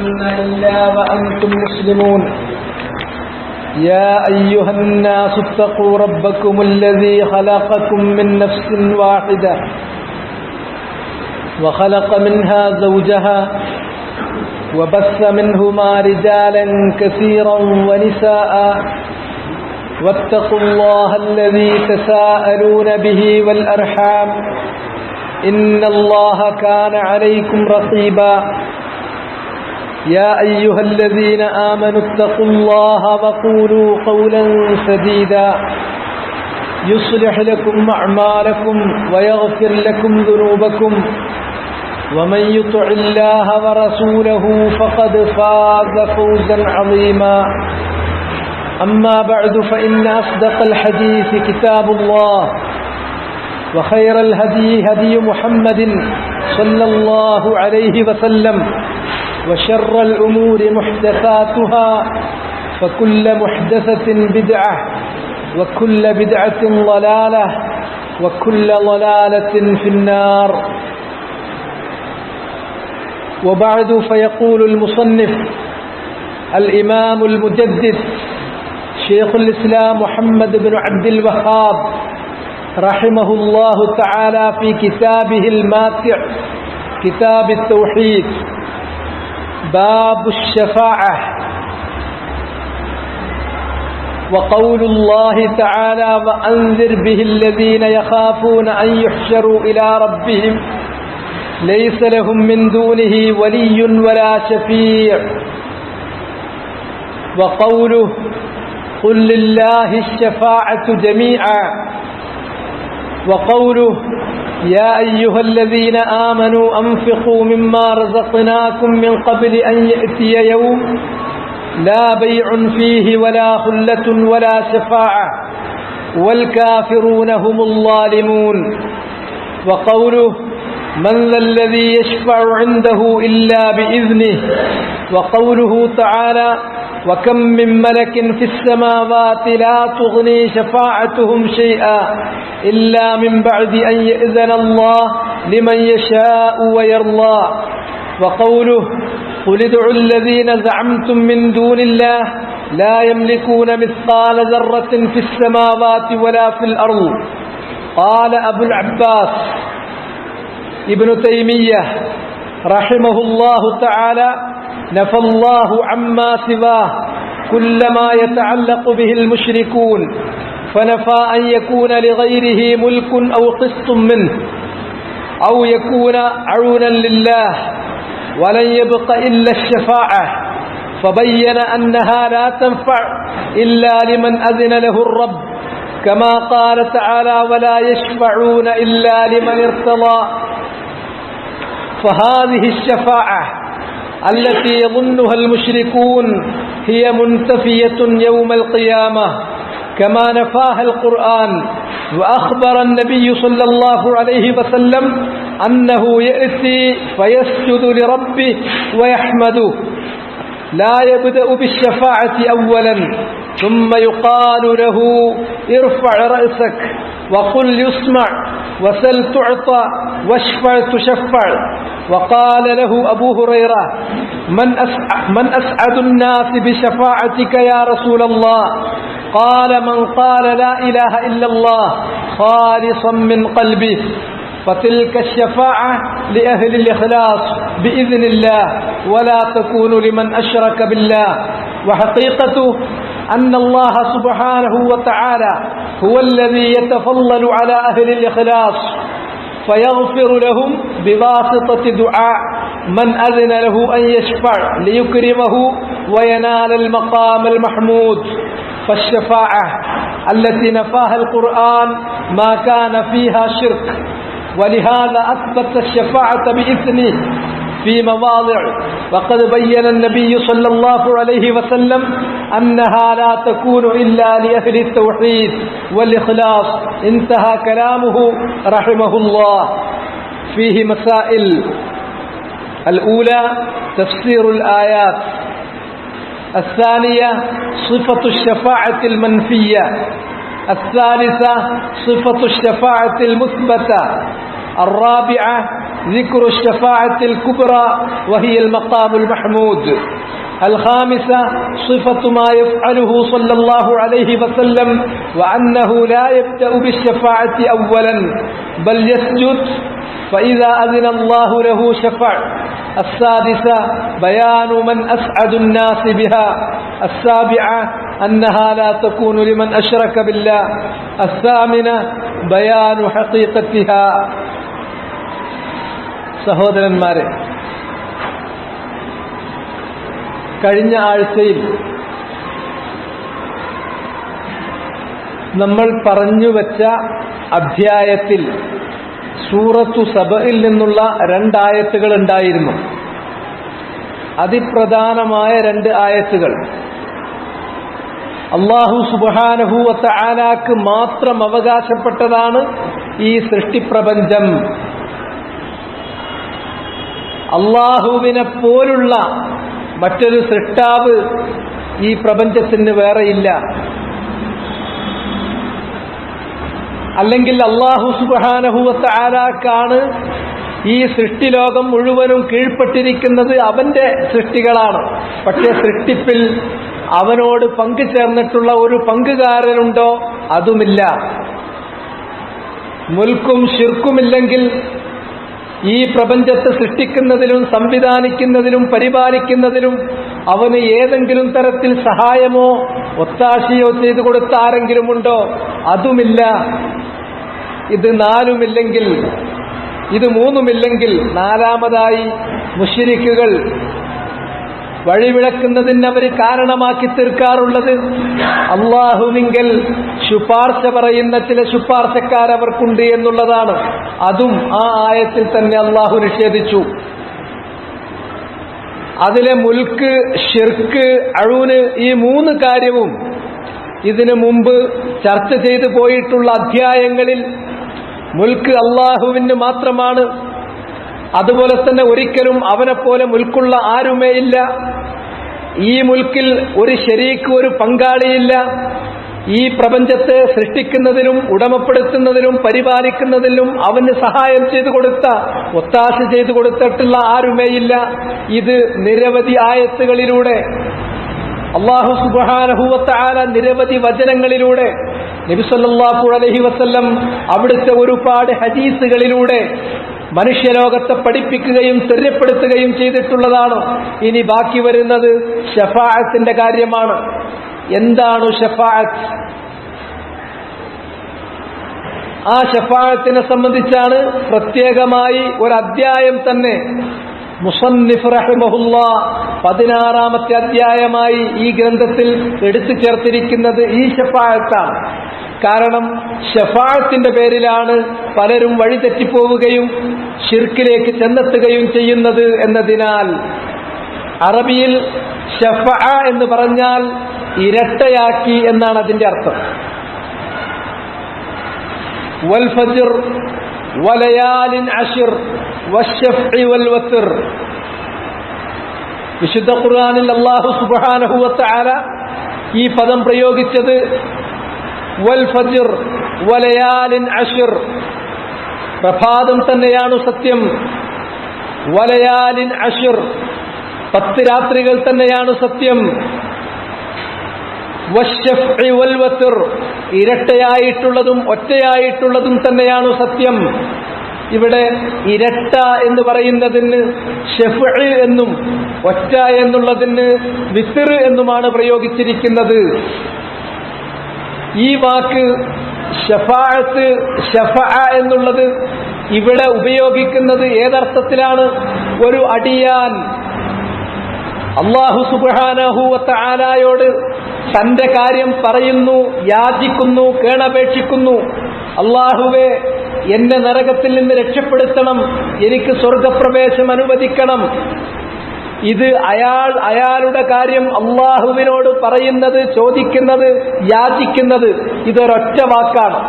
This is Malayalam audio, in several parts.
تموتن إلا وأنتم مسلمون يا أيها الناس اتقوا ربكم الذي خلقكم من نفس واحدة وخلق منها زوجها وبث منهما رجالا كثيرا ونساء واتقوا الله الذي تساءلون به والأرحام إن الله كان عليكم رقيبا يا أيها الذين آمنوا اتقوا الله وقولوا قولا سديدا يصلح لكم أعمالكم ويغفر لكم ذنوبكم ومن يطع الله ورسوله فقد فاز فوزا عظيما أما بعد فإن أصدق الحديث كتاب الله وخير الهدي هدي محمد صلى الله عليه وسلم وشر الأمور محدثاتها فكل محدثة بدعة وكل بدعة ضلالة وكل ضلالة في النار وبعد فيقول المصنف الإمام المجدد شيخ الإسلام محمد بن عبد الوهاب رحمه الله تعالى في كتابه الماتع كتاب التوحيد باب الشفاعة وقول الله تعالى وأنذر به الذين يخافون أن يحشروا إلى ربهم ليس لهم من دونه ولي ولا شفيع وقوله قل لله الشفاعة جميعا وقوله يا أيها الذين آمنوا أنفقوا مما رزقناكم من قبل أن يأتي يوم لا بيع فيه ولا خلة ولا شفاعة والكافرون هم الظالمون وقوله من ذا الذي يشفع عنده إلا بإذنه وقوله تعالى وكم من ملك في السماوات لا تغني شفاعتهم شيئا إلا من بعد أن يأذن الله لمن يشاء ويرضى وقوله قل ادعوا الذين زعمتم من دون الله لا يملكون مثقال ذرة في السماوات ولا في الأرض قال أبو العباس ابن تيمية رحمه الله تعالى نفى الله عما سواه كل ما يتعلق به المشركون فنفى أن يكون لغيره ملك أو قسط منه أو يكون عونا لله ولن يبق إلا الشفاعة فبين أنها لا تنفع إلا لمن أذن له الرب كما قال تعالى ولا يشفعون إلا لمن ارتضى فهذه الشفاعة التي يظنها المشركون هي منتفية يوم القيامة كما نفاها القرآن وأخبر النبي صلى الله عليه وسلم أنه يأتي فيسجد لربه ويحمده لا يبدأ بالشفاعة أولا ثم يقال له ارفع رأسك وقل يسمع وسل تعطى واشفع تشفع وقال له أبو هريرة من أسعد الناس بشفاعتك يا رسول الله قال من قال لا إله إلا الله خالصا من قلبه فتلك الشفاعة لأهل الإخلاص بإذن الله ولا تكون لمن أشرك بالله وحقيقته أن الله سبحانه وتعالى هو الذي يتفضل على أهل الإخلاص فيغفر لهم بواسطة دعاء من أذن له أن يشفع ليكرمه وينال المقام المحمود فالشفاعة التي نفاها القرآن ما كان فيها شرك ولهذا أثبت الشفاعة بإذنه في مواضع وقد بين النبي صلى الله عليه وسلم أنها لا تكون إلا لأهل التوحيد والإخلاص انتهى كلامه رحمه الله فيه مسائل الأولى تفسير الآيات الثانية صفة الشفاعة المنفية الثالثة صفة الشفاعة المثبتة الرابعة ذكر الشفاعة الكبرى وهي المقام المحمود. الخامسة صفة ما يفعله صلى الله عليه وسلم وأنه لا يبدأ بالشفاعة أولا بل يسجد فإذا أذن الله له شفع. السادسة بيان من أسعد الناس بها. السابعة أنها لا تكون لمن أشرك بالله. الثامنة بيان حقيقتها. സഹോദരന്മാരെ, കഴിഞ്ഞ ആഴ്ചയിൽ നമ്മൾ പറഞ്ഞുവച്ച അധ്യായത്തിൽ സൂറത്തു സബയിൽ നിന്നുള്ള 2 ആയത്തുകൾ ഉണ്ടായിരുന്നു. അതിപ്രധാനമായ 2 ആയത്തുകൾ. അല്ലാഹു സുബ്ഹാനഹു വ തആലാക്ക് മാത്രം അവകാശപ്പെട്ടതാണ് ഈ സൃഷ്ടിപ്രപഞ്ചം. അല്ലാഹുവിനെ പോലുള്ള മറ്റൊരു സൃഷ്ടാവ് ഈ പ്രപഞ്ചത്തിന് വേറെയില്ല. അല്ലെങ്കിൽ അല്ലാഹു സുബ്ഹാനഹു വ തആലാക്കാണ് ഈ സൃഷ്ടിലോകം മുഴുവനും കീഴ്പ്പെട്ടിരിക്കുന്നത്. അവന്റെ സൃഷ്ടികളാണ്. പക്ഷേ സൃഷ്ടിപ്പിൽ അവനോട് പങ്കു ചേർന്നിട്ടുള്ള ഒരു പങ്കുകാരനുണ്ടോ? അതുമില്ല. മുൽക്കും ശിർക്കുമില്ലെങ്കിൽ ഈ പ്രപഞ്ചത്തെ സൃഷ്ടിക്കുന്നതിലും സംവിധാനിക്കുന്നതിലും പരിപാലിക്കുന്നതിലും അവന് ഏതെങ്കിലും തരത്തിൽ സഹായമോ ഒത്താശയോ ചെയ്തു കൊടുത്ത ആരെങ്കിലും ഉണ്ടോ? അതുമില്ല. ഇത് 4ഉമില്ലെങ്കിൽ, ഇത് 3ഉമില്ലെങ്കിൽ നാലാമതായി മുശ്രിക്കുകൾ വഴിവിളക്കുന്നതിന് അവർ കാരണമാക്കി തീർക്കാറുള്ളത് അല്ലാഹുവിങ്കൽ ശുപാർശ പറയുന്ന ചില ശുപാർശക്കാരവർക്കുണ്ട് എന്നുള്ളതാണ്. അതും ആ ആയത്തിൽ തന്നെ അല്ലാഹു നിഷേധിച്ചു. അതിലെ മുൽക്ക്, ഷിർക്ക്, അഊന്, ഈ 3 കാര്യവും ഇതിനു മുമ്പ് ചർച്ച ചെയ്തു പോയിട്ടുള്ള അധ്യായങ്ങളിൽ മുൽക്ക് അല്ലാഹുവിന് മാത്രമാണ്. അതുപോലെ തന്നെ ഒരിക്കലും അവനെപ്പോലെ മുൽക്കുള്ള ആരുമേയില്ല. ഈ മുൽക്കിൽ ഒരു ശരീക്ക്, ഒരു പങ്കാളിയില്ല. ഈ പ്രപഞ്ചത്തെ സൃഷ്ടിക്കുന്നതിലും ഉടമപ്പെടുത്തുന്നതിലും പരിപാലിക്കുന്നതിലും അവന് സഹായം ചെയ്തു കൊടുത്ത, ഒത്താശ ചെയ്തു കൊടുത്തിട്ടുള്ള ആരുമേയില്ല. ഇത് നിരവധി ആയത്തുകളിലൂടെ അല്ലാഹു സുബ്ഹാനഹു വ തആല നിരവധി വചനങ്ങളിലൂടെ, നബി സല്ലല്ലാഹു അലൈഹി വസല്ലം അവിടുത്തെ ഒരുപാട് ഹദീസുകളിലൂടെ മനുഷ്യലോകത്തെ പഠിപ്പിക്കുകയും തെര്യപ്പെടുത്തുകയും ചെയ്തിട്ടുള്ളതാണ്. ഇനി ബാക്കി വരുന്നത് ശഫാഅത്തിന്റെ കാര്യമാണ്. എന്താണ് ശഫാഅത്ത്? ആ ശഫാഅത്തിനെ സംബന്ധിച്ചാണ് പ്രത്യേകമായി ഒരു അധ്യായം തന്നെ മുസന്നിഫ് റഹിമഹുല്ലാഹ് 16ാമത്തെ അധ്യായമായി ഈ ഗ്രന്ഥത്തിൽ എടുത്തു ചേർത്തിരിക്കുന്നത് ഈ ശഫാഅത്താണ്. കാരണം ശഫാഅത്തിന്റെ പേരിലാണ് പലരും വഴിതെറ്റിപ്പോവുകയും ശിർക്കിലേക്ക് ചെന്നെത്തുകയും ചെയ്യുന്നത് എന്നതിനാൽ അറബിയിൽ ശഫഅ എന്ന് പറഞ്ഞാൽ ഇരട്ടയാക്കി എന്നാണ് അതിന്റെ അർത്ഥം. വൽ ഫജ്ർ വലയാലിൻ അശ്ർ വശഫഇ വൽ വത്ർ. വിശുദ്ധ ഖുർആനിൽ അല്ലാഹു സുബ്ഹാനഹു വ തആല ഈ പദം പ്രയോഗിച്ചത് വൽ ഫജ്ർ വലയാലിൻ അശ്ർ, പ്രഭാതം തന്നെയാണ് സത്യം. വലയാലിൻ അശ്ർ, 10 രാത്രികൾ തന്നെയാണ് സത്യം. വശഫഇ വൽ വത്ർ, ഇരട്ടയായിട്ടുള്ളതും ഒറ്റയായിട്ടുള്ളതും തന്നെയാണ് സത്യം. ഇവിടെ ഇരട്ട എന്ന് പറയുന്നതിന് ശഫഅ എന്നും ഒറ്റ എന്നുള്ളതിന് വിത്ർ എന്നുമാണ് പ്രയോഗിച്ചിരിക്കുന്നത്. ഈ വാക്ക് ശഫാഅത്ത്, ശഫഅ എന്നുള്ളത് ഇവിടെ ഉപയോഗിക്കുന്നത് ഏതർത്ഥത്തിലാണ്? ഒരു അടിയാൻ അല്ലാഹു സുബ്ഹാനഹു വ തആലയോട് തന്റെ കാര്യം പറയുന്നു, യാചിക്കുന്നു, കേണപേക്ഷിക്കുന്നു. അല്ലാഹുവേ, എന്നെ നരകത്തിൽ നിന്ന് രക്ഷപ്പെടുത്തണം, എനിക്ക് സ്വർഗപ്രവേശം അനുവദിക്കണം. ഇത് അയാളുടെ കാര്യം അല്ലാഹുവിനോട് പറയുന്നത്, ചോദിക്കുന്നത്, യാചിക്കുന്നത് ഇതൊരൊറ്റ വാക്കാണ്.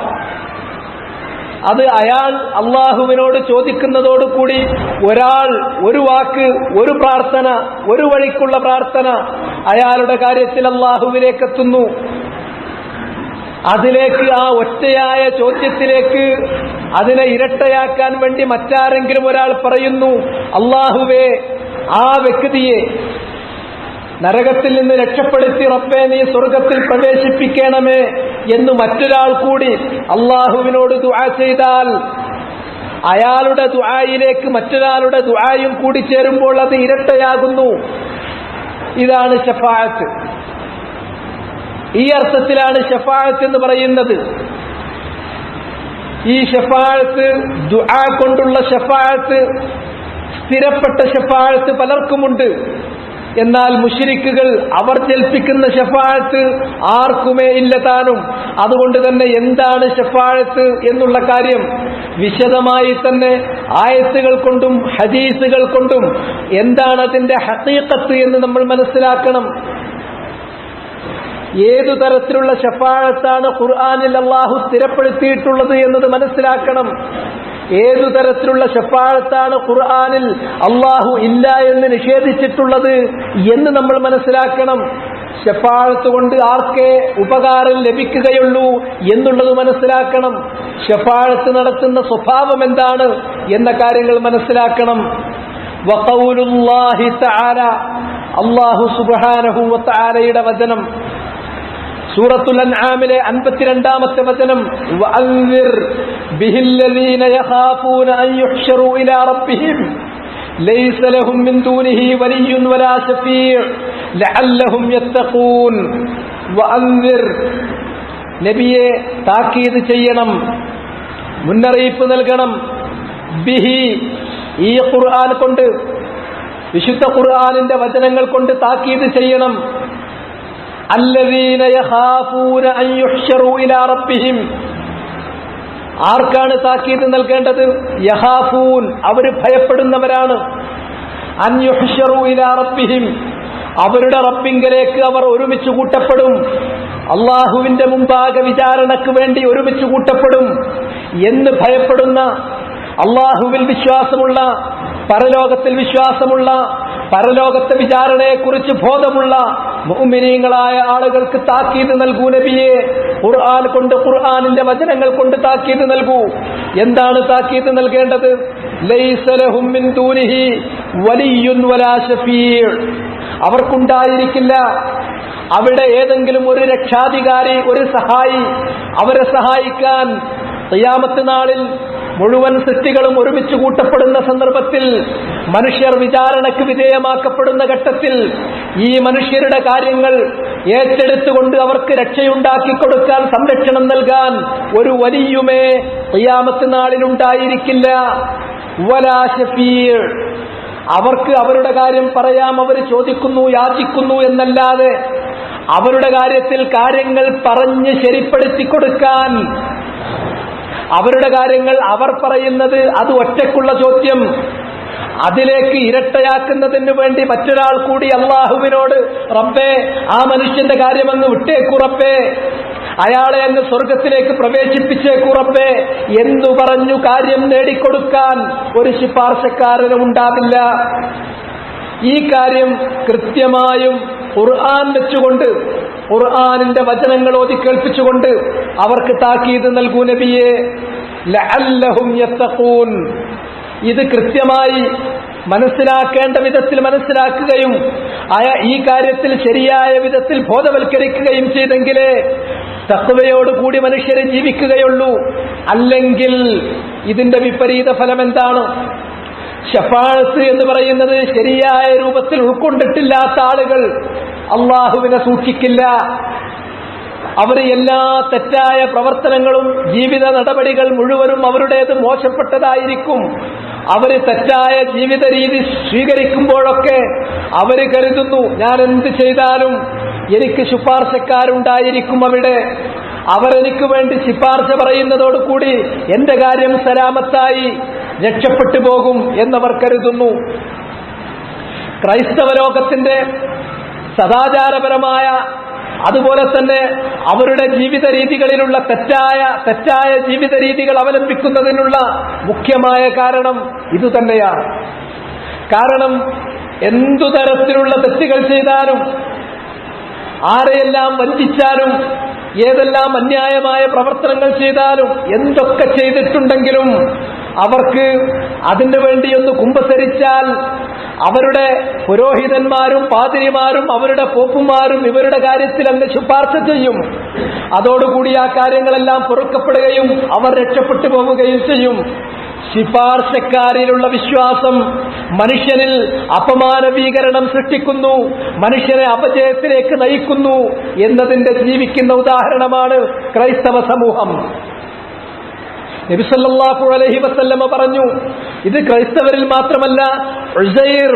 അത് അയാൾ അല്ലാഹുവിനോട് ചോദിക്കുന്നതോടുകൂടി ഒരാൾ ഒരു വാക്ക്, ഒരു പ്രാർത്ഥന, ഒരു വഴിക്കുള്ള പ്രാർത്ഥന അയാളുടെ കാര്യത്തിൽ അല്ലാഹുവിലേക്ക് എത്തുന്നു. അതിലേക്ക്, ആ ഒറ്റയായ ചോദ്യത്തിലേക്ക് അതിനെ ഇരട്ടയാക്കാൻ വേണ്ടി മറ്റാരെങ്കിലും ഒരാൾ പറയുന്നു, അല്ലാഹുവേ ആ വ്യക്തിയെ നരകത്തിൽ നിന്ന് രക്ഷപ്പെടുത്തി റബ്ബേ നീ സ്വർഗത്തിൽ പ്രവേശിപ്പിക്കണമേ എന്ന് മറ്റൊരാൾ കൂടി അല്ലാഹുവിനോട് ദുആ ചെയ്താൽ, അയാളുടെ ദുആയിലേക്ക് മറ്റൊരാളുടെ ദുആയും കൂടി ചേരുമ്പോൾ അത് ഇരട്ടയാകുന്നു. ഇതാണ് ശഫാഅത്ത്. ഈ അർത്ഥത്തിലാണ് ശഫാഅത്ത് എന്ന് പറയുന്നത്. ഈ ശഫാഅത്ത്, ദുആ കൊണ്ടുള്ള ശഫാഅത്ത്, സ്ഥിരപ്പെട്ട ശഫാഅത്ത് പലർക്കുമുണ്ട്. എന്നാൽ മുശ്രിക്കുകൾ അവർ ജൽപ്പിക്കുന്ന ശഫാഅത്ത് ആർക്കുമേ ഇല്ല താനും. അതുകൊണ്ട് തന്നെ എന്താണ് ശഫാഅത്ത് എന്നുള്ള കാര്യം വിശദമായി തന്നെ ആയത്തുകൾ കൊണ്ടും ഹദീസുകൾ കൊണ്ടും എന്താണ് അതിന്റെ ഹഖീഖത്ത് എന്ന് നമ്മൾ മനസ്സിലാക്കണം. ഏതു തരത്തിലുള്ള ശഫാഅത്താണ് ഖുർആനിൽ അല്ലാഹു സ്ഥിരപ്പെടുത്തിയിട്ടുള്ളത് എന്നത് മനസ്സിലാക്കണം. ഏതു തരത്തിലുള്ള ശഫാഅത്താണ് ഖുർആനിൽ അല്ലാഹു ഇല്ല എന്ന് നിഷേധിച്ചിട്ടുള്ളത് എന്ന് നമ്മൾ മനസ്സിലാക്കണം. ശഫാഅത്ത് കൊണ്ട് ആർക്കേ ഉപകാരം ലഭിക്കുകയുള്ളൂ എന്നുള്ളത് മനസ്സിലാക്കണം. ശഫാഅത്ത് നടത്തുന്ന സ്വഭാവം എന്താണ് എന്ന കാര്യങ്ങൾ മനസ്സിലാക്കണം. വഖൗലുല്ലാഹി തആല, അല്ലാഹു സുബ്ഹാനഹു വ തആലയുടെ വചനം സൂറത്തുൽ അൻആമിലെ 52-ാമത്തെ വചനം, വഅൻസിർ ബിഹില്ലദീന യഖാഫൂന അൻ യുഹ്ശറൂ ഇലാ റബ്ബിഹിം ലൈസ ലഹും മിൻ ദൂനിഹി വലിയ്യുൻ വലാ ശഫീഉ ലഅല്ലഹും യത്തഖൂൻ. വഅൻസിർ, നബിയെ താക്കീത് ചെയ്യണം, മുന്നറിയിപ്പ് നൽകണം. ബിഹി, ഈ ഖുർആൻ കൊണ്ട്, വിശുദ്ധ ഖുർആനിന്റെ വചനങ്ങൾ കൊണ്ട് താക്കീത് ചെയ്യണം. അല്ലദീന യഖാഫൂന അൻ യുഹ്ശറൂ ഇലാ റബ്ബിഹിം, ആർക്കാണ് താക്കീത് നൽകേണ്ടത്? യഖാഫൂൻ, അവർ ഭയപ്പെടുന്നവരാണ്. അൻ യുഹ്ശറൂ ഇലാ റബ്ബിഹിം, അവരുടെ റബ്ബിങ്കലേക്ക് അവർ ഒരുമിച്ച് കൂട്ടപ്പെടും. അള്ളാഹുവിന്റെ മുമ്പാകെ വിചാരണക്ക് വേണ്ടി ഒരുമിച്ച് കൂട്ടപ്പെടും എന്ന് ഭയപ്പെടുന്ന, അള്ളാഹുവിൽ വിശ്വാസമുള്ള, പരലോകത്തിൽ വിശ്വാസമുള്ള, പരലോകത്തെ വിചാരണയെക്കുറിച്ച് ബോധമുള്ള മുഅ്മിനീങ്ങളായ ആളുകൾക്ക് താക്കീത് നൽകൂ നബിയെ. ഖുർആൻ കൊണ്ട്, ഖുർആനിന്റെ വചനങ്ങൾ കൊണ്ട് താക്കീത് നൽകൂ. എന്താണ് താക്കീത് നൽകേണ്ടത്? ലൈസ ലഹും മിൻ ദൂനിഹി വലിയ്യുൻ വലാ ശഫീഉ, അവർക്കുണ്ടായിരിക്കില്ല അവിടെ ഏതെങ്കിലും ഒരു രക്ഷാധികാരി, ഒരു സഹായി, അവരെ സഹായിക്കാൻ. ഖിയാമത്ത് നാളിൽ മുഴുവൻ സൃഷ്ടികളും ഒരുമിച്ച് കൂട്ടപ്പെടുന്ന സന്ദർഭത്തിൽ, മനുഷ്യർ വിചാരണയ്ക്ക് വിധേയമാക്കപ്പെടുന്ന ഘട്ടത്തിൽ ഈ മനുഷ്യരുടെ കാര്യങ്ങൾ ഏറ്റെടുത്തുകൊണ്ട് അവർക്ക് രക്ഷയുണ്ടാക്കി കൊടുക്കാൻ, സംരക്ഷണം നൽകാൻ ഒരു വലിയുമേ ഖിയാമത്ത് നാളിലുണ്ടായിരിക്കില്ല. വലാ ശഫീഉ, അവർക്ക് അവരുടെ കാര്യം പറയാം, അവർ ചോദിക്കുന്നു, യാചിക്കുന്നു എന്നല്ലാതെ അവരുടെ കാര്യത്തിൽ കാര്യങ്ങൾ പറഞ്ഞ് ശരിപ്പെടുത്തി കൊടുക്കാൻ, അവരുടെ കാര്യങ്ങൾ അവർ പറയുന്നത് അത് ഒറ്റയ്ക്കുള്ള ചോദ്യം, അതിലേക്ക് ഇരട്ടയാക്കുന്നതിന് വേണ്ടി മറ്റൊരാൾ കൂടി അള്ളാഹുവിനോട്, റബ്ബേ ആ മനുഷ്യന്റെ കാര്യമങ്ങ് വിട്ടേക്കു റബ്ബേ, അയാളെ അങ്ങ് സ്വർഗത്തിലേക്ക് പ്രവേശിപ്പിച്ചേക്കു റബ്ബേ എന്നു പറഞ്ഞു കാര്യം നേടിക്കൊടുക്കാൻ ഒരു ശുപാർശക്കാരനും ഉണ്ടാവില്ല. ഈ കാര്യം കൃത്യമായും ഖുർആൻ വെച്ചുകൊണ്ട്, ഖുർആനിന്റെ വചനങ്ങൾ ഓതി കേൾപ്പിച്ചുകൊണ്ട് അവർക്ക് താക്കീത് നൽകൂ നബിയെ. ലഅല്ലഹും യത്തഖൂൻ, ഇത് കൃത്യമായി മനസ്സിലാക്കേണ്ട വിധത്തിൽ മനസ്സിലാക്കുകയും ഈ കാര്യത്തിൽ ശരിയായ വിധത്തിൽ ബോധവൽക്കരിക്കുകയും ചെയ്തെങ്കിലേ തഖ്വയോടുകൂടി മനുഷ്യരെ ജീവിക്കുകയുള്ളൂ. അല്ലെങ്കിൽ ഇതിന്റെ വിപരീത ഫലം എന്താണ്? ശഫാഅത്ത് എന്ന് പറയുന്നത് ശരിയായ രൂപത്തിൽ ഉൾക്കൊണ്ടിട്ടില്ലാത്ത ആളുകൾ അള്ളാഹുവിനെ സൂക്ഷിക്കില്ല. അവർ എല്ലാ തെറ്റായ പ്രവർത്തനങ്ങളും, ജീവിത നടപടികൾ മുഴുവനും അവരുടേത് മോശപ്പെട്ടതായിരിക്കും. അവര് തെറ്റായ ജീവിത രീതി സ്വീകരിക്കുമ്പോഴൊക്കെ അവര് കരുതുന്നു, ഞാൻ എന്ത് ചെയ്താലും എനിക്ക് ശുപാർശക്കാരുണ്ടായിരിക്കും അവിടെ, അവരെനിക്ക് വേണ്ടി ശുപാർശ പറയുന്നതോടുകൂടി എന്റെ കാര്യം സലാമത്തായി രക്ഷപ്പെട്ടു പോകും എന്നവർ കരുതുന്നു. ക്രൈസ്തവ ലോകത്തിന്റെ സദാചാരപരമായ, അതുപോലെ തന്നെ അവരുടെ ജീവിത രീതികളിലുള്ള തെറ്റായ ജീവിത രീതികൾ അവലംബിക്കുന്നതിനുള്ള മുഖ്യമായ കാരണം ഇതുതന്നെയാണ്. കാരണം എന്തു തരത്തിലുള്ള തെറ്റുകൾ ചെയ്താലും, ആരെയെല്ലാം വഞ്ചിച്ചാലും, ഏതെല്ലാം അന്യായമായ പ്രവർത്തനങ്ങൾ ചെയ്താലും, എന്തൊക്കെ ചെയ്തിട്ടുണ്ടെങ്കിലും അവർക്ക് അതിനു വേണ്ടിയൊന്ന് കുമ്പസരിച്ചാൽ അവരുടെ പുരോഹിതന്മാരും പാതിരിമാരും അവരുടെ പോപ്പുമാരും ഇവരുടെ കാര്യത്തിൽ അങ്ങ് ശുപാർശ ചെയ്യും. അതോടുകൂടി ആ കാര്യങ്ങളെല്ലാം പൊറുക്കപ്പെടുകയും അവർ രക്ഷപ്പെട്ടു പോവുകയും ചെയ്യും. ശിപാർശക്കാരിലുള്ള വിശ്വാസം മനുഷ്യനിൽ അപമാനവീകരണം സൃഷ്ടിക്കുന്നു, മനുഷ്യനെ അപജയത്തിലേക്ക് നയിക്കുന്നു എന്നതിന്റെ ജീവിക്കുന്ന ഉദാഹരണമാണ് ക്രൈസ്തവ സമൂഹം. നബി സല്ലല്ലാഹു അലൈഹി വസല്ലമ പറഞ്ഞു, ഇത് ക്രൈസ്തവരിൽ മാത്രമല്ല, ഉസൈർ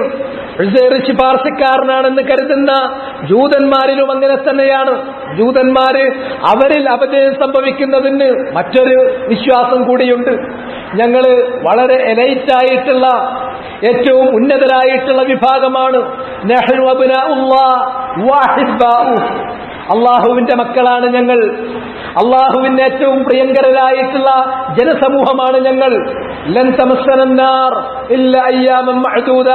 ശിപാർശക്കാരനാണെന്ന് കരുതുന്ന ജൂതന്മാരിലും അങ്ങനെ തന്നെയാണ്. ജൂതന്മാര് അവരിൽ അപജയം സംഭവിക്കുന്നതിന് മറ്റൊരു വിശ്വാസം കൂടിയുണ്ട്. ഞങ്ങള് വളരെ എലൈറ്റായിട്ടുള്ള ഏറ്റവും ഉന്നതരായിട്ടുള്ള വിഭാഗമാണ്. നഹ്നു അബ്നാഉല്ലാഹ് വഅഹിബ്ബാഉഹു, അള്ളാഹുവിന്റെ മക്കളാണ് ഞങ്ങൾ, അള്ളാഹുവിന് ഏറ്റവും പ്രിയങ്കരരായിട്ടുള്ള ജനസമൂഹമാണ് ഞങ്ങൾ. ലൻ തമസ്സനന്നാർ ഇല്ല അയ്യാമൻ മഅദൂദ,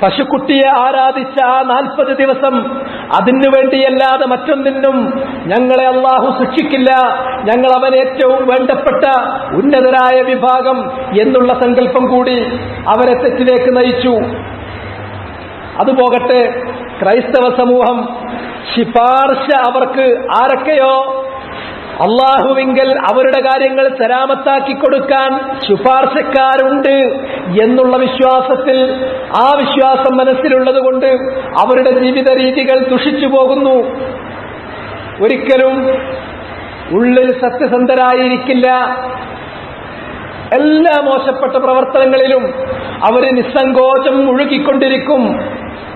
പശുക്കുട്ടിയെ ആരാധിച്ച ആ 40 ദിവസം അതിനു വേണ്ടിയല്ലാതെ മറ്റൊന്നിനും ഞങ്ങളെ അള്ളാഹു ശിക്ഷിക്കില്ല, ഞങ്ങൾ അവൻ ഏറ്റവും വേണ്ടപ്പെട്ട ഉന്നതരായ വിഭാഗം എന്നുള്ള സങ്കല്പം കൂടി അവരെ തെറ്റിലേക്ക് നയിച്ചു. അതുപോകട്ടെ, ക്രൈസ്തവ സമൂഹം ശിപാർശ അവർക്ക് ആരൊക്കെയോ അള്ളാഹുവിങ്കൽ അവരുടെ കാര്യങ്ങൾ സലാമത്താക്കി കൊടുക്കാൻ ശുപാർശക്കാരുണ്ട് എന്നുള്ള വിശ്വാസത്തിൽ, ആ വിശ്വാസം മനസ്സിലുള്ളത് കൊണ്ട് അവരുടെ ജീവിത രീതികൾ ദുഷിച്ചു പോകുന്നു. ഒരിക്കലും ഉള്ളിൽ സത്യസന്ധരായിരിക്കില്ല. എല്ലാ മോശപ്പെട്ട പ്രവർത്തനങ്ങളിലും അവർ നിസ്സങ്കോചം മുഴുകിക്കൊണ്ടിരിക്കും.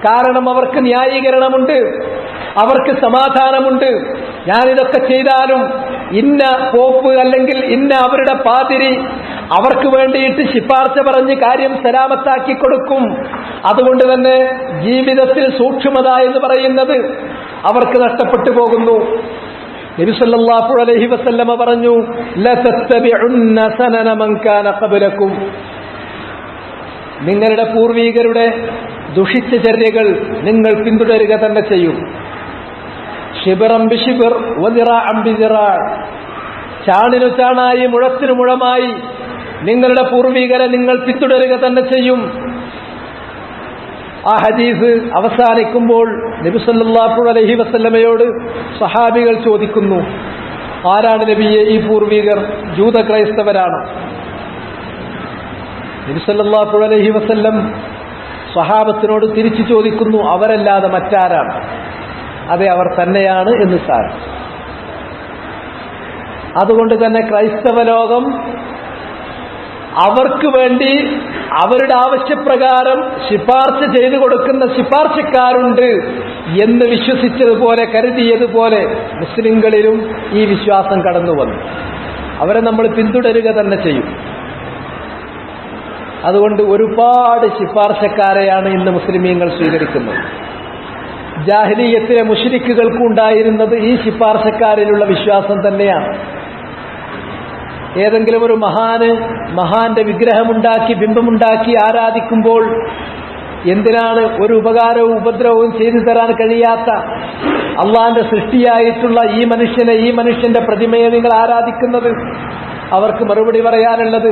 കാരണം അവർക്ക് ന്യായീകരണമുണ്ട്, അവർക്ക് സമാധാനമുണ്ട്. ഞാനിതൊക്കെ ചെയ്താലും ഇന്ന പോപ്പ് അല്ലെങ്കിൽ ഇന്ന അവരുടെ പാതിരി അവർക്ക് വേണ്ടിയിട്ട് ശിപാർശ പറഞ്ഞ് കാര്യം സലാമത്താക്കി കൊടുക്കും. അതുകൊണ്ട് തന്നെ ജീവിതത്തിൽ സൂക്ഷ്മത എന്ന് പറയുന്നത് അവർക്ക് നഷ്ടപ്പെട്ടു പോകുന്നു. നബി സല്ലല്ലാഹു അലൈഹി വസല്ലമ പറഞ്ഞു, ലതത്തബിഉന്ന സനന മൻ കാന ഖബലകും, നിങ്ങളുടെ പൂർവീകരുടെ ദുഷിച്ച ചര്യകൾ നിങ്ങൾ പിന്തുടരുക തന്നെ ചെയ്യും. ശിബറം ബിശിബർ വദിറാഅം ബിദിറാ, ചാണിനു ചാണായി മുഴത്തിനു മുഴമായി നിങ്ങളുടെ പൂർവീകരെ നിങ്ങൾ പിന്തുടരുക തന്നെ ചെയ്യും. ആ ഹദീസ് അവസാനിക്കുമ്പോൾ നബി സല്ലല്ലാഹു അലൈഹി വസല്ലമയോട് സഹാബികൾ ചോദിക്കുന്നു, ആരാണ് നബിയെ ഈ പൂർവീകർ? ജൂത ക്രൈസ്തവരാണ്. നബി സല്ലല്ലാഹു അലൈഹി വസല്ലം സ്വഹാബത്തിനോട് തിരിച്ചു ചോദിക്കുന്നു, അവരല്ലാതെ മറ്റാരാണ്? അതെ, അവർ തന്നെയാണ് എന്ന് സാരം. അതുകൊണ്ട് തന്നെ ക്രൈസ്തവ ലോകം അവർക്ക് വേണ്ടി അവരുടെ ആവശ്യപ്രകാരം ശിപാർശ ചെയ്തു കൊടുക്കുന്ന ശിപാർശക്കാരുണ്ട് എന്ന് വിശ്വസിച്ചതുപോലെ കരുതിയതുപോലെ മുസ്ലിങ്ങളിലും ഈ വിശ്വാസം കടന്നു വന്നു. അവരെ നമ്മൾ പിന്തുടരുക തന്നെ ചെയ്യും. അതുകൊണ്ട് ഒരുപാട് ശിപാർശക്കാരെയാണ് ഇന്ന് മുസ്ലിമീങ്ങൾ സ്വീകരിക്കുന്നത്. ജാഹിലിയ്യത്തിലെ മുശ്രിക്കുകൾക്കും ഉണ്ടായിരുന്നത് ഈ ശിപാർശക്കാരിലുള്ള വിശ്വാസം തന്നെയാണ്. ഏതെങ്കിലും ഒരു മഹാന്റെ വിഗ്രഹമുണ്ടാക്കി ബിംബമുണ്ടാക്കി ആരാധിക്കുമ്പോൾ എന്തിനാണ് ഒരു ഉപകാരവും ഉപദ്രവവും ചെയ്തു തരാൻ കഴിയാത്ത അള്ളാന്റെ സൃഷ്ടിയായിട്ടുള്ള ഈ മനുഷ്യന്റെ പ്രതിമയെ നിങ്ങൾ ആരാധിക്കുന്നത്? അവർക്ക് മറുപടി പറയാനുള്ളത്,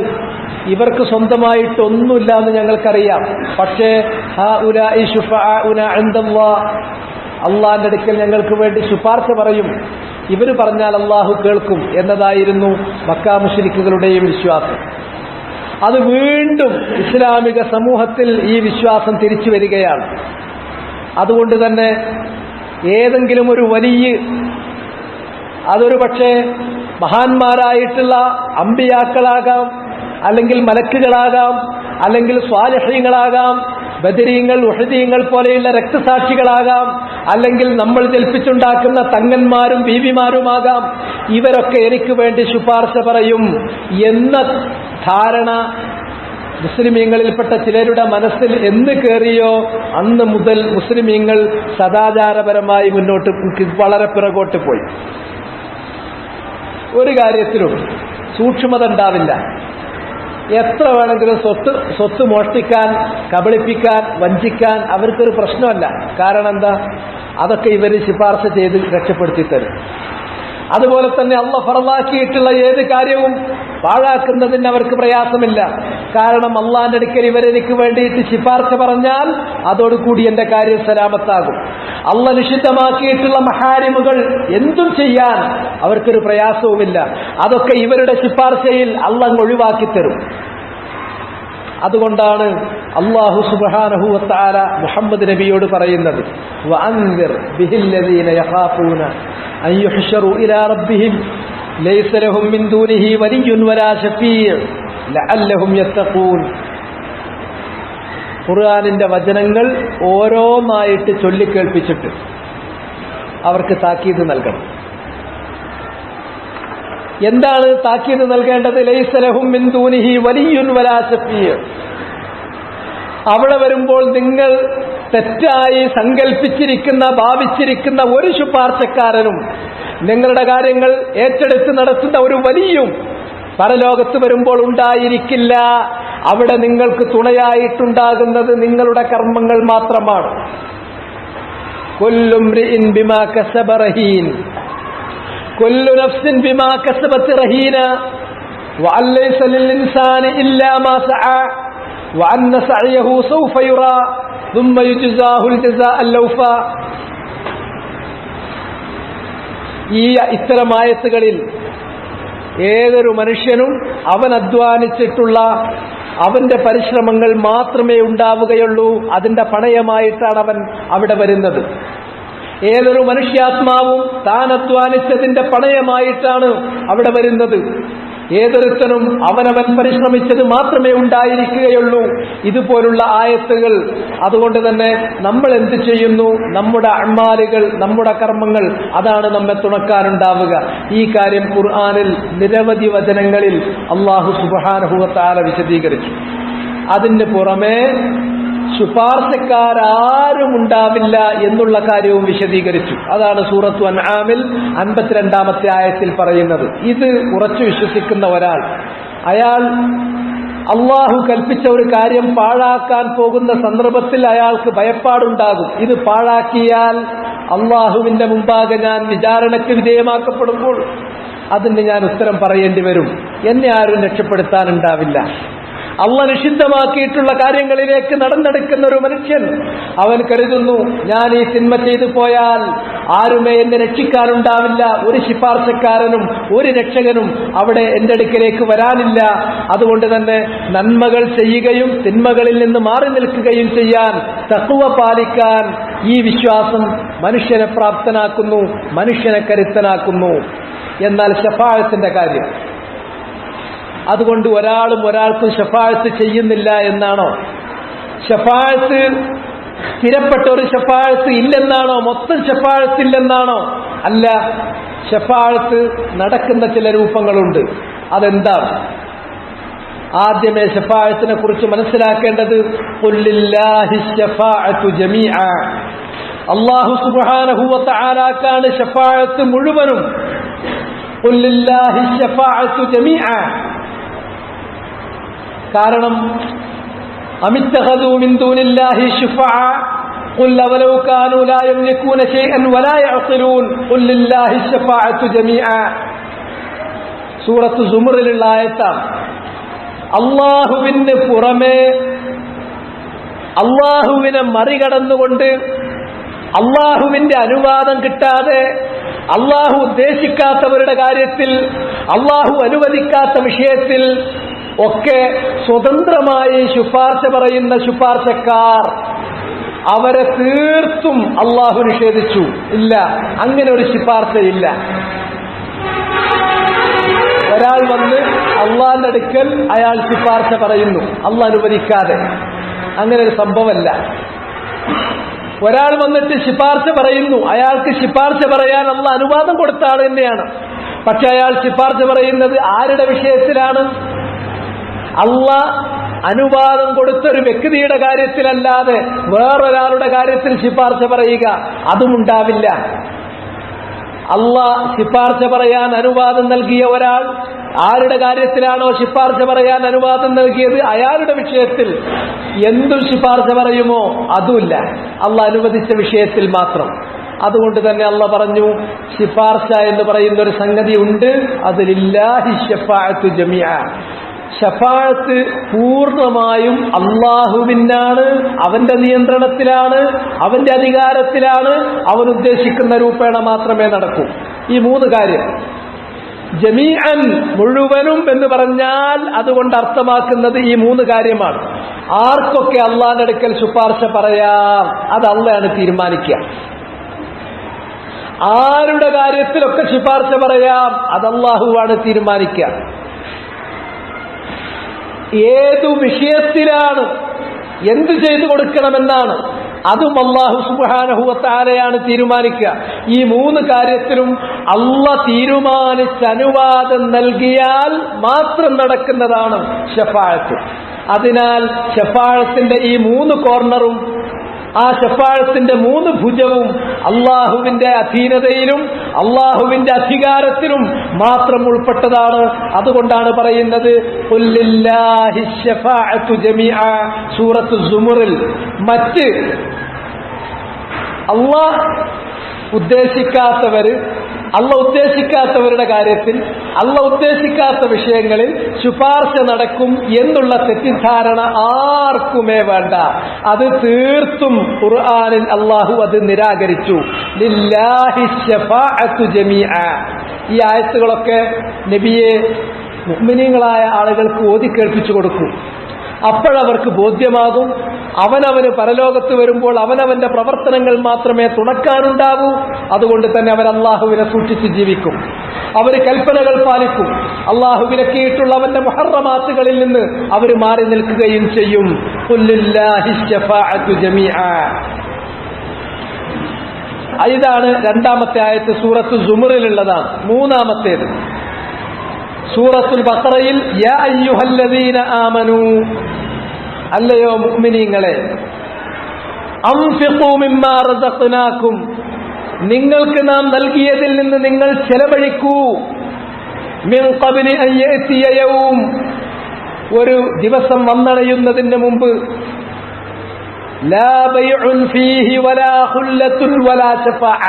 ഇവർക്ക് സ്വന്തമായിട്ടൊന്നുമില്ല എന്ന് ഞങ്ങൾക്കറിയാം, പക്ഷേ ഹഉലാഇ ശുഫആഉന ഇൻദല്ലാഹ്, അള്ളാന്റെ അടുക്കൽ ഞങ്ങൾക്ക് വേണ്ടി ശുപാർശ പറയും, ഇവർ പറഞ്ഞാൽ അള്ളാഹു കേൾക്കും എന്നതായിരുന്നു മക്കാ മുശ്രിക്കുകളുടെയും വിശ്വാസം. അത് വീണ്ടും ഇസ്ലാമിക സമൂഹത്തിൽ ഈ വിശ്വാസം തിരിച്ചു വരികയാണ്. അതുകൊണ്ട് തന്നെ ഏതെങ്കിലും ഒരു വലിയ, അതൊരു പക്ഷേ മഹാന്മാരായിട്ടുള്ള അമ്പിയാക്കളാകാം, അല്ലെങ്കിൽ മലക്കുകളാകാം, അല്ലെങ്കിൽ സ്വാലിഹീങ്ങളാകാം, ബദരീങ്ങൾ ഉഹദീങ്ങൾ പോലെയുള്ള രക്തസാക്ഷികളാകാം, അല്ലെങ്കിൽ നമ്മൾ ജൽപ്പിച്ചുണ്ടാക്കുന്ന തങ്ങന്മാരും ബീവിമാരുമാകാം, ഇവരൊക്കെ എനിക്ക് വേണ്ടി ശുപാർശ പറയും എന്ന ധാരണ മുസ്ലിമീങ്ങളിൽപ്പെട്ട ചിലരുടെ മനസ്സിൽ എന്ന് കയറിയോ അന്ന് മുതൽ മുസ്ലിമീങ്ങൾ സദാചാരപരമായി മുന്നോട്ട് വളരെ പിറകോട്ട് പോയി. ഒരു കാര്യത്തിലും സൂക്ഷ്മത ഉണ്ടാവില്ല. എത്ര വേണമെങ്കിലും സ്വത്ത് മോഷ്ടിക്കാൻ, കബളിപ്പിക്കാൻ, വഞ്ചിക്കാൻ അവർക്കൊരു പ്രശ്നമല്ല. കാരണം എന്താ? അതൊക്കെ ഇവർ ശുപാർശ ചെയ്ത് രക്ഷപ്പെടുത്തി തരും. അതുപോലെ തന്നെ അള്ളാഹ് ഫർളാക്കിയിട്ടുള്ള ഏത് കാര്യവും പാഴാക്കുന്നതിന് അവർക്ക് പ്രയാസമില്ല. കാരണം അള്ളാന്റെ അടുക്കൽ ഇവരെനിക്ക് വേണ്ടിയിട്ട് ശിപാർശ പറഞ്ഞാൽ അതോടുകൂടി എന്റെ കാര്യം സലാമത്താകും. അള്ളാഹ് നിഷിദ്ധമാക്കിയിട്ടുള്ള മഹാരിമുകൾ എന്തും ചെയ്യാൻ അവർക്കൊരു പ്രയാസവുമില്ല. അതൊക്കെ ഇവരുടെ ശിപാർശയിൽ അള്ളാഹ് ഒഴിവാക്കി തരും. അതുകൊണ്ടാണ് അല്ലാഹു സുബ്ഹാനഹു വ തആല മുഹമ്മദ് നബിയോട് പറയുന്നത്, വഅൻദിർ ബിഹില്ലദീന യഖാഫൂന അൻ യുഹ്ശറു ഇലാ റബ്ബിഹിം ലൈസ ലഹും മിൻ ദൂനിഹി വലിയ്യുൻ വലാ ശഫീഅ് ലഅല്ലഹും യത്തഖൂൻ. ഖുർആനിന്റെ വചനങ്ങൾ ഓരോന്നായിട്ട് ചൊല്ലിക്കേൾപ്പിച്ചിട്ട് അവർക്ക് താക്കീത് നൽകണം. എന്താണ് താക്കീത് നൽകേണ്ടത്? ലൈസ ലഹും മിൻ ദൂനിഹി വലിയ്യുൻ വലാ ശഫീഅ്. അവിടെ വരുമ്പോൾ നിങ്ങൾ തെറ്റായി സങ്കല്പിച്ചിരിക്കുന്ന ഭാവിച്ചിരിക്കുന്ന ഒരു ശുപാർശക്കാരനും നിങ്ങളുടെ കാര്യങ്ങൾ ഏറ്റെടുത്ത് നടത്തുന്ന ഒരു വലിയും പരലോകത്ത് വരുമ്പോൾ ഉണ്ടായിരിക്കില്ല. അവിടെ നിങ്ങൾക്ക് തുണയായിട്ടുണ്ടാകുന്നത് നിങ്ങളുടെ കർമ്മങ്ങൾ മാത്രമാണ്. കുല്ലു ഇംറിഇൻ ബിമാ കസബ റഹീൻ കുല്ലു നഫ്സിൻ ബിമാ കസബത് റഹീന വഅൻ ലൈസ ലിൽ ഇൻസാനി ഇല്ലാ മാ സഅ വഅന്ന സഅയഹു സൗഫ യുറാ ثم يجزاه الجزاء الأوفى. ഈ ഇത്തരം ആയത്തുകളിൽ ഏതൊരു മനുഷ്യനും അവൻ അധ്വാനിച്ചിട്ടുള്ള അവന്റെ പരിശ്രമങ്ങൾ മാത്രമേ ഉണ്ടാവുകയുള്ളൂ. അതിന്റെ പണയമായിട്ടാണ് അവൻ അവിടെ വരുന്നത്. ഏതൊരു മനുഷ്യാത്മാവും താൻ അധ്വാനിച്ചതിന്റെ പണയമായിട്ടാണ് അവിടെ വരുന്നത്. ഏതൊരുത്തനും അവനവൻ പരിശ്രമിച്ചത് മാത്രമേ ഉണ്ടായിരിക്കുകയുള്ളൂ. ഇതുപോലുള്ള ആയത്തുകൾ. അതുകൊണ്ട് തന്നെ നമ്മൾ എന്ത് ചെയ്യുന്നു? നമ്മുടെ അഅ്മാലുകൾ, നമ്മുടെ കർമ്മങ്ങൾ, അതാണ് നമ്മെ തുണക്കാനുണ്ടാവുക. ഈ കാര്യം ഖുർആനിൽ നിരവധി വചനങ്ങളിൽ അല്ലാഹു സുബ്ഹാനഹു വ തആല വിശദീകരിച്ചു. അതിന് പുറമെ ശുപാർശക്കാരും ഉണ്ടാവില്ല എന്നുള്ള കാര്യവും വിശദീകരിച്ചു. അതാണ് സൂറത്തു അൻആമിൽ 52-ാമത്തെ ആയത്തിൽ പറയുന്നത്. ഇത് ഉറച്ചു വിശ്വസിക്കുന്ന ഒരാൾ, അയാൾ അള്ളാഹു കൽപ്പിച്ച ഒരു കാര്യം പാഴാക്കാൻ പോകുന്ന സന്ദർഭത്തിൽ അയാൾക്ക് ഭയപ്പാടുണ്ടാകും. ഇത് പാഴാക്കിയാൽ അള്ളാഹുവിന്റെ മുമ്പാകെ ഞാൻ വിചാരണയ്ക്ക് വിധേയമാക്കപ്പെടുമ്പോൾ അതിന് ഞാൻ ഉത്തരം പറയേണ്ടി വരും. എന്നെ ആരും രക്ഷപ്പെടുത്താനുണ്ടാവില്ല. അള്ളാഹ് നിഷിദ്ധമാക്കിയിട്ടുള്ള കാര്യങ്ങളിലേക്ക് നടന്നെടുക്കുന്ന ഒരു മനുഷ്യൻ അവൻ കരുതുന്നു, ഞാൻ ഈ തിന്മ ചെയ്തു പോയാൽ ആരുമേ എന്നെ രക്ഷിക്കാനുണ്ടാവില്ല, ഒരു ശിപാർശക്കാരനും ഒരു രക്ഷകനും അവിടെ എന്റെ അടുക്കലേക്ക് വരാനില്ല. അതുകൊണ്ട് തന്നെ നന്മകൾ ചെയ്യുകയും തിന്മകളിൽ നിന്ന് മാറി നിൽക്കുകയും ചെയ്യാൻ, തഖ്വ പാലിക്കാൻ ഈ വിശ്വാസം മനുഷ്യനെ പ്രാപ്തനാക്കുന്നു, മനുഷ്യനെ കരുത്തനാക്കുന്നു. എന്നാൽ ശഫാഅത്തിന്റെ കാര്യം, അതുകൊണ്ട് ഒരാളും ഒരാൾക്കും ശഫാഅത്ത് ചെയ്യുന്നില്ല എന്നാണോ? ശഫാഅത്ത് സ്ഥിരപ്പെട്ട ഒരു ശഫാഅത്ത് ഇല്ലെന്നാണോ? മൊത്തം ശഫാഅത്ത് ഇല്ലെന്നാണോ? അല്ല, ശഫാഅത്ത് നടക്കുന്ന ചില രൂപങ്ങളുണ്ട്. അതെന്താണ്? ആദ്യമേ ശഫാഅത്തിനെ കുറിച്ച് മനസ്സിലാക്കേണ്ടത് ഖുല്ലില്ലാഹി ശഫാഅത്തു ജമീഅ. അല്ലാഹു സുബ്ഹാനഹു വ തആലാക്കാണ് ശഫാഅത്ത് മുഴുവനും. ഖുല്ലില്ലാഹി ശഫാഅത്തു ജമീഅ. കാരണം അമിത്തഖദൂ മിൻ ദൂനില്ലാഹി ശുഫഅ ഖുൽ അവലൗ കാനൂ ലാ യംലികൂന ശൈഅൻ വലാ യഅഖിലൂൻ ഖുൽ ലില്ലാഹി ശഫാഅത്തു ജമീഅ. സൂറത്തു സുമറിലുള്ള ആയത്താണ്. അല്ലാഹുവിന് പുറമെ, അല്ലാഹുവിനെ മറികടന്നുകൊണ്ട്, അല്ലാഹുവിന്റെ അനുവാദം കിട്ടാതെ, അല്ലാഹു ഉദ്ദേശിക്കാത്തവരുടെ കാര്യത്തിൽ, അല്ലാഹു അനുവദിക്കാത്ത വിഷയത്തിൽ ഒക്കെ സ്വതന്ത്രമായി ശുപാർശ പറയുന്ന ശുപാർശക്കാർ, അവരെ തീർത്തും അല്ലാഹു നിഷേധിച്ചു. ഇല്ല, അങ്ങനെ ഒരു ശുപാർശയില്ല. ഒരാൾ വന്ന് അള്ളാന്റെ അടുക്കൽ അയാൾ ശുപാർശ പറയുന്നു, അള്ളാഹ് അനുവദിക്കാതെ. അങ്ങനെ ഒരു സംഭവമല്ല. ഒരാൾ വന്നിട്ട് ശുപാർശ പറയുന്നു, അയാൾക്ക് ശുപാർശ പറയാൻ അള്ളാഹ് അനുവാദം കൊടുത്ത ആൾ തന്നെയാണ്. പക്ഷെ അയാൾ ശുപാർശ പറയുന്നത് ആരുടെ വിഷയത്തിലാണ്? അള്ളാഹ് അനുവാദം കൊടുത്തൊരു വ്യക്തിയുടെ കാര്യത്തിലല്ലാതെ വേറൊരാളുടെ കാര്യത്തിൽ ശുപാർശ പറയുക, അതുമുണ്ടാവില്ല. അള്ളാഹ് ശുപാർശ പറയാൻ അനുവാദം നൽകിയ ഒരാൾ ആരുടെ കാര്യത്തിലാണോ ശുപാർശ പറയാൻ അനുവാദം നൽകിയത് അയാളുടെ വിഷയത്തിൽ എന്തും ശുപാർശ പറയുമോ? അതുമില്ല. അള്ളാഹ് അനുവദിച്ച വിഷയത്തിൽ മാത്രം. അതുകൊണ്ട് തന്നെ അല്ലാഹ് പറഞ്ഞു, ശിഫാർശ എന്ന് പറയുന്ന ഒരു സംഗതി ഉണ്ട്, അത് ലില്ലാഹി ശഫാഅത്തു ജമീഅ. ശഫാഅത്ത് പൂർണ്ണമായും അല്ലാഹുവിനാണ്, അവന്റെ നിയന്ത്രണത്തിലാണ്, അവന്റെ അധികാരത്തിലാണ്, അവൻ ഉദ്ദേശിക്കുന്ന രൂപേണ മാത്രമേ നടക്കൂ. ഈ മൂന്ന് കാര്യം, ജമീഅൻ മുഴുവനും എന്ന് പറഞ്ഞാൽ അതുകൊണ്ട് അർത്ഥമാക്കുന്നത് ഈ മൂന്ന് കാര്യമാണ്. ആർക്കൊക്കെ അള്ളാന്റെ അടുക്കൽ ശുപാർശ പറയാം, അത് അള്ളയാണ് തീരുമാനിക്കുക. ആരുടെ കാര്യത്തിലൊക്കെ ശുപാർശ പറയാം, അത് അല്ലാഹുവാണ് തീരുമാനിക്കുക. ഏതു വിഷയത്തിലാണ് എന്ത് ചെയ്തു കൊടുക്കണമെന്നാണ് അതും അല്ലാഹു സുബ്ഹാനഹു വ തആലയാണ് തീരുമാനിക്കുക. ഈ മൂന്ന് കാര്യത്തിലും അല്ലാഹ് തീരുമാനിച്ച അനുവാദം നൽകിയാൽ മാത്രം നടക്കുന്നതാണ് ശഫാഅത്ത്. അതിനാൽ ശഫാഅത്തിന്റെ ഈ മൂന്ന് കോർണറും ആ ശഫാഅത്തിന്റെ മൂന്ന് ഭുജവും അല്ലാഹുവിന്റെ അധീനതയിലും അല്ലാഹുവിന്റെ അധികാരത്തിലും മാത്രം ഉൾപ്പെട്ടതാണ്. അതുകൊണ്ടാണ് പറയുന്നത് ഖുല്ലില്ലാഹി ശഫാഅത്തു ജമീഅ, സൂറത്തു സുമറിൽ. മറ്റ് അല്ലാഹ് ഉദ്ദേശിക്കാത്തവരുടെ കാര്യത്തിൽ, അല്ലാഹ് ഉദ്ദേശിക്കാത്ത വിഷയങ്ങളിൽ ശുപാർശ നടക്കും എന്നുള്ള തെറ്റിദ്ധാരണ ആർക്കുമേ വേണ്ട. അത് തീർത്തും ഖുർആനിൽ അല്ലാഹു അത് നിരാകരിച്ചു. ലില്ലാഹി ശഫാഅത്തു ജമീഅ. ഈ ആയത്തുകളൊക്കെ നബിയെ മുഅ്മിനീങ്ങളായ ആളുകൾക്ക് ഓതി കേൾപ്പിച്ചു കൊടുക്കും. അപ്പോഴവർക്ക് ബോധ്യമാകും അവനവന് പരലോകത്ത് വരുമ്പോൾ അവനവന്റെ പ്രവർത്തനങ്ങൾ മാത്രമേ തുണക്കാനുണ്ടാവൂ. അതുകൊണ്ട് തന്നെ അവർ അല്ലാഹുവിനെ സൂക്ഷിച്ച് ജീവിക്കും, അവർ കൽപ്പനകൾ പാലിക്കും, അല്ലാഹു വിലക്കിയിട്ടുള്ള അവന്റെ മുഹറമാത്തുകളിൽ നിന്ന് അവർ മാറി നിൽക്കുകയും ചെയ്യും. ഖുല്ലില്ലാഹി ശഫാഅത്തു ജമീഅ. ഇതാണ് രണ്ടാമത്തെ ആയത്ത്, സൂറത്തു സുമറിലുള്ളതാണ്. മൂന്നാമത്തേത് സൂറത്തുൽ ബഖറയിൽ യാ അയ്യുഹല്ലദീന ആമനൂ, അല്ലയോ മുഅ്മിനീങ്ങളെ, അൻഫിഖൂ മിമ്മാ റസഖ്നാകും, നിങ്ങൾക്ക് നാം നൽകിയതിൽ നിന്ന് നിങ്ങൾ ചെലവഴിക്കൂ. മിൻ ഖബ്ലി അൻ യഅതിയ യൗം, ഒരു ദിവസം വന്നണയുന്നതിന് മുമ്പ്. ലാ ബൈഉൻ ഫീഹി വലാ ഖുല്ലത്തുൻ വലാ ശഫാഅ.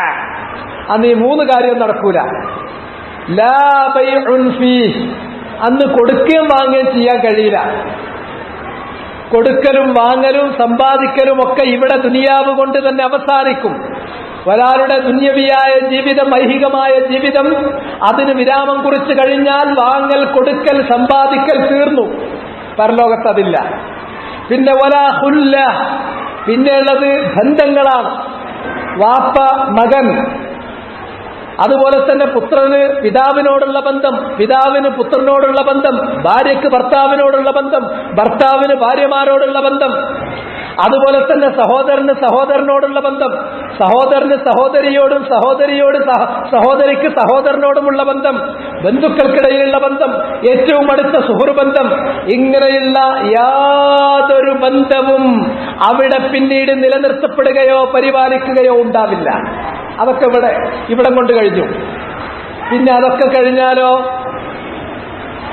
അന്ന് ഈ മൂന്ന് കാര്യം നടക്കൂല. ലാ ബൈഉൻ ഫീഹി, അന്ന് കൊടുക്കുകയും വാങ്ങുകയും ചെയ്യാൻ കഴിയില്ല. കൊടുക്കലും വാങ്ങലും സമ്പാദിക്കലും ഒക്കെ ഇവിടെ ദുനിയാവ് കൊണ്ട് തന്നെ അവസാനിക്കും. ഒരാളുടെ ദുന്യവിയായ ജീവിതം, ഐഹികമായ ജീവിതം, അതിന് വിരാമം കുറിച്ചു കഴിഞ്ഞാൽ വാങ്ങൽ, കൊടുക്കൽ, സമ്പാദിക്കൽ തീർന്നു. പരലോകത്ത് അതില്ല. പിന്നെ വലാ ഖുല്ല, പിന്നെയുള്ളത് ബന്ധങ്ങളാണ്. വാപ്പ മകൻ, അതുപോലെ തന്നെ പുത്രന് പിതാവിനോടുള്ള ബന്ധം, പിതാവിന് പുത്രനോടുള്ള ബന്ധം, ഭാര്യയ്ക്ക് ഭർത്താവിനോടുള്ള ബന്ധം, ഭർത്താവിന് ഭാര്യമാരോടുള്ള ബന്ധം, അതുപോലെ തന്നെ സഹോദരന് സഹോദരനോടുള്ള ബന്ധം, സഹോദരന് സഹോദരിയോടും, സഹോദരിക്ക് സഹോദരനോടുമുള്ള ബന്ധം, ബന്ധുക്കൾക്കിടയിലുള്ള ബന്ധം, ഏറ്റവും അടുത്ത സുഹൃബന്ധം. ഇങ്ങനെയുള്ള യാതൊരു ബന്ധവും അവിടെ പിന്നീട് നിലനിർത്തപ്പെടുകയോ പരിപാലിക്കുകയോ ഉണ്ടാവില്ല. അതൊക്കെ ഇവിടം കൊണ്ട് കഴിഞ്ഞു. പിന്നെ അതൊക്കെ കഴിഞ്ഞാലോ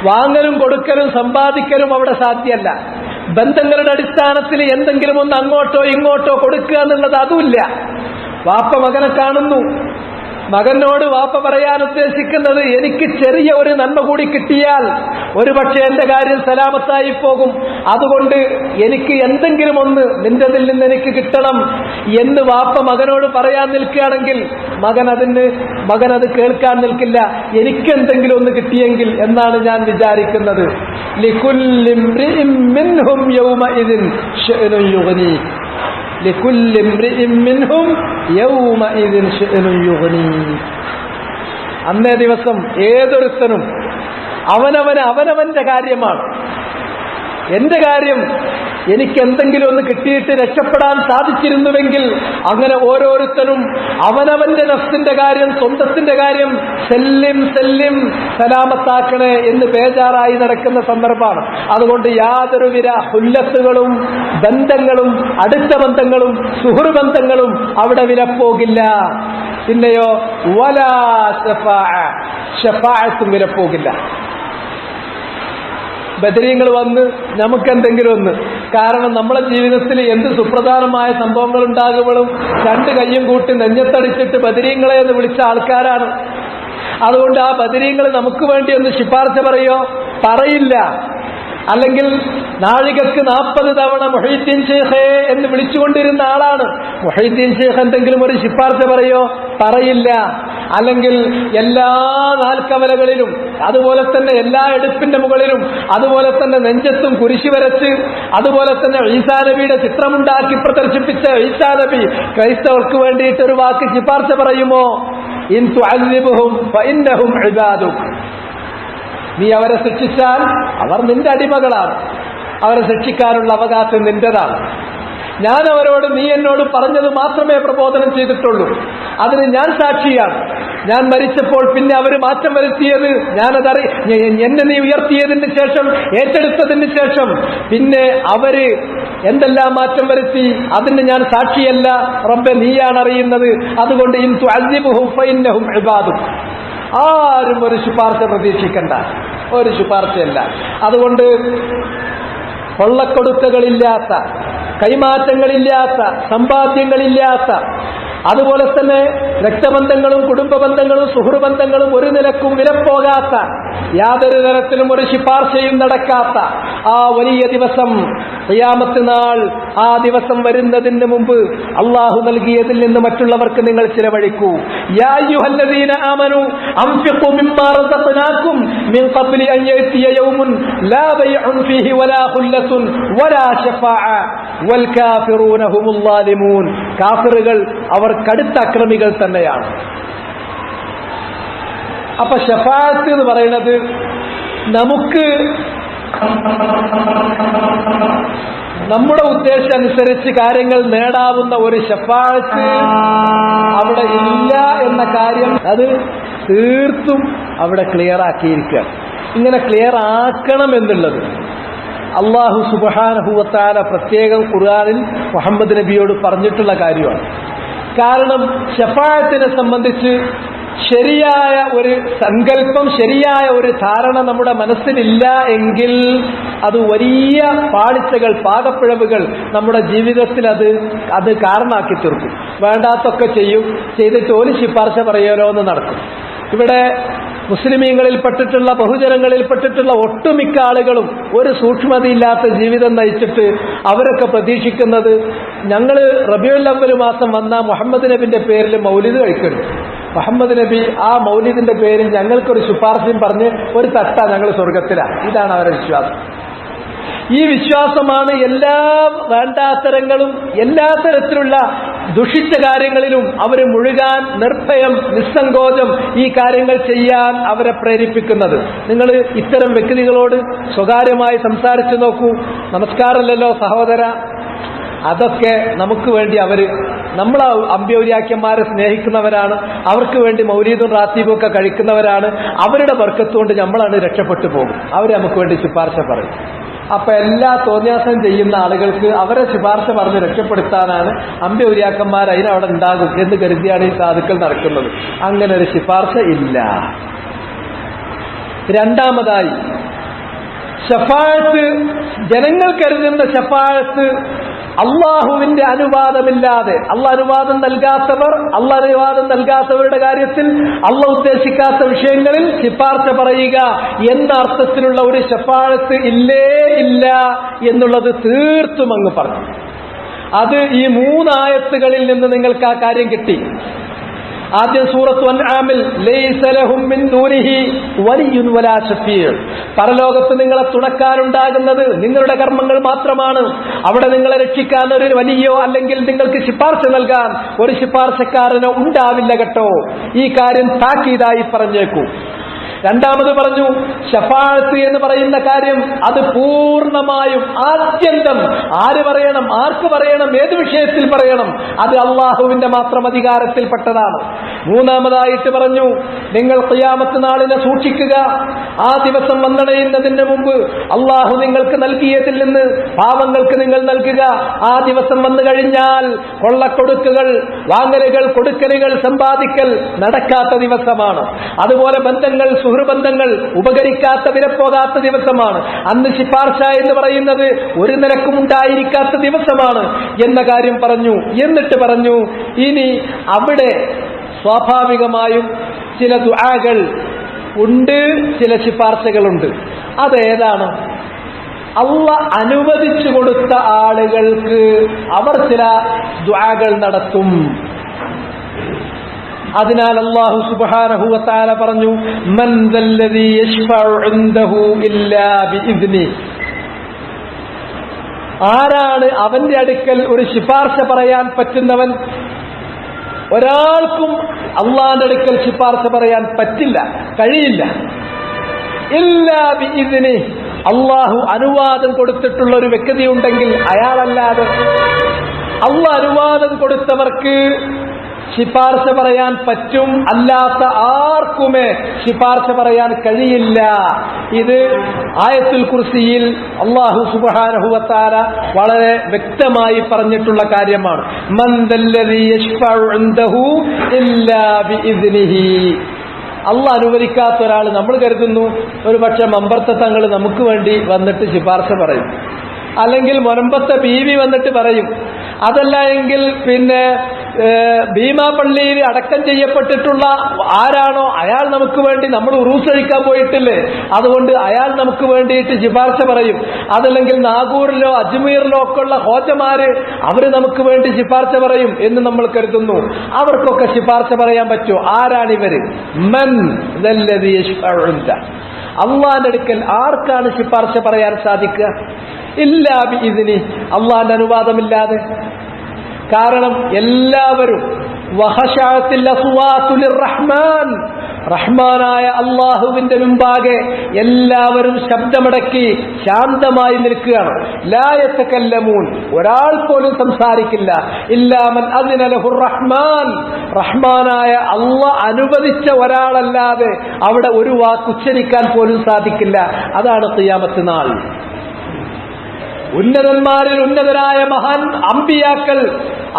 വാങ്ങലും കൊടുക്കലും സമ്പാദിക്കലും അവിടെ സാധ്യമല്ല. ബന്ധങ്ങളുടെ അടിസ്ഥാനത്തിൽ എന്തെങ്കിലും ഒന്ന് അങ്ങോട്ടോ ഇങ്ങോട്ടോ കൊടുക്കുക എന്നുള്ളത് അതുമില്ല. വാപ്പ മകനെ കാണുന്നു, മകനോട് വാപ്പ പറയാൻ ഉദ്ദേശിക്കുന്നത് എനിക്ക് ചെറിയ ഒരു നന്മ കൂടി കിട്ടിയാൽ ഒരുപക്ഷെ എന്റെ കാര്യം സലാമത്തായി പോകും, അതുകൊണ്ട് എനിക്ക് എന്തെങ്കിലും ഒന്ന് നിന്റെതിൽ നിന്ന് എനിക്ക് കിട്ടണം എന്ന് വാപ്പ മകനോട് പറയാൻ നിൽക്കുകയാണെങ്കിൽ മകൻ അത് കേൾക്കാൻ നിൽക്കില്ല. എനിക്കെന്തെങ്കിലും ഒന്ന് കിട്ടിയെങ്കിൽ എന്നാണ് ഞാൻ വിചാരിക്കുന്നത്. ലികുല്ലി ഇംറിഇൻ മിൻഹും യൗമഇദിൻ ശഅ്നുൻ യുഗ്നി, ലികുല്ലി ഇംറിഇൻ മിൻഹും യൗമഇദിൻ ശഅ്നുൻ യുഗ്നി. അന്നേ ദിവസം ഏതൊരുത്തനും അവനവന്റെ കാര്യമാണ്. എന്റെ കാര്യം എനിക്ക് എന്തെങ്കിലും ഒന്ന് കിട്ടിയിട്ട് രക്ഷപ്പെടാൻ സാധിച്ചിരുന്നുവെങ്കിൽ, അങ്ങനെ ഓരോരുത്തരും അവനവന്റെ നഫ്സിന്റെ കാര്യം, സ്വന്തത്തിന്റെ കാര്യം സെല്ലിം സലാമത്താക്കണേ എന്ന് ബേജാറായി നടക്കുന്ന സന്ദർഭമാണ്. അതുകൊണ്ട് യാതൊരുവിധ ഹുല്ലത്തുകളും ബന്ധങ്ങളും അടുത്ത ബന്ധങ്ങളും സുഹൃബന്ധങ്ങളും അവിടെ വിലപ്പോകില്ല. പിന്നെയോ വലാ ശഫാഅത്തും വിലപ്പോകില്ല. ബദരീങ്ങൾ വന്ന് നമുക്കെന്തെങ്കിലും ഒന്ന്. കാരണം നമ്മളെ ജീവിതത്തിൽ എന്ത് സുപ്രധാനമായ സംഭവങ്ങൾ ഉണ്ടാകുമ്പോഴും രണ്ട് കയ്യും കൂട്ടി നെഞ്ഞത്തടിച്ചിട്ട് ബദരീങ്ങളെ എന്ന് വിളിച്ച ആൾക്കാരാണ്. അതുകൊണ്ട് ആ ബദരീങ്ങൾ നമുക്ക് വേണ്ടി ഒന്ന് ശുപാർശ പറയോ? പറയില്ല. അല്ലെങ്കിൽ നാഴികക്ക് 40 തവണ മുഹീദ്ദീൻ ഷെയ്ഖേ എന്ന് വിളിച്ചുകൊണ്ടിരുന്ന ആളാണ്. മുഹീദ്ദീൻ ഷെയ്ഖ് എന്തെങ്കിലും ഒരു ശുപാർശ പറയോ? പറയില്ല. അല്ലെങ്കിൽ എല്ലാ നാൽക്കവലകളിലും, അതുപോലെ തന്നെ എല്ലാ എടുപ്പിന്റെ മുകളിലും, അതുപോലെ തന്നെ നെഞ്ചത്തും കുരിശ് വരച്ച്, അതുപോലെ തന്നെ ഈസാ നബിയുടെ ചിത്രമുണ്ടാക്കി പ്രദർശിപ്പിച്ച ഈസാ നബി ക്രൈസ്തവർക്ക് വേണ്ടിയിട്ട് ഒരു വാക്ക് ശുപാർശ പറയുമോ? ഇൻ തുഅദ്ദിബുഹും ഫഇന്നഹും ഇബാദുക. നീ അവരെ ശിക്ഷിച്ചാൽ അവർ നിന്റെ അടിമകളാണ്. അവരെ ശിക്ഷിക്കാനുള്ള അവകാശം നിന്റേതാണ്. ഞാൻ അവരോട് നീ എന്നോട് പറഞ്ഞത് മാത്രമേ പ്രബോധനം ചെയ്തിട്ടുള്ളൂ. അതിന് ഞാൻ സാക്ഷിയാണ്. ഞാൻ മരിച്ചപ്പോൾ പിന്നെ അവർ മാറ്റം വരുത്തിയത് എന്നെ നീ ഉയർത്തിയതിന് ശേഷം, ഏറ്റെടുത്തതിന് ശേഷം പിന്നെ അവര് എന്തെല്ലാം മാറ്റം വരുത്തി അതിന് ഞാൻ സാക്ഷിയല്ല. റബ്ബേ, നീയാണ് അറിയുന്നത്. അതുകൊണ്ട് ഇൻ തുഅദ്ദിബുഹും ഫഇന്നഹും ഇബാദുക. ആരും ഒരു ശുപാർശ പ്രതീക്ഷിക്കണ്ട, ഒരു ശുപാർശയല്ല. അതുകൊണ്ട് കൊള്ളക്കൊടുക്കകളില്ലാത്ത, കൈമാറ്റങ്ങളില്ലാത്ത, സമ്പാദ്യങ്ങളില്ലാത്ത, അതുപോലെ തന്നെ രക്തബന്ധങ്ങളും കുടുംബ ബന്ധങ്ങളും സുഹൃബന്ധങ്ങളും ഒരു നിലക്കും വിലപ്പോകാത്ത, യാതൊരു തരത്തിലും ഒരു ശുപാർശയും നടക്കാത്ത ആ വലിയ ദിവസം, ഖിയാമത്ത് നാൾ, ആ ദിവസം വരുന്നതിന് മുമ്പ് അള്ളാഹു നൽകിയതിൽ നിന്ന് മറ്റുള്ളവർക്ക് നിങ്ങൾ ചിലവഴിക്കൂ. യാ അയ്യുഹല്ലദീന ആമനൂ അൻഫിഖൂ മിമ്മാ റസഖ്നാകും മിൻ ഖബ്ലി അൻ യഅതിയ യൗമുൻ ലാ ബൈഉൻ ഫീഹി വലാ ഖുല്ലത്തുൻ വലാ ശഫാഅ വൽ കാഫിറൂന ഹുമുൽ ളാലിമൂൻ. കാഫിറുകൾ അവർ കടുത്ത അക്രമികൾ തന്നെയാണ്. അപ്പൊ ശഫാഅത്ത് എന്ന് പറയുന്നത് നമുക്ക് നമ്മുടെ ഉദ്ദേശം അനുസരിച്ച് കാര്യങ്ങൾ നേടാവുന്ന ഒരു ശഫാഅത്ത് അവിടെ ഇല്ല എന്ന കാര്യം അത് തീർത്തും അവിടെ ക്ലിയർ ആക്കിയിരിക്കുക. ഇങ്ങനെ ക്ലിയർ ആക്കണം എന്നുള്ളത് അല്ലാഹു സുബ്ഹാനഹു വ തആല പ്രത്യേകം ഖുർആനിൽ മുഹമ്മദ് നബിയോട് പറഞ്ഞിട്ടുള്ള കാര്യമാണ്. കാരണം ശഫാഅത്തിനെ സംബന്ധിച്ച് ശരിയായ ഒരു സങ്കല്പം, ശരിയായ ഒരു ധാരണ നമ്മുടെ മനസ്സിലില്ല എങ്കിൽ അത് വലിയ പാളിച്ചകൾ, പാകപ്പിഴവുകൾ നമ്മുടെ ജീവിതത്തിൽ അത് കാരണമാക്കി തീർക്കും. വേണ്ടാത്തൊക്കെ ചെയ്തിട്ട് ഒരു ശുപാർശ പറയലോ എന്ന് നടക്കും. ഇവിടെ മുസ്ലിമീങ്ങളിൽപ്പെട്ടിട്ടുള്ള, ബഹുജനങ്ങളിൽപ്പെട്ടിട്ടുള്ള ഒട്ടുമിക്ക ആളുകളും ഒരു സൂക്ഷ്മതയില്ലാത്ത ജീവിതം നയിച്ചിട്ട് അവരൊക്കെ പ്രതീക്ഷിക്കുന്നത് ഞങ്ങൾ റബീഉൽ അവ്വൽ മാസം വന്ന മുഹമ്മദ് നബിന്റെ പേരിൽ മൗലിദ് കഴിക്കണം. മുഹമ്മദ് നബി ആ മൗലിദിന്റെ പേരിൽ ഞങ്ങൾക്കൊരു ശുപാർശയും പറഞ്ഞ് ഒരു തട്ട ഞങ്ങൾ സ്വർഗത്തിലാണ്. ഇതാണ് അവരുടെ വിശ്വാസം. ഈ വിശ്വാസമാണ് എല്ലാ വേണ്ടാത്തരങ്ങളും, എല്ലാ തരത്തിലുള്ള ദുഷിച്ച കാര്യങ്ങളിലും അവർ മുഴുകാൻ നിർഭയം, നിസ്സങ്കോചം ഈ കാര്യങ്ങൾ ചെയ്യാൻ അവരെ പ്രേരിപ്പിക്കുന്നത്. നിങ്ങൾ ഇത്തരം വ്യക്തികളോട് സ്വകാര്യമായി സംസാരിച്ചു നോക്കൂ. നമസ്കാരമല്ലല്ലോ സഹോദര, അതൊക്കെ നമുക്ക് വേണ്ടി നമ്മൾ അമ്പ്യൗര്യാക്കന്മാരെ സ്നേഹിക്കുന്നവരാണ്, അവർക്ക് വേണ്ടി മൗലീദും റാത്തീബും ഒക്കെ കഴിക്കുന്നവരാണ്. അവരുടെ ബർക്കത്തുകൊണ്ട് നമ്മളാണ് രക്ഷപ്പെട്ടു പോകും. അവർ നമുക്ക് വേണ്ടി ശുപാർശ പറയും. അപ്പൊ എല്ലാ തോന്നിയാസം ചെയ്യുന്ന ആളുകൾക്ക് അവരെ ശുപാർശ പറഞ്ഞ് രക്ഷപ്പെടുത്താനാണ് അമ്പ്യൗര്യാക്കന്മാർ അതിനവിടെ ഉണ്ടാകും എന്ന് കരുതിയാണ് ഈ സാധുക്കൾ നടക്കുന്നത്. അങ്ങനെ ഒരു ശുപാർശ ഇല്ല. രണ്ടാമതായി, ശഫാഅത്ത്, ജനങ്ങൾ കരുതുന്ന ശഫാഅത്ത് അള്ളാഹുവിന്റെ അനുവാദമില്ലാതെ, അനുവാദം നൽകാത്തവരുടെ കാര്യത്തിൽ, ഉദ്ദേശിക്കാത്ത വിഷയങ്ങളിൽ ശുപാർശ പറയുക എന്ന അർത്ഥത്തിലുള്ള ഒരു ശഫാഅത്ത് ഇല്ല എന്നുള്ളത് തീർത്തും അങ്ങ് പറഞ്ഞു. അത് ഈ 3 ആയത്തുകളിൽ നിന്ന് നിങ്ങൾക്ക് ആ കാര്യം കിട്ടി. ആദ്യം സൂറത്ത് അൻആമിൽ ലൈസ ലഹും മിൻ ദൂനിഹി വലിയ്യുൻ വലാ ശഫീഅ്, പരലോകത്ത് നിങ്ങളെ തുണക്കാനുണ്ടാകുന്നത് നിങ്ങളുടെ കർമ്മങ്ങൾ മാത്രമാണ്. അവിടെ നിങ്ങളെ രക്ഷിക്കാൻ ഒരു വലിയോ അല്ലെങ്കിൽ നിങ്ങൾക്ക് ശുപാർശ നൽകാൻ ഒരു ശുപാർശക്കാരനോ ഉണ്ടാവില്ല കേട്ടോ. ഈ കാര്യം താക്കീതായി പറഞ്ഞേക്കൂ. രണ്ടാമത് പറഞ്ഞു, ശഫാഅത്ത് എന്ന് പറയുന്ന കാര്യം അത് പൂർണ്ണമായും ആദ്യന്തം ആര് പറയണം, ആർക്ക് പറയണം, ഏത് വിഷയത്തിൽ പറയണം, അത് അള്ളാഹുവിന്റെ മാത്രം അധികാരത്തിൽപ്പെട്ടതാണ്. മൂന്നാമതായിട്ട് പറഞ്ഞു, നിങ്ങൾ ഖിയാമത്ത് നാളിനെ സൂക്ഷിക്കുക. ആ ദിവസം വന്നണയുന്നതിന് മുമ്പ് അള്ളാഹു നിങ്ങൾക്ക് നൽകിയതിൽ നിന്ന് പാവങ്ങൾക്ക് നിങ്ങൾ നൽകുക. ആ ദിവസം വന്നു കഴിഞ്ഞാൽ കൊള്ളക്കൊടുക്കുകൾ, വാങ്ങലുകൾ, കൊടുക്കലുകൾ, സമ്പാദിക്കൽ നടക്കാത്ത ദിവസമാണ്. അതുപോലെ ബന്ധങ്ങൾ സുഹൃബന്ധങ്ങൾ ഉപകരിക്കാത്ത വിലപ്പോകാത്ത ദിവസമാണ്. അന്ന് ശിപാർശ എന്ന് പറയുന്നത് ഒരു നിലക്കും ഉണ്ടായിരിക്കാത്ത ദിവസമാണ് എന്ന കാര്യം പറഞ്ഞു. എന്നിട്ട് പറഞ്ഞു, ഇനി അവിടെ സ്വാഭാവികമായും ചില ദുആകൾ ഉണ്ട്, ചില ശിപാർശകളുണ്ട്. അതേതാണ്? അല്ലാഹ് അനുവദിച്ചു കൊടുത്ത ആളുകൾക്ക് അവർ ചില ദുആകൾ നടത്തും. അതിനാൽ അല്ലാഹു സുബ്ഹാനഹു വ തആല പറഞ്ഞു, മൻ ദല്ലദീ യശ്ഫഉ ഇൻദഹു ഇല്ലാ ബിഇദ്നി. ആരാണ് അവന്റെ അടുക്കൽ ഒരു ശുപാർശ പറയാൻ പറ്റുന്നവൻ? ഒരാൾക്കും അള്ളാന്റെ അടുക്കൽ ശുപാർശ പറയാൻ പറ്റില്ല, കഴിയില്ല. ഇല്ലാ ബിഇദ്നി. അള്ളാഹു അനുവാദം കൊടുത്തിട്ടുള്ള ഒരു വ്യക്തി ഉണ്ടെങ്കിൽ അയാളല്ലാതെ. അള്ളാഹ് അനുവാദം കൊടുത്തവർക്ക് ശിപാർശ പറയാൻ പറ്റും, അല്ലാത്ത ആർക്കുമേ ശിപാർശ പറയാൻ കഴിയില്ല. ഇത് ആയത്തുൽ കുർസിയിൽ അല്ലാഹു സുബ്ഹാനഹു വ തആല വളരെ വ്യക്തമായി പറഞ്ഞിട്ടുള്ള കാര്യമാണ്. മൻ ദല്ലദീ യശ്ഫഉ ഇൻദഹു ഇല്ലാ ബിഇദ്നിഹി. അള്ളാഹ് അനുവദിക്കാത്ത ഒരാൾ നമ്മൾ കരുതുന്നു ഒരു പക്ഷെ മമ്പർത്ത തങ്ങൾ നമുക്ക് വേണ്ടി വന്നിട്ട് ശിപാർശ പറയും, അല്ലെങ്കിൽ മൊരമ്പത്തെ ബീവി വന്നിട്ട് പറയും, അതല്ല എങ്കിൽ പിന്നെ ഭീമാപള്ളിയിൽ അടക്കം ചെയ്യപ്പെട്ടിട്ടുള്ള ആരാണോ അയാൾ നമുക്ക് വേണ്ടി, നമ്മൾ ഉറൂസ് കഴിക്കാൻ പോയിട്ടില്ലേ, അതുകൊണ്ട് അയാൾ നമുക്ക് വേണ്ടിയിട്ട് ശുപാർശ പറയും. അതല്ലെങ്കിൽ നാഗൂറിലോ അജ്മീറിലോ ഒക്കെ ഉള്ള ഹോജമാര് അവര് നമുക്ക് വേണ്ടി ശുപാർശ പറയും എന്ന് നമ്മൾ കരുതുന്നു. അവർക്കൊക്കെ ശുപാർശ പറയാൻ പറ്റുമോ? ആരാണിവര്? മൻ ദല്ലദീ യശ്ഫഉ ഇൻദ. അള്ളാന്റെ അടുക്കൽ ആർക്കാണ് ശുപാർശ പറയാൻ സാധിക്കുക? ഇല്ലാ ബിഇദ്നി. അള്ളാന്റെ അനുവാദമില്ലാതെ. കാരണം എല്ലാവരും വഖശഅത്തിൽ അസ്വാതു ലിർറഹ്മാൻ, റഹ്മാനായ അള്ളാഹുവിന്റെ മുമ്പാകെ എല്ലാവരും ശബ്ദമടക്കി ശാന്തമായി നിൽക്കുകയാണ്. ലാ യതകല്ലമൂൻ. ഒരാൾ പോലും സംസാരിക്കില്ല. ഇല്ലാ മൻ അദ്ന ലഹുർ റഹ്മാൻ. റഹ്മാനായ അള്ളാഹ് അനുവദിച്ച ഒരാളല്ലാതെ അവിടെ ഒരു വാക്ക് ഉച്ചരിക്കാൻ പോലും സാധിക്കില്ല. അതാണ് ഖിയാമത്ത് നാൾ. ഉന്നതന്മാരിൽ ഉന്നതരായ മഹാൻ അമ്പിയാക്കൾ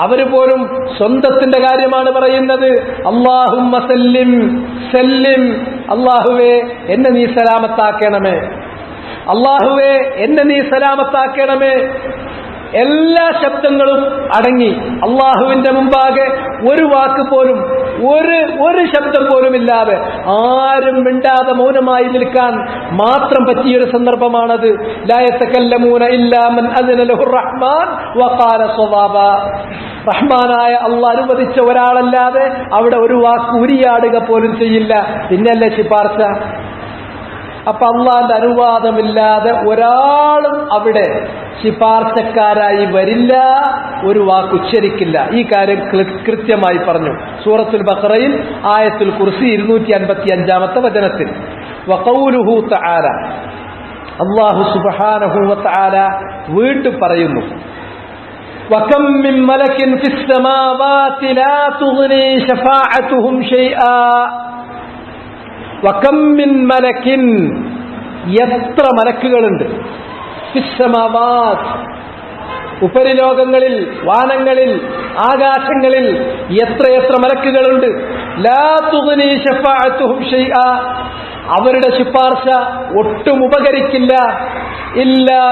അവര് പോലും സ്വന്തത്തിന്റെ കാര്യമാണ് പറയുന്നത്. അല്ലാഹുമ്മ സല്ലിം സല്ലിം. അല്ലാഹുവേ എന്നെ നീ സലാമത്താക്കണമേ, അല്ലാഹുവേ എന്നെ നീ സലാമത്താക്കണമേ. എല്ലാ ശബ്ദങ്ങളും അടങ്ങി അള്ളാഹുവിന്റെ മുമ്പാകെ ഒരു വാക്ക് പോലും, ഒരു ശബ്ദം പോലും ഇല്ലാതെ ആരും മിണ്ടാതെ മൗനമായി നിൽക്കാൻ മാത്രം പറ്റിയൊരു സന്ദർഭമാണത്. ലാ യതകല്ലമൂന ഇല്ലാ മൻ അദ്ന ലഹുർ റഹ്മാൻ വഖാല സ്വവാബ. റഹ്മാനായ അള്ളാഹ് അനുവദിച്ച ഒരാളല്ലാതെ അവിടെ ഒരു വാക്ക് ഉരിയാടുക പോലും ചെയ്യില്ല. പിന്നല്ലേ ശുപാർശ? അപ്പൊ അള്ളാന്റെ അനുവാദമില്ലാതെ ഒരാളും അവിടെ ശിപാർശക്കാരായി വരില്ല, ഒരു വാക്ക് ഉച്ചരിക്കില്ല. ഈ കാര്യം കൃത്യമായി പറഞ്ഞു സൂറത്തുൽ ബഖറയിൽ ആയത്തുൽ കുർസി 255 വചനത്തിൽ. വഖൗലുഹു തആല. അല്ലാഹു സുബ്ഹാനഹു വ തആല വീണ്ടും പറയുന്നു, വകം മിൻ മലകിൻ ഫിസ് സമാവാതി ലാ തുഗ്നി ശഫാഅതുഹും ശൈആ. വകം മിൻ മലകിൻ. എത്ര മലക്കുകളുണ്ട്. ഫിസ്സമാവാത്. ഉപരിലോകങ്ങളിൽ, വാനങ്ങളിൽ, ആകാശങ്ങളിൽ എത്രയെത്ര മലക്കുകളുണ്ട്. ലാ തുഗ്നി ശഫാഅതുഹും ശൈആ. അവരുടെ ശുപാർശ ഒട്ടും ഉപകരിക്കില്ല. ഇല്ലാ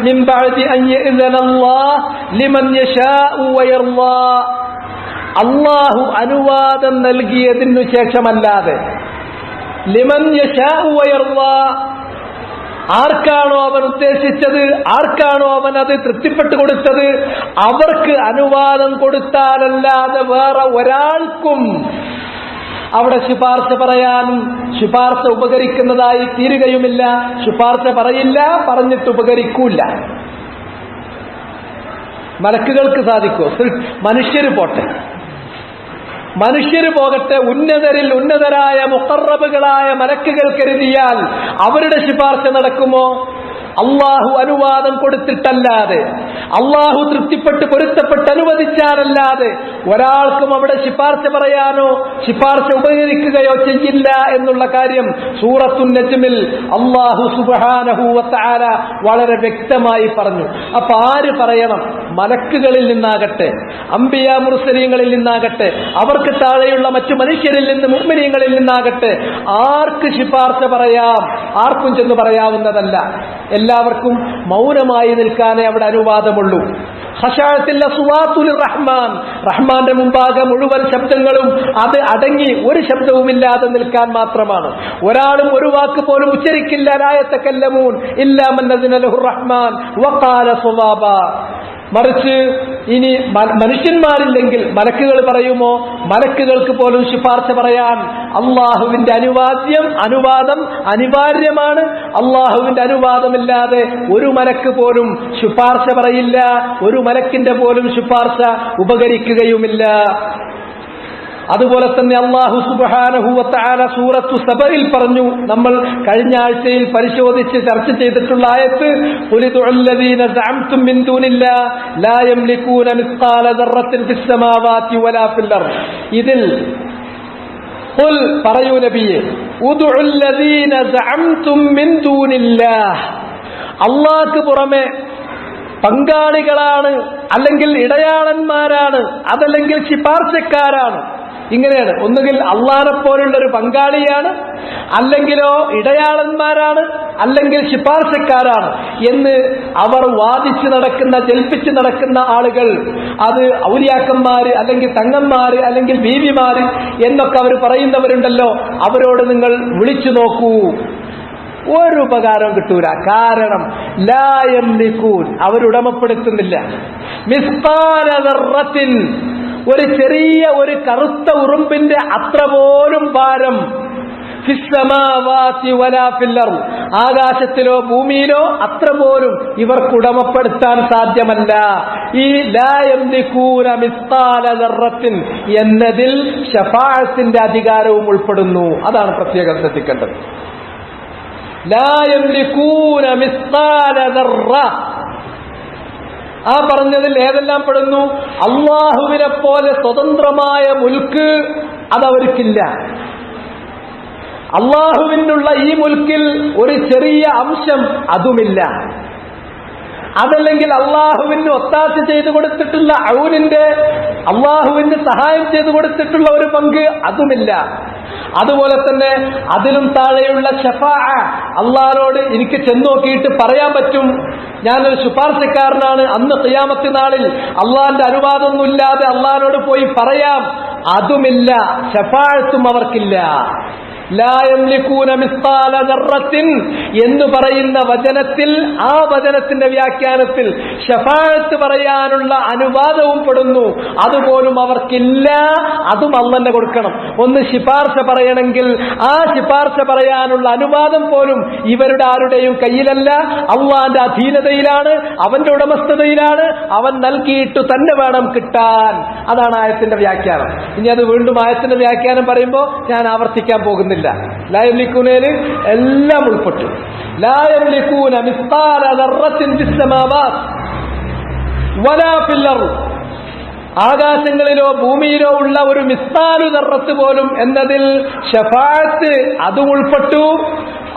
മിൻ ബഅദി അൻ യഅ്ദന അല്ലാഹ് ലിമൻ യശാഉ വയർളാ. അല്ലാഹു അനുവാദം നൽകിയതിനു ശേഷമല്ലാതെ. ലിമൻ യശാഉ വയർളാ. ആർക്കാണോ അവൻ ഉദ്ദേശിച്ചത്, ആർക്കാണോ അവൻ അത് തൃപ്തിപ്പെട്ടു കൊടുത്തത്, അവർക്ക് അനുവാദം കൊടുത്താലല്ലാതെ വേറെ ഒരാൾക്കും അവിടെ ശുപാർശ പറയാനും ശുപാർശ ഉപകരിക്കുന്നതായി തീരുകയുമില്ല. ശുപാർശ പറയില്ല, പറഞ്ഞിട്ട് ഉപകരിക്കൂല. മലക്കുകൾക്ക് സാധിക്കോ? മനുഷ്യര് പോട്ടെ, മനുഷ്യര് പോകട്ടെ, ഉന്നതരിൽ ഉന്നതരായ മുഖറബുകളായ മലക്കുകൾ കരുതിയാൽ അവരുടെ ശുപാർശ നടക്കുമോ? അള്ളാഹു അനുവാദം കൊടുത്തിട്ടല്ലാതെ, അള്ളാഹു തൃപ്തിപ്പെട്ട് പൊരുത്തപ്പെട്ട് അനുവദിച്ചാലല്ലാതെ ഒരാൾക്കും അവിടെ ശിപാർശ പറയാനോ ശിപാർശ ഉപകരിക്കുകയോ ചെയ്യില്ല എന്നുള്ള കാര്യം സൂറത്തുൻ നജ്മിൽ അല്ലാഹു സുബ്ഹാനഹു വ തആല വളരെ വ്യക്തമായി പറഞ്ഞു. അപ്പൊ ആര് പറയണം? മലക്കുകളിൽ നിന്നാകട്ടെ, അംബിയാ മുർസലീങ്ങളിൽ നിന്നാകട്ടെ, അവർക്ക് താഴെയുള്ള മറ്റു മനുഷ്യരിൽ നിന്ന്, മുഅ്മിനീങ്ങളിൽ നിന്നാകട്ടെ, ആർക്ക് ശിപാർശ പറയാം? ആർക്കും ചെന്ന് പറയാവുന്നതല്ല. എല്ലാവർക്കും മൗനമായി നിൽക്കാനേ അവിടെ അനുവാദമുള്ളൂ. റഹ്മാന്റെ മുമ്പാകെ മുഴുവൻ ശബ്ദങ്ങളും അത് അടങ്ങി ഒരു ശബ്ദവുമില്ലാതെ നിൽക്കാൻ മാത്രമാണ്. ഒരാളും ഒരു വാക്ക് പോലും ഉച്ചരിക്കില്ല. ലാ യതകല്ലമൂൻ ഇല്ലാ മൻ അദ്ന ലഹു റഹ്മാൻ വഖാല സ്വവാബാ. മറിച്ച് ഇനി മനുഷ്യന്മാരില്ലെങ്കിൽ മലക്കുകൾ പറയുമോ? മലക്കുകൾക്ക് പോലും ശുപാർശ പറയാൻ അള്ളാഹുവിന്റെ അനുവാദം അനിവാര്യമാണ്. അള്ളാഹുവിന്റെ അനുവാദമില്ലാതെ ഒരു മലക്ക് പോലും ശുപാർശ പറയില്ല. ഒരു മലക്കിന്റെ പോലും ശുപാർശ ഉപകരിക്കുകയുമില്ല. അതുപോലെ തന്നെ അല്ലാഹു സുബ്ഹാനഹു വ തആല സൂറത്തു സബയിൽ പറഞ്ഞു. നമ്മൾ കഴിഞ്ഞ ആഴ്ചയിൽ പരിശോധിച്ച് ചർച്ച ചെയ്തിട്ടുള്ള ആയത്ത് ഖുലിദുല്ലദീന സഅംതും മിൻ ദൂനില്ലാഹി ലാ യംലികൂന മിസ്ഖാല ദർറത്തിൻ ഫിസ് സമാവാതി വലാ ഫിൽ അർദ്. ഇതിൽ ഖുൽ പറയൂ നബിയേ, ഉദ്ഉല്ലദീന സഅംതും മിൻ ദൂനില്ലാഹി, അല്ലാഹുവിന് പുറമെ പങ്കാളികളാണ്, അല്ലെങ്കിൽ ഇടയാളന്മാരാണ്, അതല്ലെങ്കിൽ ശിപാർശക്കാരാണ്. ഇങ്ങനെയാണ്. ഒന്നുകിൽ അള്ളാഹനെ പോലുള്ളൊരു പങ്കാളിയാണ്, അല്ലെങ്കിലോ ഇടയാളന്മാരാണ്, അല്ലെങ്കിൽ ശിപാർശക്കാരാണ് എന്ന് അവർ വാദിച്ച് നടക്കുന്ന, ജൽപ്പിച്ച് നടക്കുന്ന ആളുകൾ, അത് ഔലിയാക്കന്മാര് അല്ലെങ്കിൽ തങ്ങന്മാര് അല്ലെങ്കിൽ ബീവിമാര് എന്നൊക്കെ അവർ പറയുന്നവരുണ്ടല്ലോ, അവരോട് നിങ്ങൾ വിളിച്ചു നോക്കൂ, ഒരു ഉപകാരവും കിട്ടൂല. കാരണം ലാ യംലികൂൻ, അവരുടമപ്പെടുത്തുന്നില്ല. മിസ്ഖാല ദർറത്തിൻ, ഒരു ചെറിയ ഒരു കറുത്ത ഉറുമ്പിന്റെ അത്ര പോലും ഭാരം, ഫിസ്സമാവാതി വലാ ഫിൽ അർദ്, ആകാശത്തിലോ ഭൂമിയിലോ അത്ര പോലും ഇവർക്ക് ഉടമപ്പെടുത്താൻ സാധ്യമല്ല. ഈ ലാ യംലികൂന മിസ്ഖാല ദർറത്തിൻ എന്നതിൽ ശഫാഅത്തിന്റെ അധികാരവും ഉൾപ്പെടുന്നു. അതാണ് പ്രത്യേകം ശ്രദ്ധിക്കേണ്ടത്. ലാ യംലികൂന മിസ്ഖാല ദർറ, ആ പറഞ്ഞതിൽ ഏതെല്ലാം പെടുന്നു? അള്ളാഹുവിനെ പോലെ സ്വതന്ത്രമായ മുൽക്ക് അതവർക്കില്ല. അള്ളാഹുവിനുള്ള ഈ മുൽക്കിൽ ഒരു ചെറിയ അംശം അതുമില്ല. അതല്ലെങ്കിൽ അള്ളാഹുവിന് ഒത്താശ ചെയ്തു കൊടുത്തിട്ടുള്ള ഔനിന്റെ, അള്ളാഹുവിന് സഹായം ചെയ്തു കൊടുത്തിട്ടുള്ള ഒരു പങ്ക് അതുമില്ല. അതുപോലെ തന്നെ അതിലും താഴെയുള്ള ശഫാഅ, അള്ളാഹുവോട് എനിക്ക് ചെന്നോക്കിയിട്ട് പറയാൻ പറ്റും, ഞാനൊരു ശുപാർശക്കാരനാണ്, അന്ന് ഖിയാമത്ത് നാളിൽ അള്ളാഹിന്റെ അനുവാദമൊന്നുമില്ലാതെ അള്ളാഹിനോട് പോയി പറയാം, അതുമില്ല. ശഫാഅത്തും അവർക്കില്ല. ലാ യംലികൂന മിസ്ഖാല ദർറത്തിൻ എന്ന് പറയുന്ന വചനത്തിൽ, ആ വചനത്തിന്റെ വ്യാഖ്യാനത്തിൽ ശഫാഅത്ത് പറയാനുള്ള അനുവാദവും പെടുന്നു. അതുപോലും അവർക്കില്ല. അതും അള്ളാഹ് കൊടുക്കണം. ഒന്ന് ശിപാർശ പറയണമെങ്കിൽ ആ ശിപാർശ പറയാനുള്ള അനുവാദം പോലും ഇവരുടെ ആരുടെയും കയ്യിലല്ല, അള്ളാഹിന്റെ അധീനതയിലാണ്, അവന്റെ ഉടമസ്ഥതയിലാണ്. അവൻ നൽകിയിട്ട് തന്നെ വേണം കിട്ടാൻ. അതാണ് ആയത്തിന്റെ വ്യാഖ്യാനം. ഇനി അത് വീണ്ടും ആയത്തിന്റെ വ്യാഖ്യാനം പറയുമ്പോൾ ഞാൻ ആവർത്തിക്കാൻ പോകുന്നില്ല. ലാ യംലികൂനയിൽ എല്ലാം ഉൾപ്പെട്ടു. ലാ യംലികൂന മിസ്ഖാല ദർറത്തിൻ ഫിസ് സമാവാത് വലാ ഫിൽ അർദ്, ആകാശങ്ങളിലോ ഭൂമിയിലോ ഉള്ള ഒരു മിസ്ഖാലു ദർറത്ത് പോലും എന്നതിൽ ശഫാഅത്ത് അതും ഉൾപ്പെട്ടു.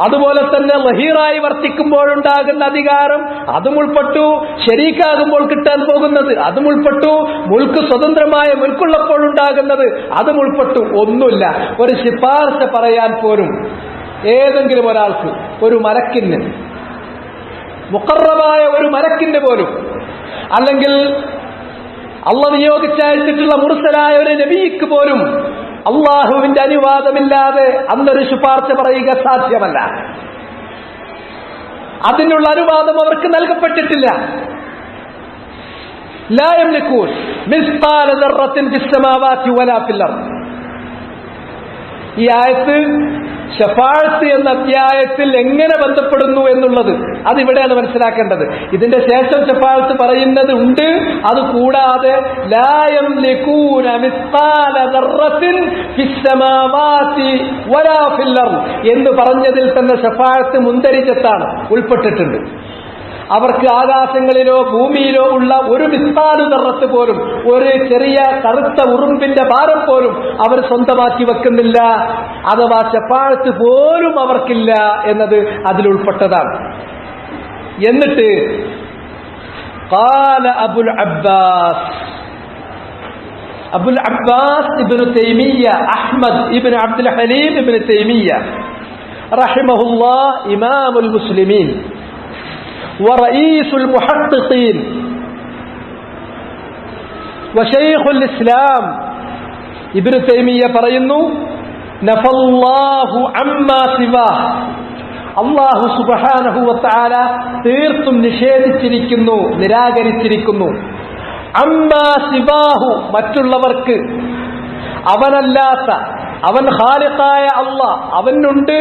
അതുപോലെ തന്നെ ലഹീറായി വർത്തിക്കുമ്പോഴുണ്ടാകുന്ന അധികാരം അതും ഉൾപ്പെട്ടു. ശരീക്കാകുമ്പോൾ കിട്ടാൻ പോകുന്നത് അതും ഉൾപ്പെട്ടു. മുൽക്ക് സ്വതന്ത്രമായ മുൽക്കുള്ളപ്പോഴുണ്ടാകുന്നത് അതും ഉൾപ്പെട്ടു. ഒന്നുമില്ല. ഒരു ശിപാർശ പറയാൻ പോലും ഏതെങ്കിലും ഒരാൾക്ക്, ഒരു മലക്കിന്, മുഖറബായ ഒരു മലക്കിന് പോലും, അല്ലെങ്കിൽ അള്ളാഹ് നിയോഗിച്ചയച്ചിട്ടുള്ള മുർസലായ ഒരു നബിക്ക് പോലും അള്ളാഹുവിന്റെ അനുവാദമില്ലാതെ അന്നൊരു ശുപാർശ പറയുക സാധ്യമല്ല. അതിനുള്ള അനുവാദം അവർക്ക് നൽകപ്പെട്ടിട്ടില്ല. ലാ യംലികൂൻ മിസ്ഖാല ദർറത്തിൻ ഫിസ് സമാവാതി വലാ ഫിൽ അർദ്. ഈ ആയത്ത് ശഫാഅത്ത് എന്ന അധ്യായത്തിൽ എങ്ങനെ ബന്ധപ്പെടുന്നു എന്നുള്ളത് അതിവിടെയാണ് മനസ്സിലാക്കേണ്ടത്. ഇതിന്റെ ശേഷം ശഫാഅത്ത് പറയുന്നത് ഉണ്ട്. അത് കൂടാതെ ലാ യംലികൂന മിസ്ഖാല ദർറത്തിൻ ഫിസ് സമാവാതി വലാ ഫിൽ അർദ് എന്ന് പറഞ്ഞതിൽ തന്നെ ശഫാഅത്ത് മുൻദരിജത്താണ്, ഉൾപ്പെട്ടിട്ടുണ്ട്. അവർക്ക് ആകാശങ്ങളിലോ ഭൂമിയിലോ ഉള്ള ഒരു മിസ്കാലു ദർറത്ത് പോലും, ഒരു ചെറിയ കറുത്ത ഉറുമ്പിന്റെ ഭാരം പോലും അവർ സ്വന്തമാക്കി വെക്കുന്നില്ല. അഥവാ ശഫാഅത്ത് പോലും അവർക്കില്ല എന്നത് അതിലുൾപ്പെട്ടതാണ്. എന്നിട്ട് ഖാല അബുൽ അബ്ബാസ് ഇബ്നു തൈമിയ്യ അഹ്മദ് ഇബ്നു അബ്ദുൽ ഹലീം ഇബ്നു തൈമിയ്യ റഹിമഹുല്ലാഹ് ഇമാമുൽ മുസ്ലിമീൻ വറഈസുൽ മുഹഖഖീൻ വശൈഖുൽ ഇസ്ലാം ഇബ്നു തൈമിയ്യ പറയുന്നു, നഫല്ലാഹു അമ്മാ സിവാഹ്, അല്ലാഹു സുബ്ഹാനഹു വ തആല തീർത്തും നിഷേധിച്ചിരിക്കുന്നു, നിരാകരിച്ചിരിക്കുന്നു. അമ്മാ സിവാഹു, മറ്റുള്ളവർക്ക്, അവനല്ലാത്ത, അവൻ ഖാലിഖായ അല്ലാഹ് അവനുണ്ട്,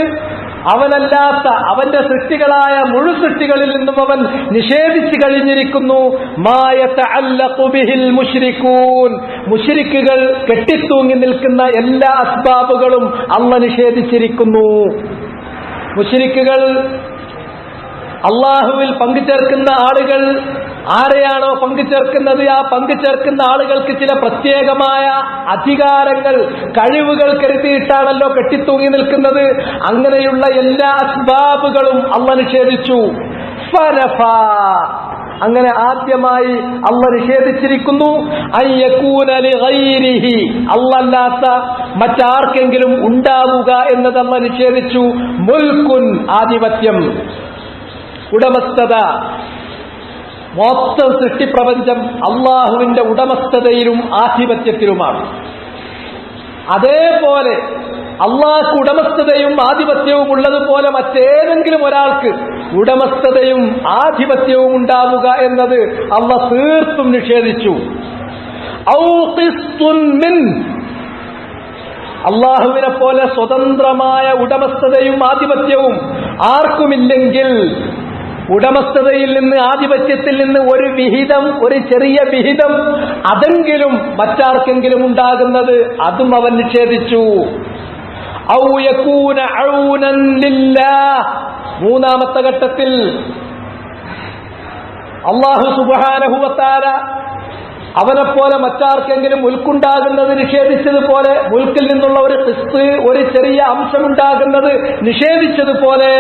അവനല്ലാത്ത അവന്റെ സൃഷ്ടികളായ മുഴു സൃഷ്ടികളിൽ നിന്നും അവൻ നിഷേധിച്ചു കഴിഞ്ഞിരിക്കുന്നു. മാ യതഅല്ലഖു ബിഹിൽ മുശ്രികൂൻ, മുശ്രിക്കുകൾ കെട്ടിത്തൂങ്ങി നിൽക്കുന്ന എല്ലാ അസ്ബാബുകളും അല്ലാഹ് നിഷേധിച്ചിരിക്കുന്നു. മുശ്രിക്കുകൾ, അള്ളാഹുവിൽ പങ്കുചേർക്കുന്ന ആളുകൾ ആരെയാണോ പങ്കുചേർക്കുന്നത്, ആ പങ്കുചേർക്കുന്ന ആളുകൾക്ക് ചില പ്രത്യേകമായ അധികാരങ്ങൾ, കഴിവുകൾ കരുതിയിട്ടാണല്ലോ കെട്ടിത്തൂങ്ങി നിൽക്കുന്നത്. അങ്ങനെയുള്ള എല്ലാ അസ്ബാബുകളും അല്ലാഹ് നിഷേധിച്ചു. ഫനഫാ, അങ്ങനെ ആദ്യമായി അല്ലാഹ് നിഷേധിച്ചിരിക്കുന്നു അയ്യകൂന ലിഗൈരിഹി, അല്ലാഹല്ലാത്ത മറ്റാർക്കെങ്കിലും ഉണ്ടാവുക എന്നത് അല്ലാഹ് നിഷേധിച്ചു. മുൽക്കുൻ, ആധിപത്യം, ഉടമസ്ഥത, മൊത്തം സൃഷ്ടിപ്രപഞ്ചം അള്ളാഹുവിന്റെ ഉടമസ്ഥതയിലും ആധിപത്യത്തിലുമാണ്. അതേപോലെ അള്ളാഹ്ക്ക് ഉടമസ്ഥതയും ആധിപത്യവും ഉള്ളതുപോലെ മറ്റേതെങ്കിലും ഒരാൾക്ക് ഉടമസ്ഥതയും ആധിപത്യവും ഉണ്ടാവുക എന്നത് അള്ളാഹ് തീർത്തും നിഷേധിച്ചു. ഔ ഖിസ്തുൻ മിൻ, അള്ളാഹുവിനെ പോലെ സ്വതന്ത്രമായ ഉടമസ്ഥതയും ആധിപത്യവും ആർക്കുമില്ലെങ്കിൽ, ഉടമസ്ഥതയിൽ നിന്ന്, ആധിപത്യത്തിൽ നിന്ന് ഒരു വിഹിതം, ഒരു ചെറിയ വിഹിതം അതെങ്കിലും മറ്റാർക്കെങ്കിലും ഉണ്ടാകുന്നത് അതും അവൻ നിഷേധിച്ചു. ഔ യകൂന ഔനൻ ലില്ലാഹ്, മൂന്നാമത്തെ ഘട്ടത്തിൽ അല്ലാഹു സുബ്ഹാനഹു വ തആല അവനെപ്പോലെ മറ്റാർക്കെങ്കിലും മുൽക്കുണ്ടാകുന്നത് നിഷേധിച്ചതുപോലെ, മുൽക്കിൽ നിന്നുള്ള ഒരു ഖിസ്ത്, ഒരു ചെറിയ അംശമുണ്ടാകുന്നത് നിഷേധിച്ചതുപോലെ,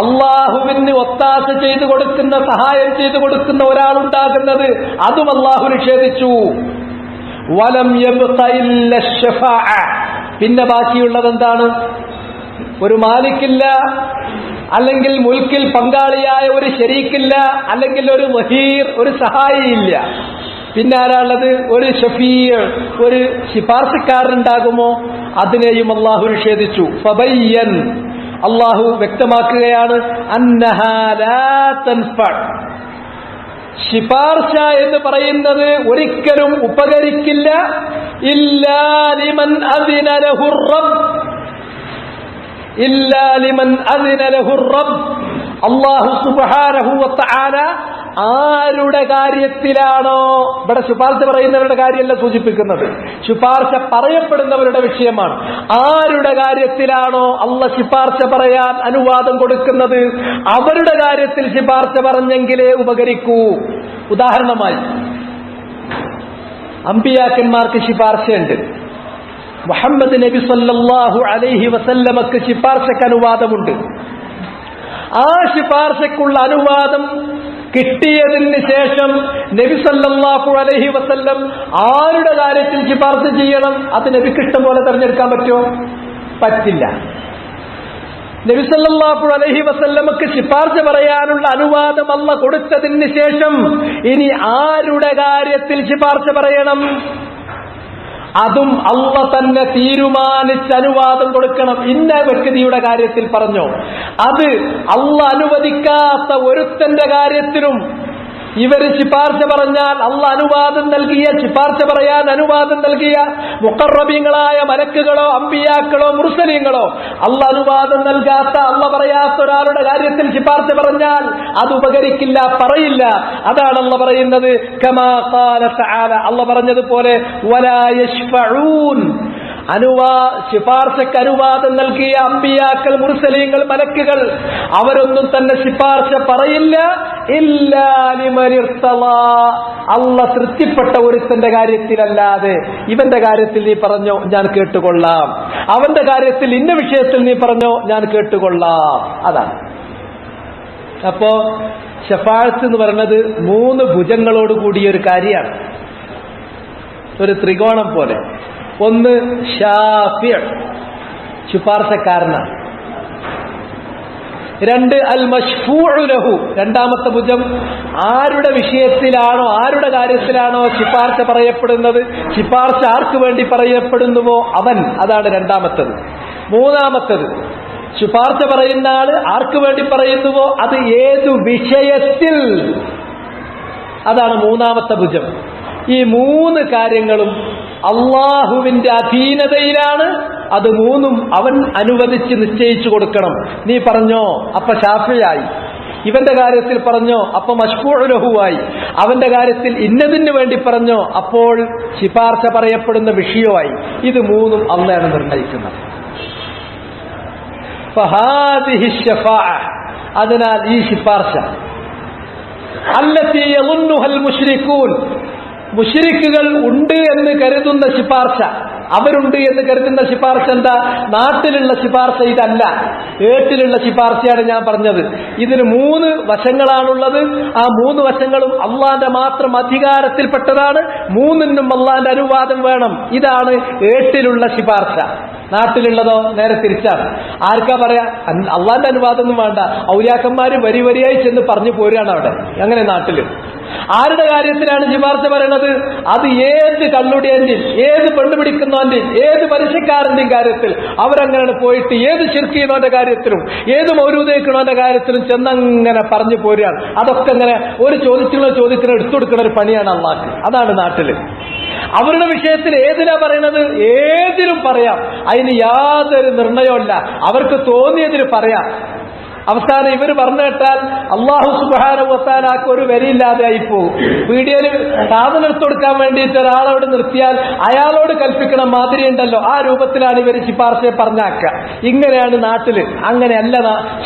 അള്ളാഹുവിന് ഒത്താശ ചെയ്തു കൊടുക്കുന്ന, സഹായം ചെയ്തു കൊടുക്കുന്ന ഒരാളുണ്ടാകുന്നത് അതും അള്ളാഹു നിഷേധിച്ചു. വലം യബ്ഖ ഇല്ല ശഫാഅ, പിന്നെ ബാക്കിയുള്ളത് എന്താണ്? ഒരു മാലിക്കില്ല, അല്ലെങ്കിൽ മുൽക്കിൽ പങ്കാളിയായ ഒരു ശരീക്കില്ല, അല്ലെങ്കിൽ ഒരു വഹീർ, ഒരു സഹായിയില്ല. പിന്നെ ആരാളുള്ളത്? ഒരു ഷഫീഅ്, ഒരു ശിപാർശക്കാരനുണ്ടാകുമോ? അതിനെയും അള്ളാഹു നിഷേധിച്ചു. ഫബയ്യൻ, അള്ളാഹു വ്യക്തമാക്കുകയാണ്, അന്നഹാ ലാ തൻഫഅ, ശിപാർശ എന്ന് പറയുന്നത് ഒരിക്കലും ഉപകരിക്കില്ല. ഇല്ലാ ലിമൻ അദിന ലഹുർ റബ്ബ്, ഇല്ലാ ലിമൻ അദിന ലഹുർ റബ്ബ്, അല്ലാഹു സുബ്ഹാനഹു വ തആല ആരുടെ കാര്യത്തിലാണോ, ഇവിടെ ശുപാർശ പറയുന്നവരുടെ കാര്യമല്ല സൂചിപ്പിക്കുന്നത്, ശുപാർശ പറയപ്പെടുന്നവരുടെ വിഷയമാണ്. ആരുടെ കാര്യത്തിലാണോ അല്ലാഹ് ശുപാർശ പറയാൻ അനുവാദം കൊടുക്കുന്നത്, അവരുടെ കാര്യത്തിൽ ശുപാർശ പറഞ്ഞെങ്കിലേ ഉപകരിക്കൂ. ഉദാഹരണമായി അമ്പിയാക്കന്മാർക്ക് ശുപാർശയുണ്ട്. മുഹമ്മദ് നബി സല്ലല്ലാഹു അലൈഹി വസല്ലമക്ക് ശുപാർശക്ക് അനുവാദമുണ്ട്. ആ ശുപാർശക്കുള്ള അനുവാദം കിട്ടിയതിന് ശേഷം നബി സല്ലല്ലാഹു അലൈഹി വസല്ലം ആരുടെ കാര്യത്തിൽ ശുപാർശ ചെയ്യണം, അത് നബിക്ക് ഇഷ്ടം പോലെ തെരഞ്ഞെടുക്കാൻ പറ്റുമോ? പറ്റില്ല. നബി സല്ലല്ലാഹു അലൈഹി വസല്ലമക്ക് ശുപാർശ പറയാനുള്ള അനുവാദം അല്ലാഹ് കൊടുത്തതിന് ശേഷം ഇനി ആരുടെ കാര്യത്തിൽ ശുപാർശ പറയണം, അതും അല്ലാഹ് തന്നെ തീരുമാനിച്ച് അനുവാദം കൊടുക്കണം. ഇന്ന വ്യക്തിയുടെ കാര്യത്തിൽ പറഞ്ഞോ, അത് അല്ലാഹ് അനുവദിക്കാത്ത ഒരുത്തന്റെ കാര്യത്തിലും ഇവര് ശുപാർശ പറഞ്ഞാൽ അല്ലാഹ് അനുവാദം നൽകിയ, ശുപാർശ പറയാൻ അനുവാദം നൽകിയ മുഖറബീങ്ങളായ മലക്കുകളോ അമ്പിയാക്കളോ മുർസലീങ്ങളോ അല്ലാഹ് അനുവാദം നൽകാത്ത, അല്ലാഹ് പറയാത്ത ഒരാളുടെ കാര്യത്തിൽ ശുപാർശ പറഞ്ഞാൽ അത് ഉപകരിക്കില്ല, പറയില്ല. അതാണ് അല്ലാഹ് പറയുന്നത്, കമാ ഖാല തആല, അല്ലാഹ് പറഞ്ഞതുപോലെ വലാ യശ്ഫഊൻ, ശിപാർശക്ക് അനുവാദം നൽകിയ അമ്പിയാക്കൾ, മുർസലീങ്ങൾ, മലക്കുകൾ അവരൊന്നും തന്നെ ശിപാർശ പറയില്ല. ഇല്ലാ ലിമൻ ഇർത്തളാ, അല്ലാഹ് തൃപ്തിപ്പെട്ട ഒരുത്തന്റെ കാര്യത്തിലല്ലാതെ. ഇവന്റെ കാര്യത്തിൽ നീ പറഞ്ഞോ ഞാൻ കേട്ടുകൊള്ളാം, അവന്റെ കാര്യത്തിൽ ഇന്ന വിഷയത്തിൽ നീ പറഞ്ഞോ ഞാൻ കേട്ടുകൊള്ളാം. അതാണ്. അപ്പോ ശഫാഅത്ത് എന്ന് പറയുന്നത് 3 ഭുജങ്ങളോട് കൂടിയ ഒരു കാര്യമാണ്, ഒരു ത്രികോണം പോലെ. ഒന്ന് ഷാഫിഅ്, ശുപാർശക്കാരനാണ്. 2 അൽ മശ്ഫൂഉ ലഹു, രണ്ടാമത്തെ ഭുജം ആരുടെ വിഷയത്തിലാണോ ആരുടെ കാര്യത്തിലാണോ ശുപാർശ പറയപ്പെടുന്നത്, ശുപാർശ ആർക്ക് വേണ്ടി പറയപ്പെടുന്നുവോ അവൻ, അതാണ് രണ്ടാമത്തത്. മൂന്നാമത്തത് ശുപാർശ പറയുന്ന ആള് ആർക്ക് വേണ്ടി പറയുന്നുവോ അത് ഏതു വിഷയത്തിൽ, അതാണ് മൂന്നാമത്തെ ഭുജം. ഈ 3 കാര്യങ്ങളും അള്ളാഹുവിന്റെ അധീനതയിലാണ്. അത് 3ഉം അവൻ അനുവദിച്ച് നിശ്ചയിച്ചു കൊടുക്കണം. നീ പറഞ്ഞോ അപ്പൊ ശാഫിയായി, ഇവന്റെ കാര്യത്തിൽ പറഞ്ഞോ അപ്പൊ മശ്ഫൂഉ ലഹുവായി, അവന്റെ കാര്യത്തിൽ ഇന്നതിന് വേണ്ടി പറഞ്ഞോ അപ്പോൾ ശിപാർശ പറയപ്പെടുന്ന വിഷയമായി. ഇത് 3ഉം അള്ളാഹുവാണ് നിർണയിക്കുന്നത്. ഫഹാദിഹി ശഫാഅ, അതിനാൽ ഈ ശിപാർശ അല്ലതി യളുന്നുഹൽ മുശ്രികൂൻ, മുശ്രിക്കുകൾ ഉണ്ട് എന്ന് കരുതുന്ന ശിപാർശ, അവരുണ്ട് എന്ന് കരുതുന്ന ശിപാർശ എന്താ? നാട്ടിലുള്ള ശിപാർശ ഇതല്ല, ഏട്ടിലുള്ള ശിപാർശയാണ് ഞാൻ പറഞ്ഞത്. ഇതിന് 3 വശങ്ങളാണുള്ളത്. ആ 3 വശങ്ങളും അള്ളാന്റെ മാത്രം അധികാരത്തിൽപ്പെട്ടതാണ്. 3നും അള്ളാന്റെ അനുവാദം വേണം. ഇതാണ് ഏട്ടിലുള്ള ശിപാർശ. നാട്ടിലുള്ളതോ നേരെ തിരിച്ചാണ്. ആർക്കാ പറയാ? അള്ളാന്റെ അനുവാദം ഒന്നും വേണ്ട, ഔലിയാക്കന്മാര് വരി വരിയായി ചെന്ന് പറഞ്ഞു പോരുകയാണ് അവിടെ. അങ്ങനെ നാട്ടില് ആരുടെ കാര്യത്തിലാണ് ശുപാർശ പറയണത്? അത് ഏത് കള്ളുടിയന്റെയും ഏത് പെണ്ണുപിടിക്കുന്നവന്റെയും ഏത് പലിശക്കാരന്റെയും കാര്യത്തിൽ അവരങ്ങനെ പോയിട്ട് ഏത് ശിർക്ക് ചെയ്യുന്നവന്റെ കാര്യത്തിലും ഏത് മൗലൂദ് കാര്യത്തിലും ചെന്നങ്ങനെ പറഞ്ഞു പോരുകയാണ്. അതൊക്കെ അങ്ങനെ ഒരു ചോദ്യത്തിനോ എടുത്തു കൊടുക്കുന്ന ഒരു പണിയാണ് അള്ളാഹ്. അതാണ് നാട്ടില്. അവരുടെ വിഷയത്തിൽ ഏതിനാ പറയണത്? ഏതിലും പറയാം, അതിന് യാതൊരു നിർണയമില്ല. അവർക്ക് തോന്നിയതിന് പറയാം. അവസാനം ഇവര് പറഞ്ഞു കേട്ടാൽ അള്ളാഹു സുബ്ഹാനഹു വ തആലക്ക് ഒരു വരിയില്ലാതെ ആയിപ്പോകും. പീഡിയയിൽ സാധനം എടുത്തു കൊടുക്കാൻ വേണ്ടിയിട്ട് ഒരാളോട് നിർത്തിയാൽ അയാളോട് കൽപ്പിക്കണം മാതിരി ഉണ്ടല്ലോ, ആ രൂപത്തിലാണ് ഇവർ ശിപാർശയെ പറഞ്ഞാക്കുക. ഇങ്ങനെയാണ് നാട്ടില്. അങ്ങനെയല്ല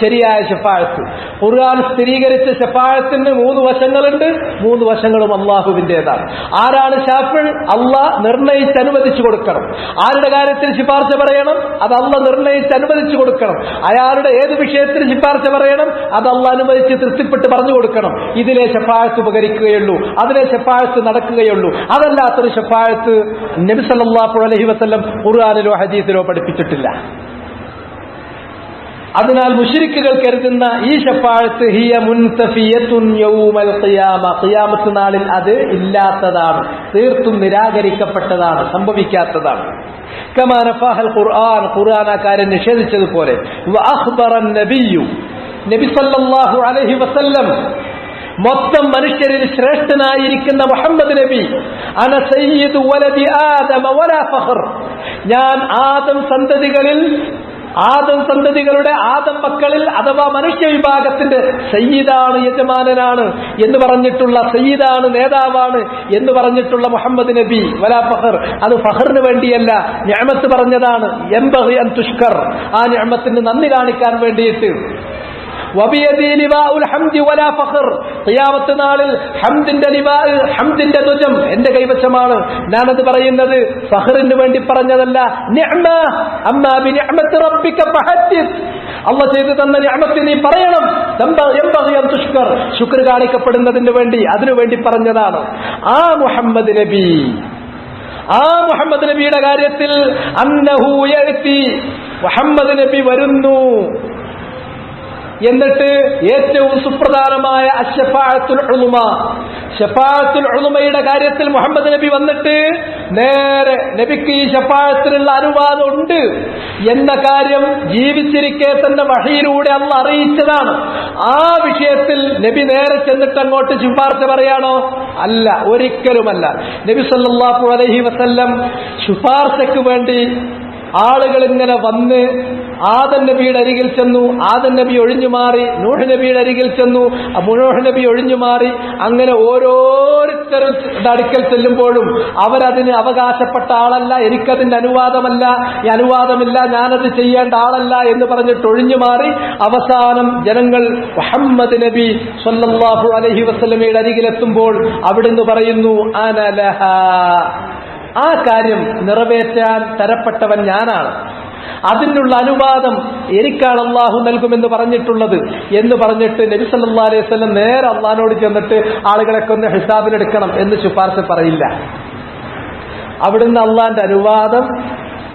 ശരിയായ ശഫാഅത്ത്. ഖുർആൻ സ്ഥിരീകരിച്ച ശഫാഅത്തിന് 3 വശങ്ങളുണ്ട്. 3 വശങ്ങളും അള്ളാഹുവിന്റേതാണ്. ആരാണ് ശാഫിഉ? അള്ളാഹ് നിർണയിച്ച് അനുവദിച്ചു കൊടുക്കണം. ആരുടെ കാര്യത്തിൽ ശിപാർശ പറയണം? അത് അള്ളാഹ് നിർണയിച്ച് അനുവദിച്ചു കൊടുക്കണം. അയാളുടെ ഏത് വിഷയത്തിൽ ശിപാർശ പറയണം? അത് അള്ളാഹ് അനുവദിച്ച് തൃപ്തിപ്പെട്ട് പറഞ്ഞു കൊടുക്കണം. ഇതിലെ ശഫാഅത്ത് ഉപകരിക്കുകയുള്ളൂ, അതിലെ ശഫാഅത്ത് നടക്കുകയുള്ളൂ. അതല്ലാത്തൊരു ശഫാഅത്ത് നബി സല്ലല്ലാഹു അലൈഹി വസല്ലം ഖുർആനിലോ ഹദീസിലോ പഠിപ്പിച്ചിട്ടില്ല. അതിനാൽ മുശ്രിക്കുകൾ കരുതുന്ന ഈ ശഫാഅത്ത് ഹിയ മുൻതഫിയത്തുൻ യൗമൽ ഖിയാമ, ഖിയാമത്ത് നാളിൽ അത് ഇല്ലാത്തതാണ്, തീർത്തും നിരാകരിക്കപ്പെട്ടതാണ്, സംഭവിക്കാത്തതാണ്. കമാ നഫഹൽ ഖുർആൻ, ഖുർആൻ ആ കാര്യം നിഷേധിച്ചതുപോലെ. വഅഖ്ബറൻ നബിയ്യു, നബി സല്ലല്ലാഹു അലൈഹി വസല്ലം മൊത്തം മനുഷ്യരിൽ ശ്രേഷ്ഠനായിരിക്കുന്ന മുഹമ്മദ് നബി, അന സയ്യിദു വലദി ആദമ വലാ ഫഖർ, ഞാൻ ആദം സന്തതികളുടെ ആദം മക്കളിൽ അഥവാ മനുഷ്യ വിഭാഗത്തിന്റെ സയ്യിദാണ്, യജമാനനാണ് എന്ന് പറഞ്ഞിട്ടുള്ള, സയ്യിദാണ്, നേതാവാണ് എന്ന് പറഞ്ഞിട്ടുള്ള മുഹമ്മദ് നബി. വലാ ഫഖർ, അത് ഫഖറിന് വേണ്ടിയല്ല, നിഅമത്ത് പറഞ്ഞതാണ്. യംബഗി അൻ തുഷ്കർ, ആ നിഅമത്തിന് നന്ദി കാണിക്കാൻ വേണ്ടിയിട്ട്. വബിയദി ലിവാഉൽ ഹംദി വലാ ഫഖർ, ഖിയാമത്ത് നാളിൽ ഹംദിന്റെ ലിവാ, ഹംദിന്റെ ധ്വജം എന്റെ കൈവശമാണ്. ഞാനത് പറയുന്നത് ഫഖറിന് വേണ്ടി പറഞ്ഞതല്ല. നിഅമ അമ്മാ ബിനിഅമത്തി റബ്ബിക ഫഹദ്ദിസ്, അല്ലാഹ് ചെയ്തു തന്ന നിഅമത്ത് നീ പറയണം. യംബഗി അൻ തുഷ്കർ, ശുക്ർ കാണിക്കപ്പെടുന്നതിന് വേണ്ടി, അതിനു വേണ്ടി പറഞ്ഞതാണ്. ആ മുഹമ്മദ് നബിയുടെ കാര്യത്തിൽ അന്നഹു യഅതി, മുഹമ്മദ് നബി വരുന്നു. എന്നിട്ട് ഏറ്റവും സുപ്രധാനമായ അശ്ശഫാഅത്തുൽ ഉളുമ, ശഫാഅത്തുൽ ഉളുമയുടെ കാര്യത്തിൽ മുഹമ്മദ് നബി വന്നിട്ട് നേരെ നബിക്ക് ഈ ശഫാഅത്തിനുള്ള അനുവാദം ഉണ്ട് എന്ന കാര്യം ജീവിച്ചിരിക്കെ തന്നെ വഹയിലൂടെ അല്ലാഹ് അറിയിച്ചതാണ്. ആ വിഷയത്തിൽ നബി നേരെ ചെന്നിട്ട് അങ്ങോട്ട് ശുപാർശ പറയാണോ? അല്ല, ഒരിക്കലുമല്ല. നബി സല്ലല്ലാഹു അലൈഹി വസല്ലം ശുപാർശയ്ക്ക് വേണ്ടി ആളുകൾ ഇങ്ങനെ വന്ന് ആദം നബിയുടെ അരികിൽ ചെന്നു, ആദം നബി ഒഴിഞ്ഞു മാറി, നൂഹ് നബിയുടെ അരികിൽ ചെന്നു, നൂഹ് നബി ഒഴിഞ്ഞു മാറി. അങ്ങനെ ഓരോരുത്തരും അടുക്കൽ ചെല്ലുമ്പോഴും അവരതിന് അവകാശപ്പെട്ട ആളല്ല, എനിക്കതിന്റെ അനുവാദമല്ല, ഈ അനുവാദമില്ല, ഞാനത് ചെയ്യേണ്ട ആളല്ല എന്ന് പറഞ്ഞിട്ട് ഒഴിഞ്ഞു മാറി. അവസാനം ജനങ്ങൾ മുഹമ്മദ് നബി സ്വല്ലല്ലാഹു അലൈഹി വസല്ലമയുടെ അരികിലെത്തുമ്പോൾ അവിടുന്ന് പറയുന്നു, അനലഹ, ആ കാര്യം നിറവേറ്റാൻ തരപ്പെട്ടവൻ ഞാനാണ്, അതിനുള്ള അനുവാദം എനിക്കാണ് അള്ളാഹു നൽകുമെന്ന് പറഞ്ഞിട്ടുള്ളത് എന്ന് പറഞ്ഞിട്ട് നബി സല്ലല്ലാഹു അലൈഹി വസല്ലം നേരെ അള്ളാഹിനോട് ചെന്നിട്ട് ആളുകളൊക്കെ ഒന്ന് ഹിസാബിനെടുക്കണം എന്ന് ശുപാർശ പറയില്ല. അവിടുന്ന് അള്ളാന്റെ അനുവാദം,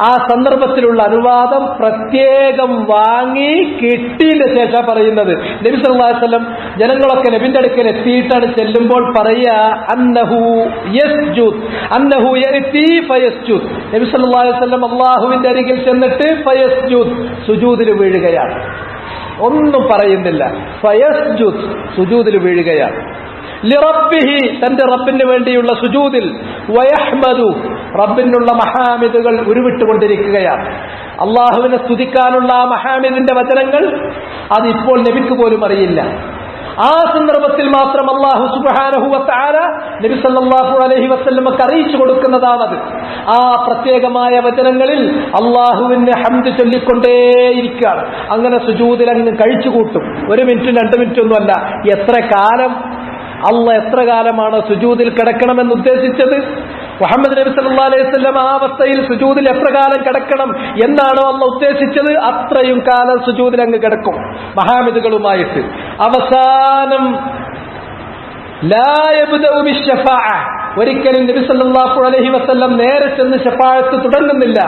ആ സന്ദർഭത്തിലുള്ള അനുവാദം പ്രത്യേകം വാങ്ങി കിട്ടിയതിന്റെ ശേഷം പറയുന്നത്. നബി സല്ലല്ലാഹു അലൈഹി വസല്ലം ജനങ്ങളൊക്കെ നബിന്റെ അടുക്കൽ എത്തിയിട്ടാണ് ചെല്ലുമ്പോൾ പറയുക, അന്നഹു യസ്ജുദ് അന്നഹു യഅതി ഫയസ്ജുദ്. നബി സല്ലല്ലാഹു അലൈഹി വസല്ലം അല്ലാഹുവിന്റെ അരികിൽ ചെന്നിട്ട് ഫയസ്ജുദ്, സുജൂദിൽ വീഴുകയാണ്. ഒന്നും പറയുന്നില്ല, ഫയസ്ജുദ്, സുജൂദിൽ വീഴുകയാണ്. ലിറബ്ബിഹി, തന്റെ റബ്ബിന് വേണ്ടിയുള്ള സുജൂദിൽ. വയഹ്മദു, റബ്ബിനുള്ള മഹാമിദുകൾ ഉരുവിട്ടുകൊണ്ടിരിക്കുകയാണ്. അള്ളാഹുവിനെ സ്തുതിക്കാനുള്ള ആ മഹാമിദിന്റെ വചനങ്ങൾ അതിപ്പോൾ നബിക്ക് പോലും അറിയില്ല. ആ സന്ദർഭത്തിൽ മാത്രം അല്ലാഹു സുബ്ഹാനഹു വ തആല നബി സല്ലല്ലാഹു അലൈഹി വസല്ലമക്ക് അറിയിച്ചു കൊടുക്കുന്നതാണത്. ആ പ്രത്യേകമായ വചനങ്ങളിൽ അള്ളാഹുവിന് ഹംദ് ചൊല്ലിക്കൊണ്ടേയിരിക്കുകയാണ്. അങ്ങനെ സുജൂദിൽ അങ്ങ് കഴിച്ചുകൂട്ടും. 1 മിനിറ്റും 2 മിനിറ്റും ഒന്നുമല്ല, എത്ര കാലം, അള്ളാഹ് എത്ര കാലമാണ് സുജൂദിൽ കിടക്കണമെന്ന് ഉദ്ദേശിച്ചത്? മുഹമ്മദ് നബി സല്ലല്ലാഹു അലൈഹി വസല്ലം ആ അവസ്ഥയിൽ സുജൂദിൽ എത്ര കാലം കിടക്കണം എന്നാണോ അള്ളാഹ് ഉദ്ദേശിച്ചത്, അത്രയും കാലം സുജൂദിൽ അങ്ങ് കിടക്കും മഹാമിദുകളുമായിട്ട്. അവസാനം ലാ യബ്ദഉ ബിശ്ശഫാഅ, ഒരിക്കലും നബി സല്ലല്ലാഹു അലൈഹി വസല്ലം നേരെ ചെന്ന് ശഫാഅത്ത് തുടങ്ങുന്നില്ല.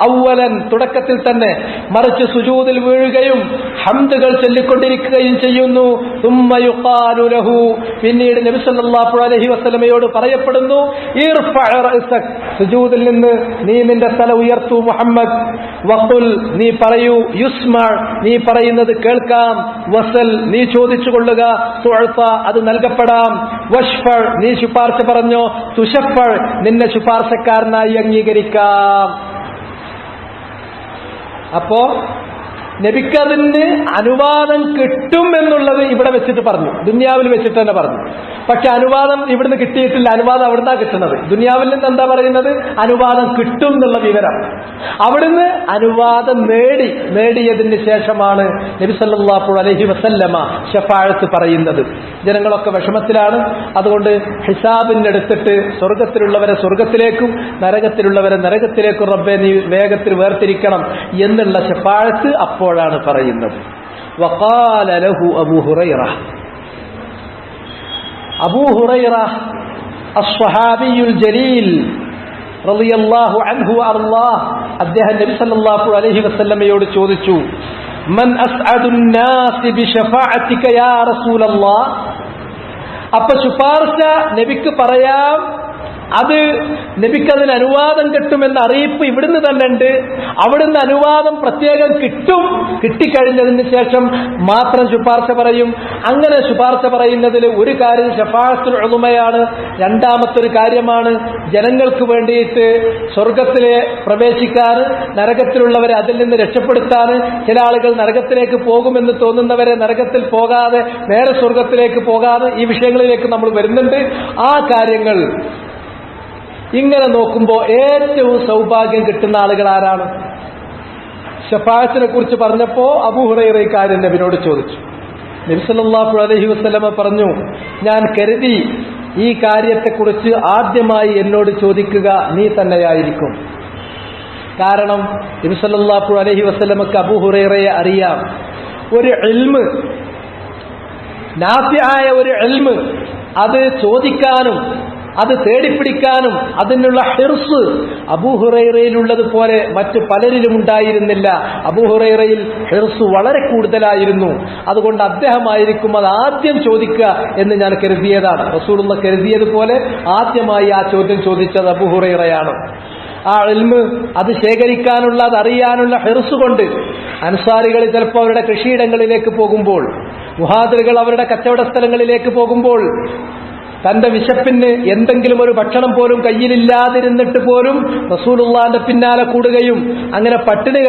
അവ്വലൻ, തുടക്കത്തിൽ തന്നെ, മറിച്ച് സുജൂദിൽ വീഴുകയും ഹംദുകൾ ചൊല്ലിക്കൊണ്ടിരിക്കുകയും ചെയ്യുന്നു. തുമ്മ യുഖാലു ലഹു, പിന്നീട് നബി സല്ലല്ലാഹു അലൈഹി വസല്ലമയോട് പറയപ്പെടുന്നു, ഇർഫഅ റഅസക്, സുജൂദിൽ നിന്ന് നീ നിന്റെ തല ഉയർത്തു മുഹമ്മദ്. വഖുൽ, നീ പറയൂ, യുസ്മഅ, നീ പറയുന്നത് കേൾക്കാം. വസൽ, നീ ചോദിച്ചു കൊള്ളുക. തുഅത, അത് നൽകപ്പെടാം. വഷ്ഫഅ, നീ ശുപാർശ പറഞ്ഞോ. തുശഫഅ, നിന്നെ ശുപാർശക്കാരനായി അംഗീകരിക്കാം. അപ്പോ നബിക്കതിന് അനുവാദം കിട്ടും എന്നുള്ളത് ഇവിടെ വെച്ചിട്ട് പറഞ്ഞു, ദുനിയാവിൽ വെച്ചിട്ട് തന്നെ പറഞ്ഞു. പക്ഷെ അനുവാദം ഇവിടുന്ന് കിട്ടിയിട്ടില്ല. അനുവാദം അവിടുന്നാ കിട്ടുന്നത്. ദുനിയാവിൽ നിന്ന് എന്താ പറയുന്നത്? അനുവാദം കിട്ടും എന്നുള്ള വിവരം. അവിടുന്ന് അനുവാദം നേടിയതിന് ശേഷമാണ് നബി സല്ലല്ലാഹു അലൈഹി വസല്ലമ ശഫാഅത്ത് പറയുന്നത്. ജനങ്ങളൊക്കെ വിഷമത്തിലാണ്. അതുകൊണ്ട് ഹിസാബിനെടുത്തിട്ട് സ്വർഗത്തിലുള്ളവരെ സ്വർഗത്തിലേക്കും നരകത്തിലുള്ളവരെ നരകത്തിലേക്കും റബ്ബേ നീ വേഗത്തിൽ വേർതിരിക്കണം എന്നുള്ള ശഫാഅത്ത് അപ്പോഴാണ് പറയുന്നത്. വഖാല ലഹു അബൂ ഹുറൈറ, അബൂ ഹുറൈറ അസ്സഹാബിയുൽ ജലീൽ റളിയല്ലാഹു അൻഹു അർളാഹ്, അദ്ദേഹം നബി സല്ലല്ലാഹു അലൈഹി വസല്ലമയോട് ചോദിച്ചു, മൻ അസ്അദുൻ നാസി ബിശഫാഅതിക യാ റസൂലല്ലാഹ്. അപ്പൊ ശുപാർശ നബിക്ക് പറയാം, അത് നബിക്കതിന് അനുവാദം കിട്ടുമെന്ന അറിയിപ്പ് ഇവിടുന്ന് തന്നെ ഉണ്ട്. അവിടുന്ന് അനുവാദം പ്രത്യേകം കിട്ടിക്കഴിഞ്ഞതിന് ശേഷം മാത്രം ശുപാർശ പറയും. അങ്ങനെ ശുപാർശ പറയുന്നതിൽ ഒരു കാര്യം ശഫാഅത്തുൽ ഉളുമയാണ്. രണ്ടാമത്തൊരു കാര്യമാണ് ജനങ്ങൾക്ക് വേണ്ടിയിട്ട് സ്വർഗത്തിലെ പ്രവേശിക്കാൻ, നരകത്തിലുള്ളവരെ അതിൽ നിന്ന് രക്ഷപ്പെടുത്താൻ. ചില ആളുകൾ നരകത്തിലേക്ക് പോകുമെന്ന് തോന്നുന്നവരെ നരകത്തിൽ പോകാതെ നേരെ സ്വർഗത്തിലേക്ക് പോകാതെ ഈ വിഷയങ്ങളിലേക്ക് നമ്മൾ വരുന്നുണ്ട്. ആ കാര്യങ്ങൾ ഇങ്ങനെ നോക്കുമ്പോൾ ഏറ്റവും സൗഭാഗ്യം കിട്ടുന്ന ആളുകൾ ആരാണ്? ശഫാഅത്തിനെ കുറിച്ച് പറഞ്ഞപ്പോ അബൂ ഹുറൈറ ഈ കാര്യം നബിയോട് ചോദിച്ചു. നബി സല്ലല്ലാഹു അലൈഹി വസല്ലമ പറഞ്ഞു, ഞാൻ കരുതി ഈ കാര്യത്തെക്കുറിച്ച് ആദ്യമായി എന്നോട് ചോദിക്കുക നീ തന്നെയായിരിക്കും. കാരണം നബി സല്ലല്ലാഹു അലൈഹി വസല്ലമക്ക് അബൂ ഹുറൈറയെ അറിയാം. ഒരു ഇൽമ്, നാഫിആയ ഒരു ഇൽമ്, അത് ചോദിക്കാനും അത് തേടിപ്പിടിക്കാനും അതിനുള്ള ഹിർസ് അബൂ ഹുറൈറയിലുള്ളതുപോലെ മറ്റു പലരിലും ഉണ്ടായിരുന്നില്ല. അബൂ ഹുറൈറയിൽ ഹിർസ് വളരെ കൂടുതലായിരുന്നു. അതുകൊണ്ട് അദ്ദേഹമായിരിക്കും അത് ആദ്യം ചോദിക്കുക എന്ന് ഞാൻ കരുതിയതാണ്. റസൂലുള്ളാഹി കരുതിയതുപോലെ ആദ്യമായി ആ ചോദ്യം ചോദിച്ചത് അബൂ ഹുറൈറയാണ്. ആ ഇൽമ്, അത് ശേഖരിക്കാനുള്ള, അത് അറിയാനുള്ള ഹിർസ് കൊണ്ട് അൻസാരികൾ ചിലപ്പോൾ അവരുടെ കൃഷിയിടങ്ങളിലേക്ക് പോകുമ്പോൾ, മുഹാജിറുകൾ അവരുടെ കച്ചവട സ്ഥലങ്ങളിലേക്ക് പോകുമ്പോൾ തന്റെ വിശപ്പിന് എന്തെങ്കിലും ഒരു ഭക്ഷണം പോലും കയ്യിലില്ലാതിരുന്നിട്ട് പോലും റസൂലുള്ളാഹിന്റെ പിന്നാലെ കൂടുകയും അങ്ങനെ പട്ടിണി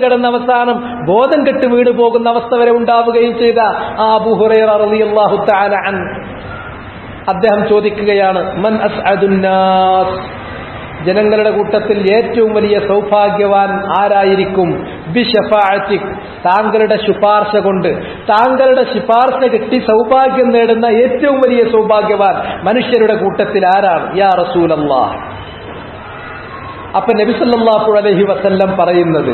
കിടന്ന് അവസാനം ബോധം കെട്ട് വീണ് പോകുന്ന അവസ്ഥ വരെ ഉണ്ടാവുകയും ചെയ്ത ആ അബൂ ഹുറൈറ റളിയല്ലാഹു തആല അൻഹു അദ്ദേഹം ചോദിക്കുകയാണ്, മൻ അസ്അദുന്നാസ്, ജനങ്ങളുടെ കൂട്ടത്തിൽ ഏറ്റവും വലിയ സൗഭാഗ്യവാൻ ആരായിരിക്കും? ബിശഫാഅതിക്, താങ്കളുടെ ശുപാർശ കൊണ്ട്, താങ്കളുടെ ശുപാർശ കിട്ടി സൗഭാഗ്യം നേടുന്ന ഏറ്റവും വലിയ സൗഭാഗ്യവാൻ മനുഷ്യരുടെ കൂട്ടത്തിൽ ആരാണ് യാ റസൂലല്ലാഹ്? അപ്പൊ നബി സല്ലല്ലാഹു അലൈഹി വസല്ലം പറയുന്നത്,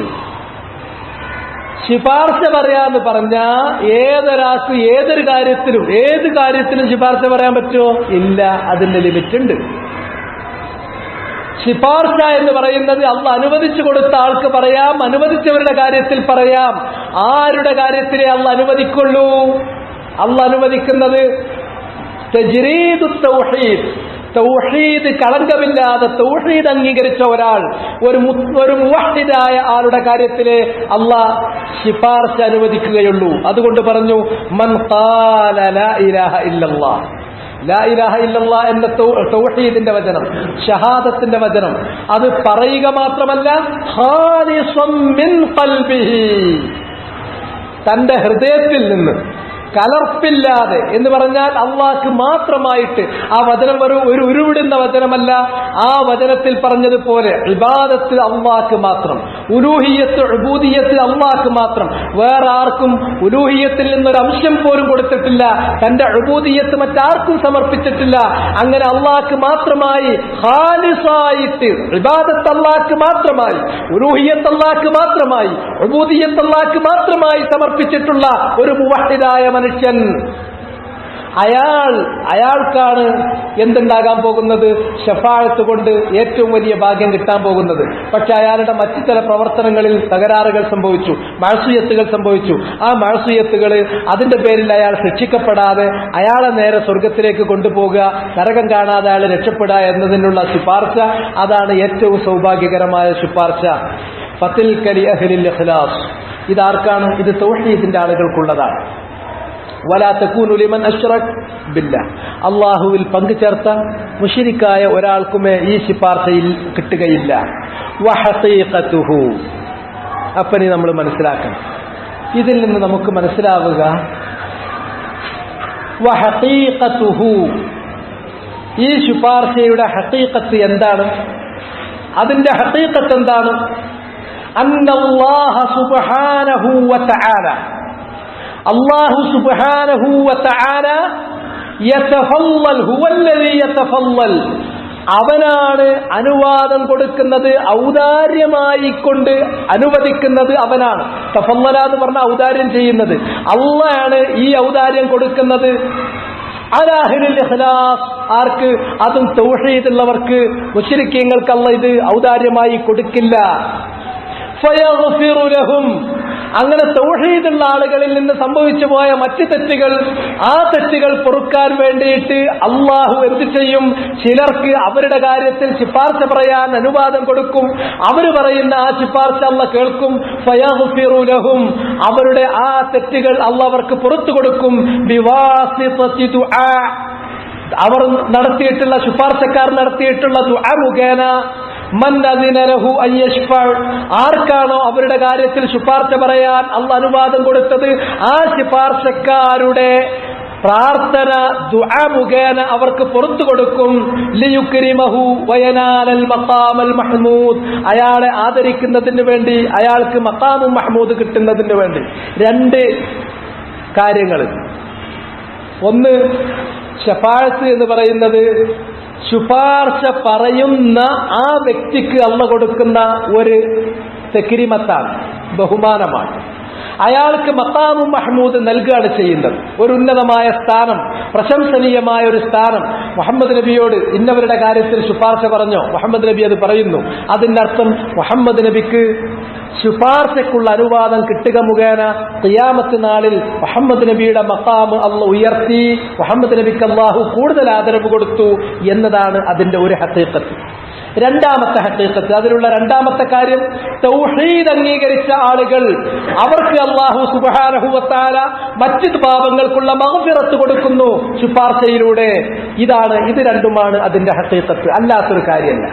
ശുപാർശ പറയാന്ന് പറഞ്ഞാ ഏതൊരാൾക്ക് ഏത് കാര്യത്തിലും ശുപാർശ പറയാൻ പറ്റുമോ? ഇല്ല, അതിന്റെ ലിമിറ്റ് ഉണ്ട്. ശുപാർശ എന്ന് പറയുന്നത് അള്ളാഹ് അനുവദിച്ചു കൊടുത്ത ആൾക്ക് പറയാം, അനുവദിച്ചവരുടെ കാര്യത്തിൽ പറയാം. ആരുടെ കാര്യത്തിലേ അള്ളാഹ് അനുവദിക്കുള്ളൂ? അള്ളാഹ് അനുവദിക്കുന്നത് തജ്രീദു തൗഹീദ്, തൗഹീദ് കളങ്കമില്ലാതെ തൗഹീദ് അംഗീകരിച്ച ഒരാൾ, ഒരു മുവഹ്ഹിദായ ആളുടെ കാര്യത്തിലെ അള്ളാഹ് ശുപാർശ അനുവദിക്കുകയുള്ളൂ. അതുകൊണ്ട് പറഞ്ഞു, മൻ ഖാല ലാ ഇലാഹ ഇല്ലല്ലാഹ്, ലാ ഇലാഹ ഇല്ലല്ലാഹ് എന്ന തൗഹീദിന്റെ വചനം, ഷഹാദത്തിന്റെ വചനം, അത് പറയുക മാത്രമല്ല ഖാലിസൻ മിൻ ഖൽബിഹി, തന്റെ ഹൃദയത്തിൽ നിന്ന് കലർപ്പില്ലാതെ എന്ന് പറഞ്ഞാൽ അള്ളാഹ്ക്ക് മാത്രമായിട്ട്. ആ വചനം ഒരു ഉരുവിടുന്ന വചനമല്ല. ആ വചനത്തിൽ പറഞ്ഞതുപോലെ ഇബാദത്ത് അള്ളാഹ്ക്ക് മാത്രം, ഉലൂഹിയത്ത് ഉബൂദിയത്ത് അള്ളാഹ്ക്ക് മാത്രം, വേറെ ആർക്കും ഉലൂഹിയത്തിൽ നിന്നൊരു അംശം പോലും കൊടുത്തിട്ടില്ല. തന്റെ ഉബൂദിയത്ത് മറ്റാർക്കും സമർപ്പിച്ചിട്ടില്ല. അങ്ങനെ അള്ളാഹ്ക്ക് മാത്രമായി ഖാലിസായിട്ട് ഇബാദത്ത് അള്ളാഹ്ക്ക് മാത്രമായി, ഉലൂഹിയത്ത് അള്ളാഹ്ക്ക് മാത്രമായി, ഉബൂദിയത്ത് അള്ളാഹ്ക്ക് മാത്രമായി സമർപ്പിച്ചിട്ടുള്ള ഒരു മുവഹ്ഹിദായ മനുഷ്യൻ, അയാൾക്കാണ് എന്തുണ്ടാകാൻ പോകുന്നത്? ശഫാഅത്ത് കൊണ്ട് ഏറ്റവും വലിയ ഭാഗ്യം കിട്ടാൻ പോകുന്നത്. പക്ഷെ അയാളുടെ മറ്റു ചില പ്രവർത്തനങ്ങളിൽ തകരാറുകൾ സംഭവിച്ചു, മഅസിയത്തുകൾ സംഭവിച്ചു. ആ മഅസിയത്തുകൾ അതിന്റെ പേരിൽ അയാൾ ശിക്ഷിക്കപ്പെടാതെ അയാളെ നേരെ സ്വർഗത്തിലേക്ക് കൊണ്ടുപോകുക, നരകം കാണാതെ അയാൾ രക്ഷപ്പെടുക എന്നതിനുള്ള ശുപാർശ, അതാണ് ഏറ്റവും സൗഭാഗ്യകരമായ ശുപാർശ. ഫതിൽക ലി അഹ്ലിൽ ഇഖ്ലാസ്, ഇതാർക്കാണ്? ഇത് തൗഹീദിന്റെ ആളുകൾക്കുള്ളതാണ്. വലാ തകൂനു ലിമൻ അശ്റക ബില്ലാഹ്, അല്ലാഹുവിൽ പങ്കുചേർത്ത മുശ്രിക്കായ ഒരാൾക്കുമേ ഈ ശുപാർശയിൽ കിട്ടുകയില്ല. വഹഖീഖതുഹു, അപ്പനി നമ്മൾ മനസ്സിലാക്കണം, ഇതിൽ നിന്ന് നമുക്ക് മനസ്സിലാവുക വഹഖീഖതുഹു, ഈ ശുപാർശയുടെ ഹഖീഖത്ത് എന്താണ്? അതിന്റെ ഹഖീഖത്ത് എന്താണ്? അന്നല്ലാഹ സുബ്ഹാനഹു വതആല, അല്ലാഹു സുബ്ഹാനഹു വതആല യതഫല്ലൽ, ഹുവല്ലദീ യതഫല്ലൽ, അവനാണ് അനുവാദം കൊടുക്കുന്നത്, ഔദാര്യമായിക്കൊണ്ട് അനുവദിക്കുന്നത് അവനാണ്. തഫല്ലല എന്ന് പറഞ്ഞാൽ ഔദാര്യം ചെയ്യുന്നത്, അല്ലാഹുവാണ് ഈ ഔദാര്യം കൊടുക്കുന്നത്. അലാ അഹ്ലിൽ ഇഖ്ലാസ്, ആർക്ക്? അതും തൗഹീദുള്ളവർക്ക്, മുശ്രിക്കീങ്ങൾക്ക് അല്ലാഹ് ഇത് ഔദാര്യമായി കൊടുക്കില്ല. ഫയഗ്ഫിറു ലഹും, അങ്ങനെ തൗഹീദുള്ള ആളുകളിൽ നിന്ന് സംഭവിച്ചു പോയ മറ്റ് തെറ്റുകൾ, ആ തെറ്റുകൾ പൊറുക്കാൻ വേണ്ടിയിട്ട് അള്ളാഹു എന്ത് ചെയ്യും? ചിലർക്ക് അവരുടെ കാര്യത്തിൽ ശുപാർശ പറയാൻ അനുവാദം കൊടുക്കും. അവർ പറയുന്ന ആ ശുപാർശ അള്ളാഹ് കേൾക്കും. ഫയഗ്ഫിറു ലഹും, അവരുടെ ആ തെറ്റുകൾ അള്ളാഹ് അവർക്ക് പുറത്തു കൊടുക്കും. ബിവാസിതതി ദുആ, അവർ നടത്തിയിട്ടുള്ള, ശുപാർശക്കാർ നടത്തിയിട്ടുള്ള ദുആ മുഖേന. മൻ അദിന ലഹു അൻ യശ്ഫഅ, ആർക്കാണോ അവരുടെ കാര്യത്തിൽ ശുപാർശ പറയാൻ അള്ളാഹ് അനുവാദം കൊടുത്തത്, ആ ശുപാർശക്കാരുടെ പ്രാർത്ഥന ദുആ മുഖേന അവർക്ക് പുറത്തു കൊടുക്കും. ലിയുക്രിമഹു വയനാലൽ മഖാമൽ മഹ്മൂദ്, അയാളെ ആദരിക്കുന്നതിന് വേണ്ടി, അയാൾക്ക് മഖാമുൽ മഹ്മൂദ് കിട്ടുന്നതിന് വേണ്ടി. രണ്ട് കാര്യങ്ങൾ. ഒന്ന്, ശഫാഅത്ത് എന്ന് പറയുന്നത് ശുപാർശ പറയുന്ന ആ വ്യക്തിക്ക് അള്ളാഹ് കൊടുക്കുന്ന ഒരു തക്രീമത്താണ്, ബഹുമാനമാണ്. അയാൾക്ക് മഖാമുൽ മഹ്മൂദ് നൽകുകയാണ് ചെയ്യുന്നത്, ഒരു ഉന്നതമായ സ്ഥാനം, പ്രശംസനീയമായ ഒരു സ്ഥാനം. മുഹമ്മദ് നബിയോട് ഇന്നവരുടെ കാര്യത്തിൽ ശുപാർശ പറഞ്ഞോ, മുഹമ്മദ് നബി അത് പറയുന്നു. അതിന്റെ അർത്ഥം മുഹമ്മദ് നബിക്ക് ശുപാർശക്കുള്ള അനുവാദം കിട്ടുക മുഖേന ഖിയാമത്ത് നാളിൽ മുഹമ്മദ് നബിയുടെ മഖാമ് അള്ളാഹ് ഉയർത്തി, മുഹമ്മദ് നബിക്ക് അള്ളാഹു കൂടുതൽ ആദരവ് കൊടുത്തു എന്നതാണ് അതിന്റെ ഒരു ഹഖീഖത്ത്. രണ്ടാമത്തെ ഹഖീഖത്ത്, അതിലുള്ള രണ്ടാമത്തെ കാര്യം, തൗഹീദ് അംഗീകരിച്ച ആളുകൾ അവർക്ക് അല്ലാഹു സുബ്ഹാനഹു വ തആല മറ്റ് പാപങ്ങൾക്കുള്ള മഗ്ഫിറത്ത് കൊടുക്കുന്നു ശുപാർശയിലൂടെ. ഇത് രണ്ടുമാണ് അതിന്റെ ഹഖീഖത്ത്, അല്ലാത്തൊരു കാര്യമല്ല.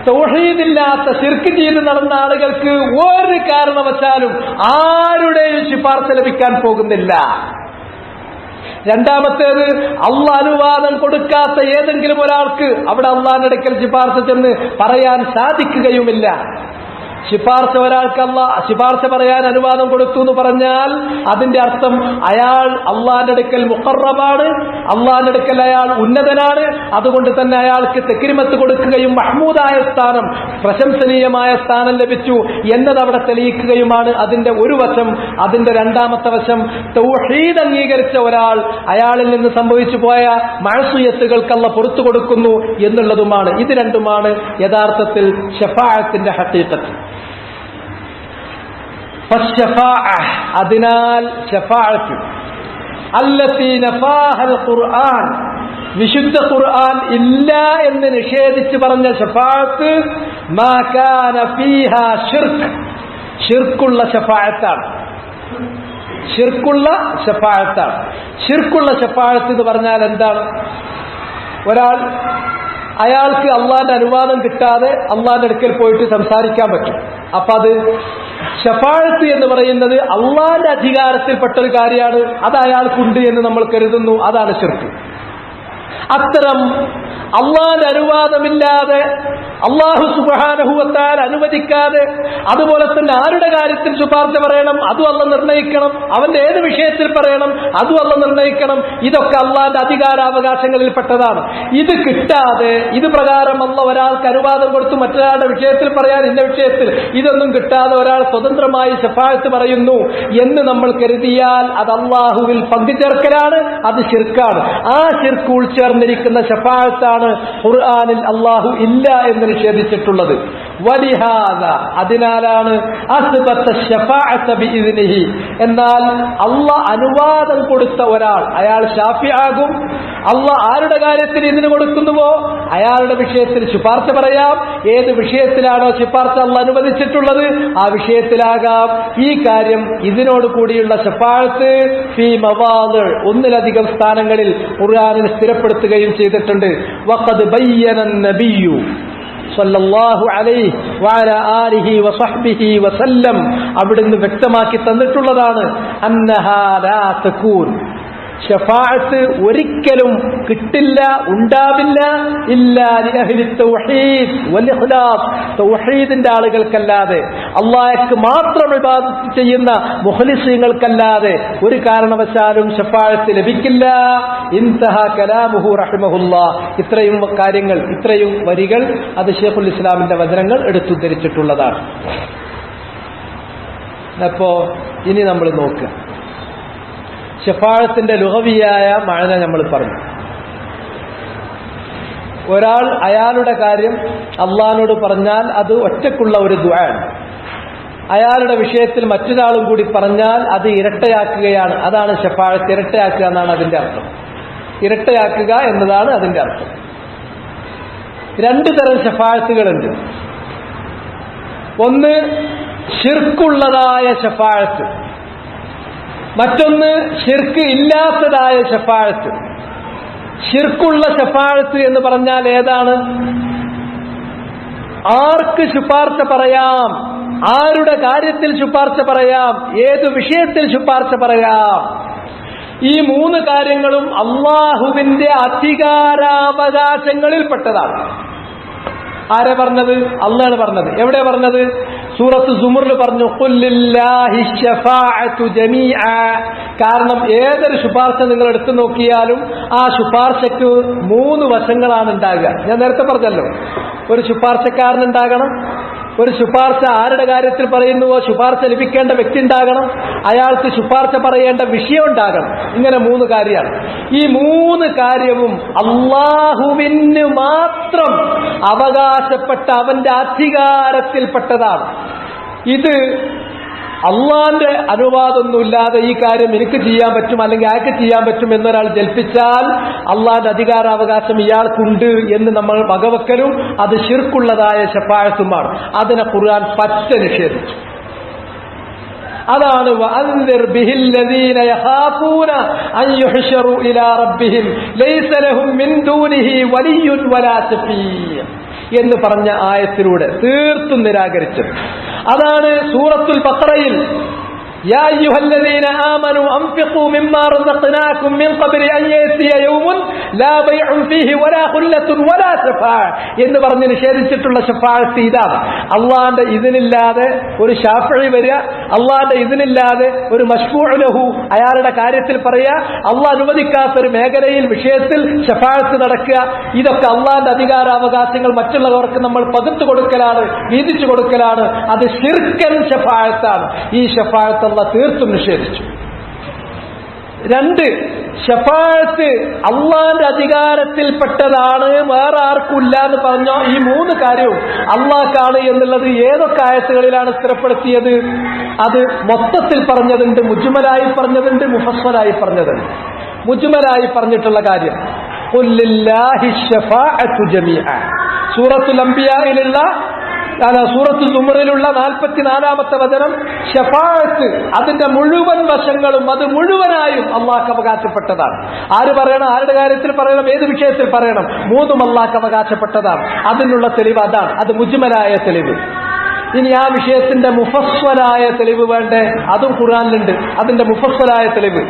തൗഹീദില്ലാത്ത ശിർക്ക് ചെയ്ത് നടന്ന ആളുകൾക്ക് ഒരു കാരണവശാലും ആരുടെയും ശുപാർശ ലഭിക്കാൻ പോകുന്നില്ല. രണ്ടാമത്തേത്, അള്ളാഹ് അനുവാദം കൊടുക്കാത്ത ഏതെങ്കിലും ഒരാൾക്ക് അവിടെ അള്ളാഹിന്റെ അടുക്കൽ ശുപാർശ ചെന്ന് പറയാൻ സാധിക്കുകയുമില്ല. ശുപാർശ ഒരാൾക്ക് ശുപാർശ പറയാൻ അനുവാദം കൊടുത്തു എന്ന് പറഞ്ഞാൽ അതിന്റെ അർത്ഥം അയാൾ അള്ളാഹിന്റെ അടുക്കൽ മുഖറബാണ്, അള്ളാഹിന്റെ അടുക്കൽ അയാൾ ഉന്നതനാണ്. അതുകൊണ്ട് തന്നെ അയാൾക്ക് തെക്രിമത്ത് കൊടുക്കുകയും മഹ്മൂദായ സ്ഥാനം, പ്രശംസനീയമായ സ്ഥാനം ലഭിച്ചു എന്നത് അവിടെ തെളിയിക്കുകയുമാണ് അതിന്റെ ഒരു വശം. അതിന്റെ രണ്ടാമത്തെ വശം, തൗഹീദ് അംഗീകരിച്ച ഒരാൾ അയാളിൽ നിന്ന് സംഭവിച്ചു പോയ മഅസിയത്തുകൾക്ക് അല്ലാഹ് പുറത്തു കൊടുക്കുന്നു എന്നുള്ളതുമാണ്. ഇത് രണ്ടുമാണ് യഥാർത്ഥത്തിൽ ശഫാഅത്തിന്റെ ഹഖീഖത്ത്. അതിനാൽ ശഫാഅത്ത് അല്ലത്തി നഫാഹൽ ഖുർആൻ, വിശുദ്ധ ഖുർആൻ ഇല്ല എന്ന് നിഷേധിച്ച് പറഞ്ഞ ശഫാഅത്ത് മാ കാന ഫീഹാ ശിർക്ക്, ശിർക്കുള്ള ശഫാഅത്താണ്. ശിർക്കുള്ള ശഫാഅത്താണ്. ശിർക്കുള്ള ശഫാഅത്ത് എന്ന് പറഞ്ഞാൽ എന്താണ്? അയാൾക്ക് അള്ളാന്റെ അനുവാദം കിട്ടാതെ അള്ളാന്റെ അടുക്കൽ പോയിട്ട് സംസാരിക്കാൻ പറ്റും. അപ്പൊ അത് ശഫാഅത്ത് എന്ന് പറയുന്നത് അള്ളാന്റെ അധികാരത്തിൽപ്പെട്ട ഒരു കാര്യമാണ്. അത് അയാൾക്കുണ്ട് എന്ന് നമ്മൾ കരുതുന്നു. അതാണ് ശിർക്ക്. അത്തരം അള്ളാന്റെ അനുവാദമില്ലാതെ, അല്ലാഹു സുബ്ഹാനഹു വ തആല അനുവദിക്കാതെ, അതുപോലെ തന്നെ ആരുടെ കാര്യത്തിൽ ശുപാർശ പറയണം അതും അല്ലാഹ് നിർണയിക്കണം, അവന്റെ ഏത് വിഷയത്തിൽ പറയണം അതും അല്ലാഹ് നിർണയിക്കണം. ഇതൊക്കെ അള്ളാന്റെ അധികാരാവകാശങ്ങളിൽ പെട്ടതാണ്. ഇത് കിട്ടാതെ, ഇത് പ്രകാരം അല്ലാഹ് ഒരാൾക്ക് അനുവാദം കൊടുത്തു മറ്റൊരാളുടെ വിഷയത്തിൽ പറയാൻ, ഇന്ന വിഷയത്തിൽ, ഇതൊന്നും കിട്ടാതെ ഒരാൾ സ്വതന്ത്രമായി ശഫാഅത്ത് പറയുന്നു എന്ന് നമ്മൾ കരുതിയാൽ അത് അല്ലാഹുവിൽ പങ്കുചേർക്കലാണ്, അത് ശിർക്കാണ്. ആ ശിർക്ക് ഉൾച്ചേർന്നിരിക്കുന്ന ശഫാഅത്താണ് ഖുർആനിൽ അല്ലാഹു ഇല്ല എന്ന് നിഷേധിച്ചിട്ടുള്ളത്. വലിഹാദ, അതിനാലാണ് അസ്ബത്ത ശഫാഅത ബിഇദ്നിഹി, എന്നാൽ അല്ലാഹ് അനുവാദം കൊടുത്ത ഒരാൾ അയാൾ ശാഫിആകും. അല്ലാഹ് ആരുടെ കാര്യത്തിൽ ഇതിന് കൊടുക്കുന്നുവോ അയാളുടെ വിഷയത്തിൽ ശുപാർശ പറയാം. ഏത് വിഷയത്തിലാണോ ശുപാർശ അല്ലാഹ് അനുവദിച്ചിട്ടുള്ളത് ആ വിഷയത്തിലാകാം. ഈ കാര്യം ഇതിനോട് കൂടിയുള്ള ശഫാഅത്ത് ഫീ മവാദി, ഒന്നിലധികം സ്ഥാനങ്ങളിൽ ഖുർആനിൽ സ്ഥിരപ്പെടുത്തുകയും ചെയ്തിട്ടുണ്ട്. വഖദ് ബയ്യന നബിയ്യു സല്ലല്ലാഹു അലൈഹി വഅലാ ആലിഹി വസഹ്ബിഹി വസല്ലം, അവിടുന്ന് വ്യക്തമാക്കി തന്നിട്ടുള്ളതാണ് അന്നഹാ ലാ തകൂൻ, ശഫാഅത്ത് ഒരിക്കലും കിട്ടില്ല, ഉണ്ടാവില്ല, ഇല്ലാ ലിഅഹ്ലി തൗഹീദ് വൽ ഇഖ്ലാസ്, തൗഹീദിന്റെ ആളുകൾക്കല്ലാതെ, അല്ലാഹ്ക്ക് മാത്രം ഇബാദത്ത് ചെയ്യുന്ന മുഖ്ലിസീങ്ങൾക്കല്ലാതെ ഒരു കാരണവശാലും ശഫാഅത്ത് ലഭിക്കില്ല. ഇൻതഹ കലാമുഹു റഹിമഹുല്ലാഹ്. ഇത്രയും കാര്യങ്ങൾ, ഇത്രയും വരികൾ അത് ശൈഖുൽ ഇസ്ലാമിന്റെ വചനങ്ങൾ എടുത്തുദ്ധരിച്ചിട്ടുള്ളതാണ്. അപ്പോ ഇനി നമ്മൾ നോക്കുക, ശഫാഅത്തിന്റെ ലുഗവിയായ മഅന നമ്മൾ പറഞ്ഞു. ഒരാൾ അയാളുടെ കാര്യം അള്ളാഹിനോട് പറഞ്ഞാൽ അത് ഒറ്റക്കുള്ള ഒരു ദുആണ്. അയാളുടെ വിഷയത്തിൽ മറ്റൊരാളും കൂടി പറഞ്ഞാൽ അത് ഇരട്ടയാക്കുകയാണ്. അതാണ് ശഫാഅത്ത്. ഇരട്ടയാക്കുക എന്നാണ് അതിന്റെ അർത്ഥം. ഇരട്ടയാക്കുക എന്നതാണ് അതിന്റെ അർത്ഥം. രണ്ടു തരം ശഫാഅത്തുകളുണ്ട്. ഒന്ന് ശിർക്കുള്ളതായ ശഫാഅത്ത്, മറ്റൊന്ന് ശിർക്ക് ഇല്ലാത്തതായ ശഫാഅത്ത്. ശിർക്കുള്ള ശഫാഅത്ത് എന്ന് പറഞ്ഞാൽ ഏതാണ്? ആർക്ക് ശുപാർശ പറയാം, ആരുടെ കാര്യത്തിൽ ശുപാർശ പറയാം, ഏതു വിഷയത്തിൽ ശുപാർശ പറയാം. ഈ മൂന്ന് കാര്യങ്ങളും അല്ലാഹുവിന്റെ അധികാരാവകാശങ്ങളിൽപ്പെട്ടതാണ്. ആരെ പറഞ്ഞത്? അള്ളാഹ് പറഞ്ഞത്. എവിടെ പറഞ്ഞത്? സൂറത്ത് സുമറിൽ പറഞ്ഞു ഖുല്ലില്ലാഹി ശഫാഅതു ജമീഅ. കാരണം ഏതൊരു ശുപാർശ നിങ്ങൾ എടുത്തു നോക്കിയാലും ആ ശുപാർശയ്ക്ക് മൂന്ന് വശങ്ങളാണ് ഉണ്ടാകുക. ഞാൻ നേരത്തെ പറഞ്ഞല്ലോ, ഒരു ശുപാർശക്കാരനുണ്ടാകണം, ഒരു ശുപാർശ ആരുടെ കാര്യത്തിൽ പറയുന്നുവോ ശുപാർശ ലഭിക്കേണ്ട വ്യക്തി ഉണ്ടാകണം, അയാൾക്ക് ശുപാർശ പറയേണ്ട വിഷയം ഉണ്ടാകണം. ഇങ്ങനെ മൂന്ന് കാര്യമാണ്. ഈ മൂന്ന് കാര്യവും അല്ലാഹുവിന് മാത്രം അവകാശപ്പെട്ട അവന്റെ അധികാരത്തിൽപ്പെട്ടതാണ്. ഇത് അള്ളാന്റെ അനുവാദമൊന്നുമില്ലാതെ ഈ കാര്യം എനിക്ക് ചെയ്യാൻ പറ്റും അല്ലെങ്കിൽ അയാൾക്ക് ചെയ്യാൻ പറ്റും എന്നൊരാൾ ജൽപ്പിച്ചാൽ അള്ളാന്റെ അധികാരാവകാശം ഇയാൾക്കുണ്ട് എന്ന് നമ്മൾ വകവെക്കലും അത് ശിർക്കുള്ളതായ ശഫാഅത്തുമാണ്. അതിനെ ഖുർആൻ പച്ച നിഷേധിച്ചു. അതാണ് വഅൻദിർ ബിഹിൽ ലദീന യഖാഫൂന അൻ യുഹ്ശറു ഇലാ റബ്ബിഹിം ലൈസ ലഹും മിൻ ദൂനിഹി വലിയ്യുൻ വലാ ശഫീഅ് എന്ന് പറഞ്ഞ ആയത്തിലൂടെ തീർത്തും നിരാകരിച്ചത്. അതാണ് സൂറത്തുൽ ബഖറയിൽ യാ അയ്യുഹല്ലദീന ആമനൂ അൻഫിഖൂ മിമ്മാ റസഖ്നാകും മിൻ ഖബ്ലി അൻ യഅതിയ യൗമുൻ ലാ ബൈഉൻ ഫീഹി വലാ ഖുല്ലത്തുൻ വലാ ശഫാഅ എന്ന് പറഞ്ഞ് നിഷേധിച്ചിട്ടുള്ള ശഫാഅത്ത് ഇതാണ്. അള്ളാന്റെ ഇതിനില്ലാതെ ഒരു ശാഫിഈ വരിക, അള്ളാന്റെ ഇതിനില്ലാതെ ഒരു മശ്ഫൂഉ ലഹു അയാളുടെ കാര്യത്തിൽ പറയുക, അള്ളാഹ് അനുവദിക്കാത്ത ഒരു മേഖലയിൽ വിഷയത്തിൽ ശഫാഅത്ത് നടക്കുക, ഇതൊക്കെ അള്ളാന്റെ അധികാരാവകാശങ്ങൾ മറ്റുള്ളവർക്ക് നമ്മൾ പകുത്തു കൊടുക്കലാണ്, വീതിച്ചു കൊടുക്കലാണ്. അത് ശിർക്കൻ ശഫാഅത്താണ്. ഈ ശഫാഅത്ത് അള്ളാഹ് തീർത്തും നിഷേധിച്ചു. 2, ശഫാഅത്ത് അള്ളാന്റെ അധികാരത്തിൽപ്പെട്ടതാണ്, വേറെ ആർക്കുമില്ല എന്ന് പറഞ്ഞോ. ഈ 3 കാര്യവും അള്ളാഹ്ക്കാണ് എന്നുള്ളത് ഏതൊക്കെ ആയത്തുകളിലാണ് സ്ഥിരപ്പെടുത്തിയത്? അത് മൊത്തത്തിൽ പറഞ്ഞതുണ്ട്, മുജ്മലായി പറഞ്ഞതുണ്ട്, മുഫസ്സലായി പറഞ്ഞതുണ്ട്. മുജ്മലായി പറഞ്ഞിട്ടുള്ള കാര്യം ഖുൽ ലില്ലാഹി ശഫാഅത്തു ജമീഅ, സൂറത്തുൽ അംബിയായിലുള്ള സൂറത്തുൽ സുമറിലുള്ള 44-ാമത്തെ വചനം. ശഫാഅത്ത് അതിന്റെ മുഴുവൻ വശങ്ങളും അത് മുഴുവനായും അള്ളാഹ്ക്ക് അവകാശപ്പെട്ടതാണ്. ആര് പറയണം? ആരുടെ കാര്യത്തിൽ പറയണം? ഏത് വിഷയത്തിൽ പറയണം? 3ഉം അള്ളാഹ്ക്ക് അവകാശപ്പെട്ടതാണ്. അതിനുള്ള തെളിവ് അതാണ്. അത് മുജ്മലായ തെളിവ്. ഇനി ആ വിഷയത്തിന്റെ മുഫസ്സലായ തെളിവ് വേണ്ടേ? അതും ഖുർആനിലുണ്ട്. അതിന്റെ മുഫസ്സലായ തെളിവ്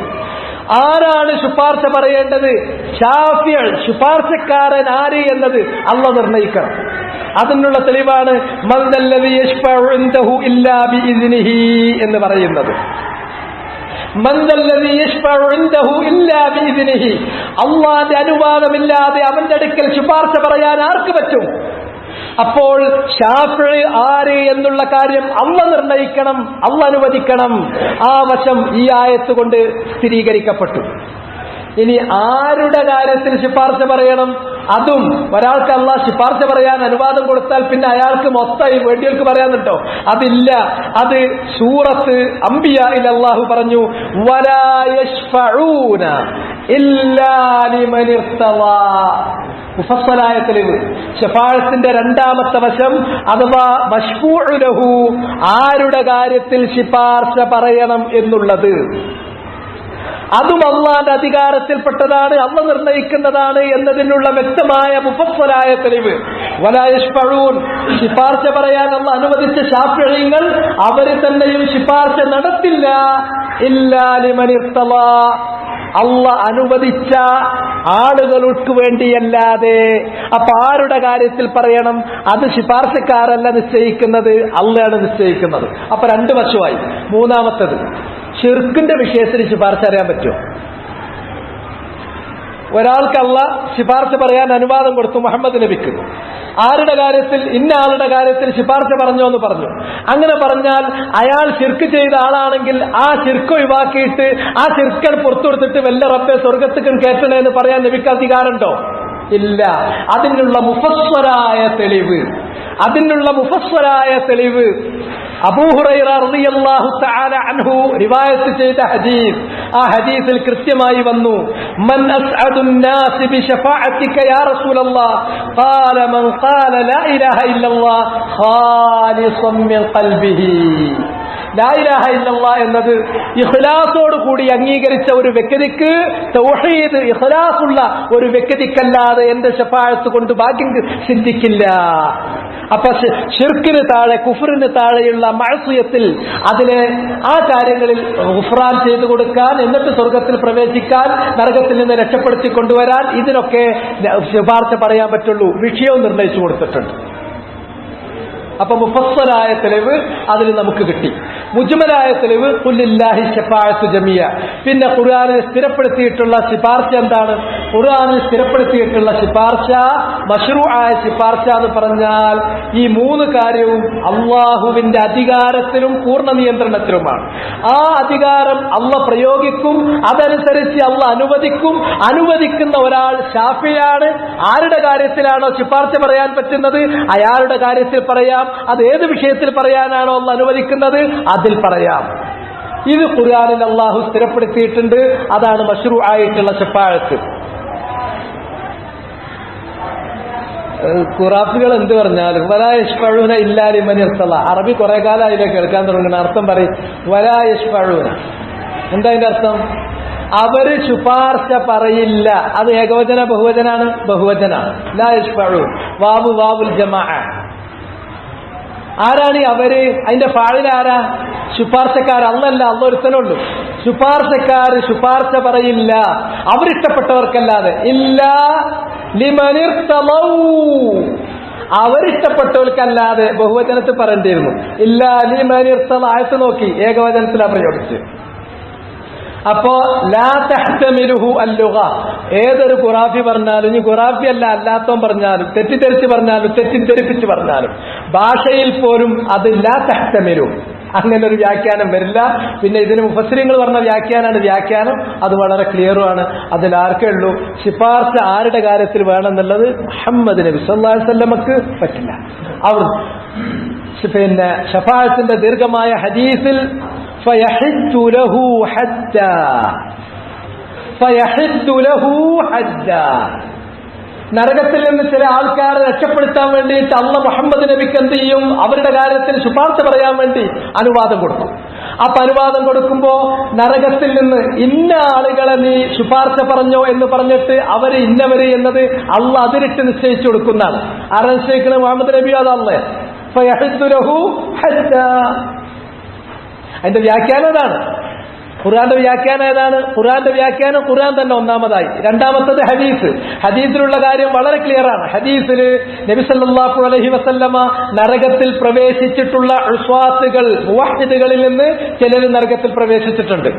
ആരാണ് ശുപാർശ പറയേണ്ടത്? ശാഫിഅ്, ശുപാർശക്കാരൻ ആര് എന്നത് അള്ളാഹ് നിർണയിക്കണം. അതിനുള്ള തെളിവാണ് മൻ ദല്ലദി യശ്ഫഉ ഇൻദഹു ഇല്ലാ ബിഇദ്നിഹി എന്ന് പറയുന്നത്. മൻ ദല്ലദി യശ്ഫഉ ഇൻദഹു ഇല്ലാ ബിഇദ്നിഹി, അള്ളാഹുവിന്റെ അനുവാദമില്ലാതെ അവന്റെ അടുക്കൽ ശുപാർശ പറയാൻ ആർക്ക് പറ്റും? അപ്പോൾ ശാഫിഈ ആര് എന്നുള്ള കാര്യം അള്ളാഹ് നിർണയിക്കണം, അള്ളാഹ് അനുവദിക്കണം. ആ വശം ഈ ആയത്ത് കൊണ്ട് സ്ഥിരീകരിക്കപ്പെട്ടു. ഇനി ആരുടെ കാര്യത്തിൽ ശുപാർശ പറയണം? അതും ഒരാൾക്ക് അള്ളാഹ് ശുപാർശ പറയാൻ അനുവാദം കൊടുത്താൽ പിന്നെ അയാൾക്ക് മൊത്തം വേണ്ടിയവർക്ക് പറയാനുണ്ടോ? അതില്ല. അത് സൂറത്ത് അംബിയായിൽ അള്ളാഹു പറഞ്ഞു വലാ യശ്ഫഊന ഇല്ലാ ലിമൻ ഇർതളാ. മുഫസ്സലായ തെളിവ്. ശഫാഅത്തിന്റെ 2ാമത്തെ വശം അഥവാ മശ്ഫൂഉ ലഹു, ആരുടെ കാര്യത്തിൽ ശുപാർശ പറയണം എന്നുള്ളത് അതും അള്ളാന്റെ അധികാരത്തിൽപ്പെട്ടതാണ്, അള്ളാഹ് നിർണയിക്കുന്നതാണ് എന്നതിനുള്ള വ്യക്തമായ മുഫസ്സലായ തെളിവ്. വലാ യശ്ഫഊൻ, ശുപാർശ പറയാൻ അള്ളാഹ് അനുവദിച്ച ശാഫിഈങ്ങൾ അവര് തന്നെയും ശുപാർശ നടത്തില്ല ഇല്ലാ ലിമൻ ഇർതളാ, അള്ളാഹ് അനുവദിച്ച ആളുകൾക്ക് വേണ്ടിയല്ലാതെ. അപ്പൊ ആരുടെ കാര്യത്തിൽ പറയണം? അത് ശുപാർശക്കാരല്ല നിശ്ചയിക്കുന്നത്, അള്ളാഹാണ് നിശ്ചയിക്കുന്നത്. അപ്പൊ 2 വശമായി. 3ാമത്തേത് ശിർക്കിന്റെ വിഷയത്തിൽ ശുപാർശ അറിയാൻ പറ്റുമോ? ഒരാൾക്ക് അള്ളാഹ് ശുപാർശ പറയാൻ അനുവാദം കൊടുത്തു മുഹമ്മദ് നബിക്ക്. ആരുടെ കാര്യത്തിൽ? ഇന്ന ആളുടെ കാര്യത്തിൽ ശുപാർശ പറഞ്ഞോ എന്ന് പറഞ്ഞു. അങ്ങനെ പറഞ്ഞാൽ അയാൾ ശിർക്ക് ചെയ്ത ആളാണെങ്കിൽ ആ ശിർക്ക് ഒഴിവാക്കിയിട്ട് ആ ശിർക്കൻ പുറത്തു കൊടുത്തിട്ട് വല്ല റബ്ബെ സ്വർഗത്തിക്കും കേട്ടണേ എന്ന് പറയാൻ നബിക്ക് അധികാരമുണ്ടോ? ഇല്ല. അതിനുള്ള മുഫസ്സലായ തെളിവ് അബൂ ഹുറൈറ റളിയല്ലാഹു തആല അൻഹു റിവായത്ത് ചെയ്ത ഹദീസ്. ആ ഹദീസിൽ കൃത്യമായി വന്നു മൻ അസ്അദുൻ നാസി ബിശഫാഅതിക യാ റസൂലല്ലാഹ് ഖാല മൻ ഖാല ലാ ഇലാഹ ഇല്ലല്ലാഹ് ഖാലിസൻ മിൻ ഖൽബിഹി. ലാ ഇലാഹ ഇല്ലല്ലാഹ് എന്നത് ഇഖ്ലാസോട് കൂടി അംഗീകരിച്ച ഒരു വ്യക്തിക്ക്, തൗഹീദ് ഇഖ്ലാസുള്ള ഒരു വ്യക്തിക്കല്ലാതെ എന്റെ ശഫാഅത്ത് കൊണ്ട് ഭാഗ്യം സിദ്ധിക്കില്ല. അപ്പൊ ശിർക്കിന് താഴെ, കുഫറിന് താഴെയുള്ള മഅസിയത്തിൽ അതിലെ ആ കാര്യങ്ങളിൽ ഗുഫ്റാൻ ചെയ്തു കൊടുക്കാൻ, എന്നിട്ട് സ്വർഗത്തിൽ പ്രവേശിക്കാൻ, നരകത്തിൽ നിന്ന് രക്ഷപ്പെടുത്തി കൊണ്ടുവരാൻ, ഇതിനൊക്കെ ശുപാർശ പറയാൻ പറ്റുള്ളൂ. വിഷയവും നിർണയിച്ചു കൊടുത്തിട്ടുണ്ട്. അപ്പൊ മുഫസ്സലായ തെളിവ് അതിൽ നമുക്ക് കിട്ടി. മുജ്മലായ തെളിവ് ഖുൽ ലില്ലാഹി ശഫാഅത്തു ജമീഅ. പിന്നെ ഖുർആനിൽ സ്ഥിരപ്പെടുത്തിയിട്ടുള്ള ശുപാർശ എന്താണ്? ഖുർആനിൽ സ്ഥിരപ്പെടുത്തിയിട്ടുള്ള ശുപാർശ, മശ്റൂആയ ശുപാർശ എന്ന് പറഞ്ഞാൽ ഈ മൂന്ന് കാര്യവും അള്ളാഹുവിന്റെ അധികാരത്തിലും പൂർണ്ണ നിയന്ത്രണത്തിലുമാണ്. ആ അധികാരം അള്ളാഹ് പ്രയോഗിക്കും, അതനുസരിച്ച് അള്ളാഹ് അനുവദിക്കും. അനുവദിക്കുന്ന ഒരാൾ ശാഫിയാണ്. ആരുടെ കാര്യത്തിലാണോ ശുപാർശ പറയാൻ പറ്റുന്നത് അയാളുടെ കാര്യത്തിൽ പറയാം. അത് ഏത് വിഷയത്തിൽ പറയാനാണോ അള്ളാഹ് അനുവദിക്കുന്നത് അതിൽ പറയാം. ഇത് ഖുർആനിൽ അള്ളാഹു സ്ഥിരപ്പെടുത്തിയിട്ടുണ്ട്. അതാണ് മശ്റൂആയിട്ടുള്ള ശഫാഅത്ത്. ഖുറാഫികൾ എന്ത് പറഞ്ഞാലും വലാ യശ്ഫഊന ഇല്ലാ ലിമൻ ഇർത്തള. അറബി കുറെ കാലമായില്ലേ കേൾക്കാൻ തുടങ്ങുന്ന അർത്ഥം പറയും. വലാ യശ്ഫഊന എന്താ അതിന്റെ അർത്ഥം? അവര് ശുപാർശ പറയില്ല. അത് ഏകവചന ബഹുവചനാണ്? ബഹുവചനാണ്. ലാ യശ്ഫഊൻ വാവു വാവുൽ ജമാഅ. ആരാണ് അവര്? അതിന്റെ ഫാഇൽ ആരാ? ശുപാർശക്കാർ. അല്ലല്ല, അല്ല ഒരുത്തനുള്ളൂ. ശുപാർശക്കാർ ശുപാർശ പറയില്ല അവരിഷ്ടപ്പെട്ടവർക്കല്ലാതെ. ഇല്ലാ ലിമനിർതളൗ, അവരിഷ്ടപ്പെട്ടവർക്കല്ലാതെ ബഹുവചനത്തിൽ പറയേണ്ടിയിരുന്നു. ഇല്ലാ ലിമനിർതള. ആയത്ത് നോക്കി, ഏകവചനത്തിലാണ് പ്രയോഗിച്ച്. അപ്പോ ലാ തഹ്തമിലുഹു അല്ലുഗ. ഏതൊരു ഖുറാഫി പറഞ്ഞാലും, ഇനി ഖുറാഫി അല്ല അല്ലാത്തവൻ പറഞ്ഞാലും, തെറ്റിദ്ധരിച്ച് പറഞ്ഞാലും തെറ്റിദ്ധരിപ്പിച്ച് പറഞ്ഞാലും ഭാഷയിൽ പോലും അത് ലാ തഹ്തമിലു, അങ്ങനെ ഒരു വ്യാഖ്യാനം വരില്ല. പിന്നെ ഇതിന് മുഫസ്സിരിങ്ങൾ പറഞ്ഞ വ്യാഖ്യാനാണ് വ്യാഖ്യാനം. അത് വളരെ ക്ലിയറുമാണ്. അതിൽ ആർക്കേ ഉള്ളൂ ശുപാർശ ആരുടെ കാര്യത്തിൽ വേണമെന്നുള്ളത് മുഹമ്മദ് നബി സല്ലല്ലാഹു അലൈഹി വസല്ലമക്ക് പറ്റില്ല. അവർ പിന്നെ ശഫാഅത്തിന്റെ ദീർഘമായ ഹദീസിൽ ഫയഹിദ്ദു ലഹു ഹദ്ദാ, ഫയഹിദ്ദു ലഹു ഹദ്ദാ, നരകത്തിൽ നിന്ന് ചില ആൾക്കാരെ രക്ഷപ്പെടുത്താൻ വേണ്ടിയിട്ട് അള്ളാഹ് മുഹമ്മദ് നബിക്ക് എന്ത് ചെയ്യും? അവരുടെ കാര്യത്തിൽ ശുപാർശ പറയാൻ വേണ്ടി അനുവാദം കൊടുക്കും. അപ്പൊ അനുവാദം കൊടുക്കുമ്പോ നരകത്തിൽ നിന്ന് ഇന്ന ആളുകളെ നീ ശുപാർശ പറഞ്ഞോ എന്ന് പറഞ്ഞിട്ട് അവര് ഇന്നവര് എന്നത് അള്ളാഹ് അതിരിട്ട് നിശ്ചയിച്ചു കൊടുക്കുന്നതാണ്. ആരാ നിശ്ചയിക്കുന്നത്? മുഹമ്മദ് നബി. അതല്ലേ ഫയഹിദ്ദു ലഹു ഹദ്ദാ. അതിന്റെ വ്യാഖ്യാനം അതാണ്. ഖുർആന്റെ വ്യാഖ്യാനം ഏതാണ്? ഖുർആന്റെ വ്യാഖ്യാനം ഖുർആൻ തന്നെ ഒന്നാമതായി. രണ്ടാമത്തത് ഹദീസ്. ഹദീസിലുള്ള കാര്യം വളരെ ക്ലിയർ ആണ്. ഹദീസിൽ നബി സല്ലല്ലാഹു അലൈഹി വസല്ലമ നരകത്തിൽ പ്രവേശിച്ചിട്ടുള്ള ഉസ്വാത്തുകൾ, മുവഹ്ഹിദുകളിൽ നിന്ന് ചിലർ നരകത്തിൽ പ്രവേശിച്ചിട്ടുണ്ട്.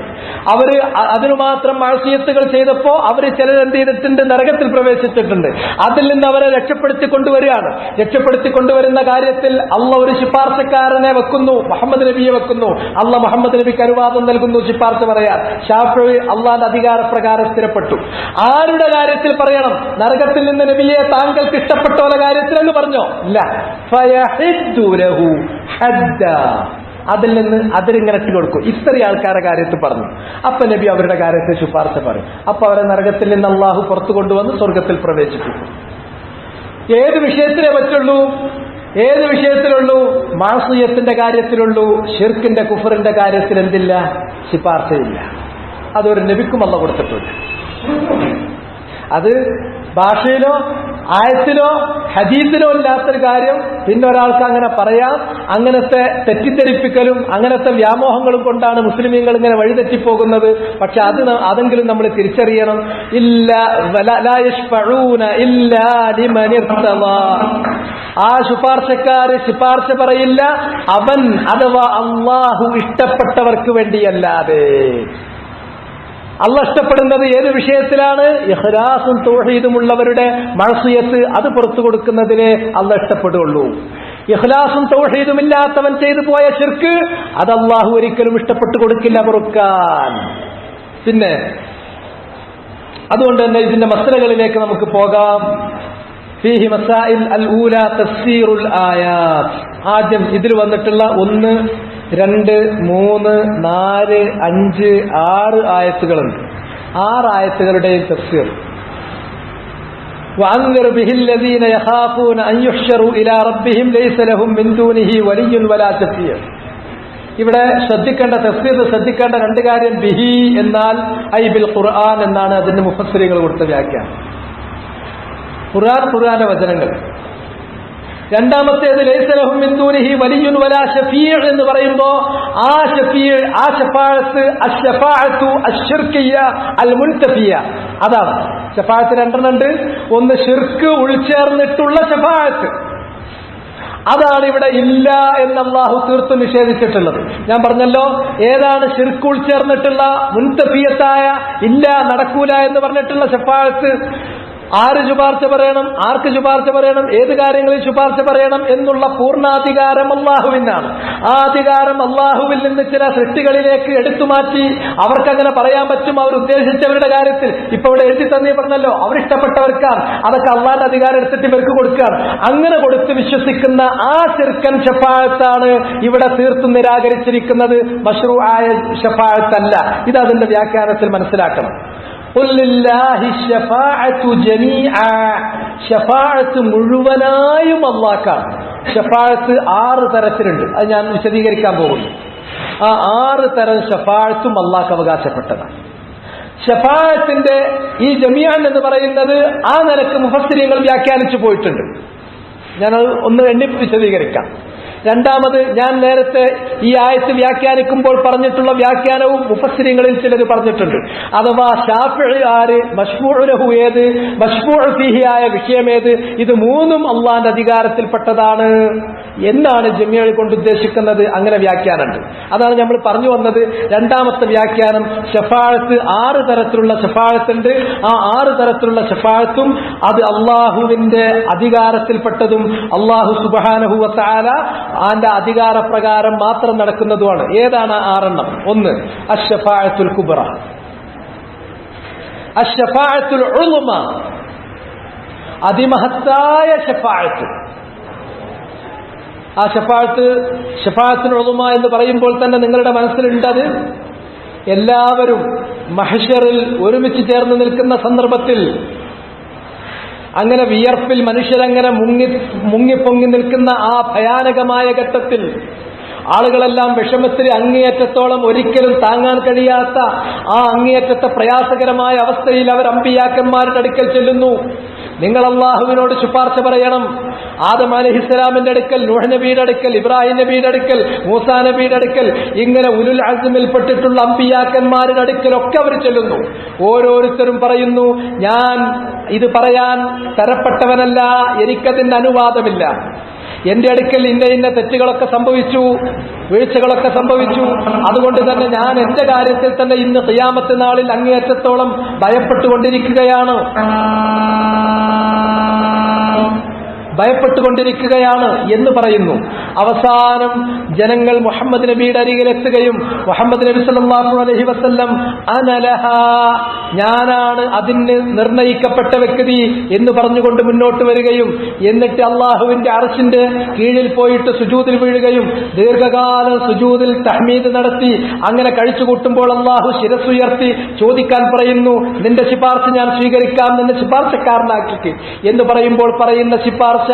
അവര് അതിനു മാത്രം മഅസിയത്തുകൾ ചെയ്തപ്പോ അവര് ചിലർ എന്ത് ചെയ്തിട്ടുണ്ട്? നരകത്തിൽ പ്രവേശിച്ചിട്ടുണ്ട്. അതിൽ നിന്ന് അവരെ രക്ഷപ്പെടുത്തി കൊണ്ടുവരികയാണ്. രക്ഷപ്പെടുത്തി കൊണ്ടുവരുന്ന കാര്യത്തിൽ അള്ളാഹ് ഒരു ശുപാർശക്കാരനെ വെക്കുന്നു, മുഹമ്മദ് നബിയെ വെക്കുന്നു. അള്ളാഹ് മുഹമ്മദ് നബിക്ക് അനുവാദം നൽകുന്നു ശുപാർശ പറയാൻ. ശാഫിഈ അള്ളാന്റെ അധികാരപ്രകാരം സ്ഥിരപ്പെട്ടു. ആരുടെ കാര്യത്തിൽ പറയണം? നരകത്തിൽ നിന്ന് നബിയെ താങ്കൾക്ക് ഇഷ്ടപ്പെട്ടവരുടെ കാര്യത്തിൽ എന്ന് പറഞ്ഞോ? ഇല്ല. ഫയഹിദ്ദു ലഹു ഹദ്ദാ. അതിൽ നിന്ന് അതിരിങ്ങനെ ഇട്ട് കൊടുക്കും. ഇത്രയും ആൾക്കാരുടെ കാര്യത്തിൽ പറഞ്ഞു. അപ്പൊ നബി അവരുടെ കാര്യത്തിൽ ശുപാർശ പറയും. അപ്പൊ അവരെ നരകത്തിൽ നിന്ന് അള്ളാഹു പുറത്തു കൊണ്ടുവന്ന് സ്വർഗത്തിൽ പ്രവേശിപ്പിക്കും. ഏത് വിഷയത്തിലേ പറ്റുള്ളൂ? ഏത് വിഷയത്തിലുള്ളൂ? മാസിയത്തിന്റെ കാര്യത്തിലുള്ളൂ. ഷിർക്കിന്റെ കുഫറിന്റെ കാര്യത്തിൽ എന്തില്ല? ശുപാർശയില്ല. അതൊരു നബിക്കും അല്ലാഹു കൊടുത്തിട്ടുണ്ട്. അത് ഭാഷയിലോ ആയത്തിലോ ഹദീസിലോ ഇല്ലാത്തൊരു കാര്യം പിന്നെ ഒരാൾക്ക് അങ്ങനെ പറയാം. അങ്ങനത്തെ തെറ്റിദ്ധരിപ്പിക്കലും അങ്ങനത്തെ വ്യാമോഹങ്ങളും കൊണ്ടാണ് മുസ്ലിമീങ്ങൾ ഇങ്ങനെ വഴിതെറ്റിപ്പോകുന്നത്. പക്ഷെ അതെങ്കിലും നമ്മൾ തിരിച്ചറിയണം. ലാ യശ്ഫഊന ഇല്ലാ ലിമൻ ഇർതളാ. ആ ശുപാർശക്കാര് ശുപാർശ പറയില്ല അവൻ അഥവാ അള്ളാഹു ഇഷ്ടപ്പെട്ടവർക്ക് വേണ്ടിയല്ലാതെ. അള്ളാഹ് ഇഷ്ടപ്പെടുന്നത് ഏത് വിഷയത്തിലാണ്? ഇഖ്ലാസും തൗഹീദും ഉള്ളവരുടെ മഅസിയത്ത് അത് പുറത്തു കൊടുക്കുന്നതിനെ അള്ളാഹ് ഇഷ്ടപ്പെടുള്ളൂ. ഇഖ്ലാസും തൗഹീദും ഇല്ലാത്തവൻ ചെയ്തു പോയ ശിർക്ക് അത് അള്ളാഹു ഒരിക്കലും ഇഷ്ടപ്പെട്ടു കൊടുക്കില്ല പൊറുക്കാൻ. പിന്നെ അതുകൊണ്ട് തന്നെ ഇതിന്റെ മസലകളിലേക്ക് നമുക്ക് പോകാം. ഫീഹി മസാഇൽ അൽ ഊല തഫ്സീറുൽ ആയാത്ത്. ആദ്യം ഇതിൽ വന്നിട്ടുള്ള 1, 2, 3, 4, 5, 6 ആയത്തുകളുണ്ട്. 6 ആയത്തുകളുടെയും തഫ്സീർ. വഅൻദിർ ബിഹിൽ ലദീന യഖാഫൂന അൻ യുഹ്ശറു ഇലാ റബ്ബിഹിം ലൈസ ലഹും മിൻ ദൂനിഹി വലിയ്യുൻ വലാ ശഫീഅ. ഇവിടെ ശ്രദ്ധിക്കേണ്ട തഫ്സീറിൽ ശ്രദ്ധിക്കേണ്ട 2 കാര്യം. ബിഹി എന്നാൽ ഐ ബിൽ ഖുർആൻ എന്നാണ് അതിന്റെ മുഫസ്സിറുകൾ കൊടുത്ത വ്യാഖ്യാനം. ഖുർആന്റെ വചനങ്ങൾ. രണ്ടാമത്തേത് ലൈസ ലഹും മിൻ ദൂനിഹി വലിയ്യുൻ വലാ ശഫീഅ എന്ന് പറയുമ്പോൾ ആ ശഫീഅ, ആ ശഫാഅത്ത്, അശ്ശഫാഅത്തു അശ്ശിർക്കിയ്യ അൽ മുൻതഫിയ, അതാണ് ശഫാഅത്ത്. 2 ഉണ്ട്. ഒന്ന് ശിർക്ക് ഉൾച്ചേർന്നിട്ടുള്ള ശഫാഅത്ത്. അതാണ് ഇവിടെ ഇല്ല എന്ന് അല്ലാഹു തീർത്തും നിഷേധിച്ചിട്ടുള്ളത്. ഞാൻ പറഞ്ഞല്ലോ, ഏതാണ് ശിർക്ക് ഉൾച്ചേർന്നിട്ടുള്ള മുൻതഫിയത്തായ ഇല്ല നടക്കൂല എന്ന് പറഞ്ഞിട്ടുള്ള ശഫാഅത്ത്. ആര് ശുപാർശ പറയണം, ആർക്ക് ശുപാർശ പറയണം, ഏത് കാര്യങ്ങളിൽ ശുപാർശ പറയണം എന്നുള്ള പൂർണ്ണാധികാരം അല്ലാഹുവിനാണ്. ആ അധികാരം അല്ലാഹുവിൽ നിന്ന് ചില സൃഷ്ടികളിലേക്ക് എടുത്തുമാറ്റി അവർക്കങ്ങനെ പറയാൻ പറ്റും അവർ ഉദ്ദേശിച്ചവരുടെ കാര്യത്തിൽ. ഇപ്പൊ ഇവിടെ എഴുതി തന്നെ പറഞ്ഞല്ലോ, അവരിഷ്ടപ്പെട്ടവർക്കാണ്, അതൊക്കെ അള്ളാന്റെ അധികാരം എടുത്തിട്ട് ഇവർക്ക് കൊടുക്കുകയാണ്. അങ്ങനെ കൊടുത്ത് വിശ്വസിക്കുന്ന ആ ശിർക്കൻ ശഫാഅത്താണ് ഇവിടെ തീർത്തും നിരാകരിച്ചിരിക്കുന്നത്. മശ്റൂആയ ശഫാഅത്തല്ല. ഇത് അതിന്റെ വ്യാഖ്യാനത്തിൽ മനസ്സിലാക്കണം. ഷഫാഅത്ത് മുഴുവനായും അല്ലാഹ്ക്കാണ്. ഷഫാഅത്ത് 6 തരത്തിലുണ്ട്. അത് ഞാൻ വിശദീകരിക്കാൻ പോകുന്നു. ആ 6 തരം ഷഫാഅത്തും അല്ലാഹ്ക്ക് അവകാശപ്പെട്ടതാണ്. ഷഫാഅത്തിന്റെ ഈ ജമീഅൻ എന്ന് പറയുന്നത് ആ നിലക്ക് മുഫസ്സിരീങ്ങൾ വ്യാഖ്യാനിച്ചു പോയിട്ടുണ്ട്. ഞാനത് ഒന്ന് എണ്ണി വിശദീകരിക്കാം. രണ്ടാമത്, ഞാൻ നേരത്തെ ഈ ആയത്ത് വ്യാഖ്യാനിക്കുമ്പോൾ പറഞ്ഞിട്ടുള്ള വ്യാഖ്യാനവും മുഫസ്സിരീങ്ങളിൽ ചിലർ പറഞ്ഞിട്ടുണ്ട്. അഥവാ ശാഫിഈ ആര്, മശ്ഫൂഉ ലഹു ഏത്, മശ്ഫൂഉ ഫീഹി ആയ വിഷയമേത്, ഇത് മൂന്നും അള്ളാന്റെ അധികാരത്തിൽപ്പെട്ടതാണ് എന്നാണ് ജമീഅ കൊണ്ട് ഉദ്ദേശിക്കുന്നത്. അങ്ങനെ വ്യാഖ്യാനമുണ്ട്. അതാണ് നമ്മൾ പറഞ്ഞു വന്നത്. രണ്ടാമത്തെ വ്യാഖ്യാനം, ഷഫാഅത്ത് 6 തരത്തിലുള്ള ഷഫാഅത്തുണ്ട്. ആ 6 തരത്തിലുള്ള ഷഫാഅത്തും അത് അള്ളാഹുവിന്റെ അധികാരത്തിൽപ്പെട്ടതും അള്ളാഹു സുബ്ഹാനഹു വ തആല അതിന്റെ അധികാരപ്രകാരം മാത്രം നടക്കുന്നതുമാണ്. ഏതാണ് 6 എണ്ണം? 1 അശ്ശഫാഅത്തുൽ കുബ്ര, അശ്ശഫാഅത്തുൽ ഉളുമ, അതിമഹത്തായ ഷഫാഅത്ത്. ആ ഷഫാഅത്തുൽ ഉളുമ എന്ന് പറയുമ്പോൾ തന്നെ നിങ്ങളുടെ മനസ്സിലുണ്ടത് എല്ലാവരും മഹ്ശറിൽ ഒരുമിച്ച് ചേർന്ന് നിൽക്കുന്ന സന്ദർഭത്തിൽ അങ്ങനെ വിയർപ്പിൽ മനുഷ്യരങ്ങനെ മുങ്ങിപ്പൊങ്ങി നിൽക്കുന്ന ആ ഭയാനകമായ ഘട്ടത്തിൽ ആളുകളെല്ലാം വിഷമത്തിൽ അങ്ങേയറ്റത്തോളം ഒരിക്കലും താങ്ങാൻ കഴിയാത്ത ആ അങ്ങേയറ്റത്തെ പ്രയാസകരമായ അവസ്ഥയിൽ അവർ അമ്പിയാക്കന്മാരുടെ അടുക്കൽ ചെല്ലുന്നു. നിങ്ങൾ അല്ലാഹുവിനോട് ശുപാർശ പറയണം. ആദം അലൈഹിസ്സലാമിന്റെ അടുക്കൽ, നൂഹ് നബിയുടെ അടുക്കൽ, ഇബ്രാഹിം നബിയുടെ അടുക്കൽ, മൂസാ നബിയുടെ അടുക്കൽ, ഇങ്ങനെ ഉലുൽ അസ്മിൽപ്പെട്ടിട്ടുള്ള അമ്പിയാക്കന്മാരുടെ അടുക്കലൊക്കെ അവർ ചെല്ലുന്നു. ഓരോരുത്തരും പറയുന്നു, ഞാൻ ഇത് പറയാൻ തരപ്പെട്ടവനല്ല, എനിക്കതിന് അനുവാദമില്ല. എന്റെ അടുക്കൽ ഇന്ന തെറ്റുകളൊക്കെ സംഭവിച്ചു, വീഴ്ചകളൊക്കെ സംഭവിച്ചു. അതുകൊണ്ട് തന്നെ ഞാൻ എന്റെ കാര്യത്തിൽ തന്നെ ഇന്ന് ഖിയാമത്ത് നാളിൽ അങ്ങേയറ്റത്തോളം ഭയപ്പെട്ടുകൊണ്ടിരിക്കുകയാണ് എന്ന് പറയുന്നു. അവസാനം ജനങ്ങൾ മുഹമ്മദ് നബിയുടെ അരികിലെത്തുകയും മുഹമ്മദ് നബി സല്ലല്ലാഹു അലൈഹി വസല്ലം അനലഹ, ഞാനാണ് അതിന് നിർണയിക്കപ്പെട്ട വ്യക്തി എന്ന് പറഞ്ഞുകൊണ്ട് മുന്നോട്ട് വരികയും എന്നിട്ട് അള്ളാഹുവിന്റെ അർശിന്റെ കീഴിൽ പോയിട്ട് സുജൂദിൽ വീഴുകയും ദീർഘകാലം സുജൂദിൽ തഹ്മീദ് നടത്തി അങ്ങനെ കഴിച്ചുകൂട്ടുമ്പോൾ അള്ളാഹു ശിരസ്സുയർത്തി ചോദിക്കാൻ പറയുന്നു, നിന്റെ ശുപാർശ ഞാൻ സ്വീകരിക്കാം, നിന്നെ ശുപാർശക്കാരനാക്കി എന്ന് പറയുമ്പോൾ പറയുന്ന ശുപാർശ,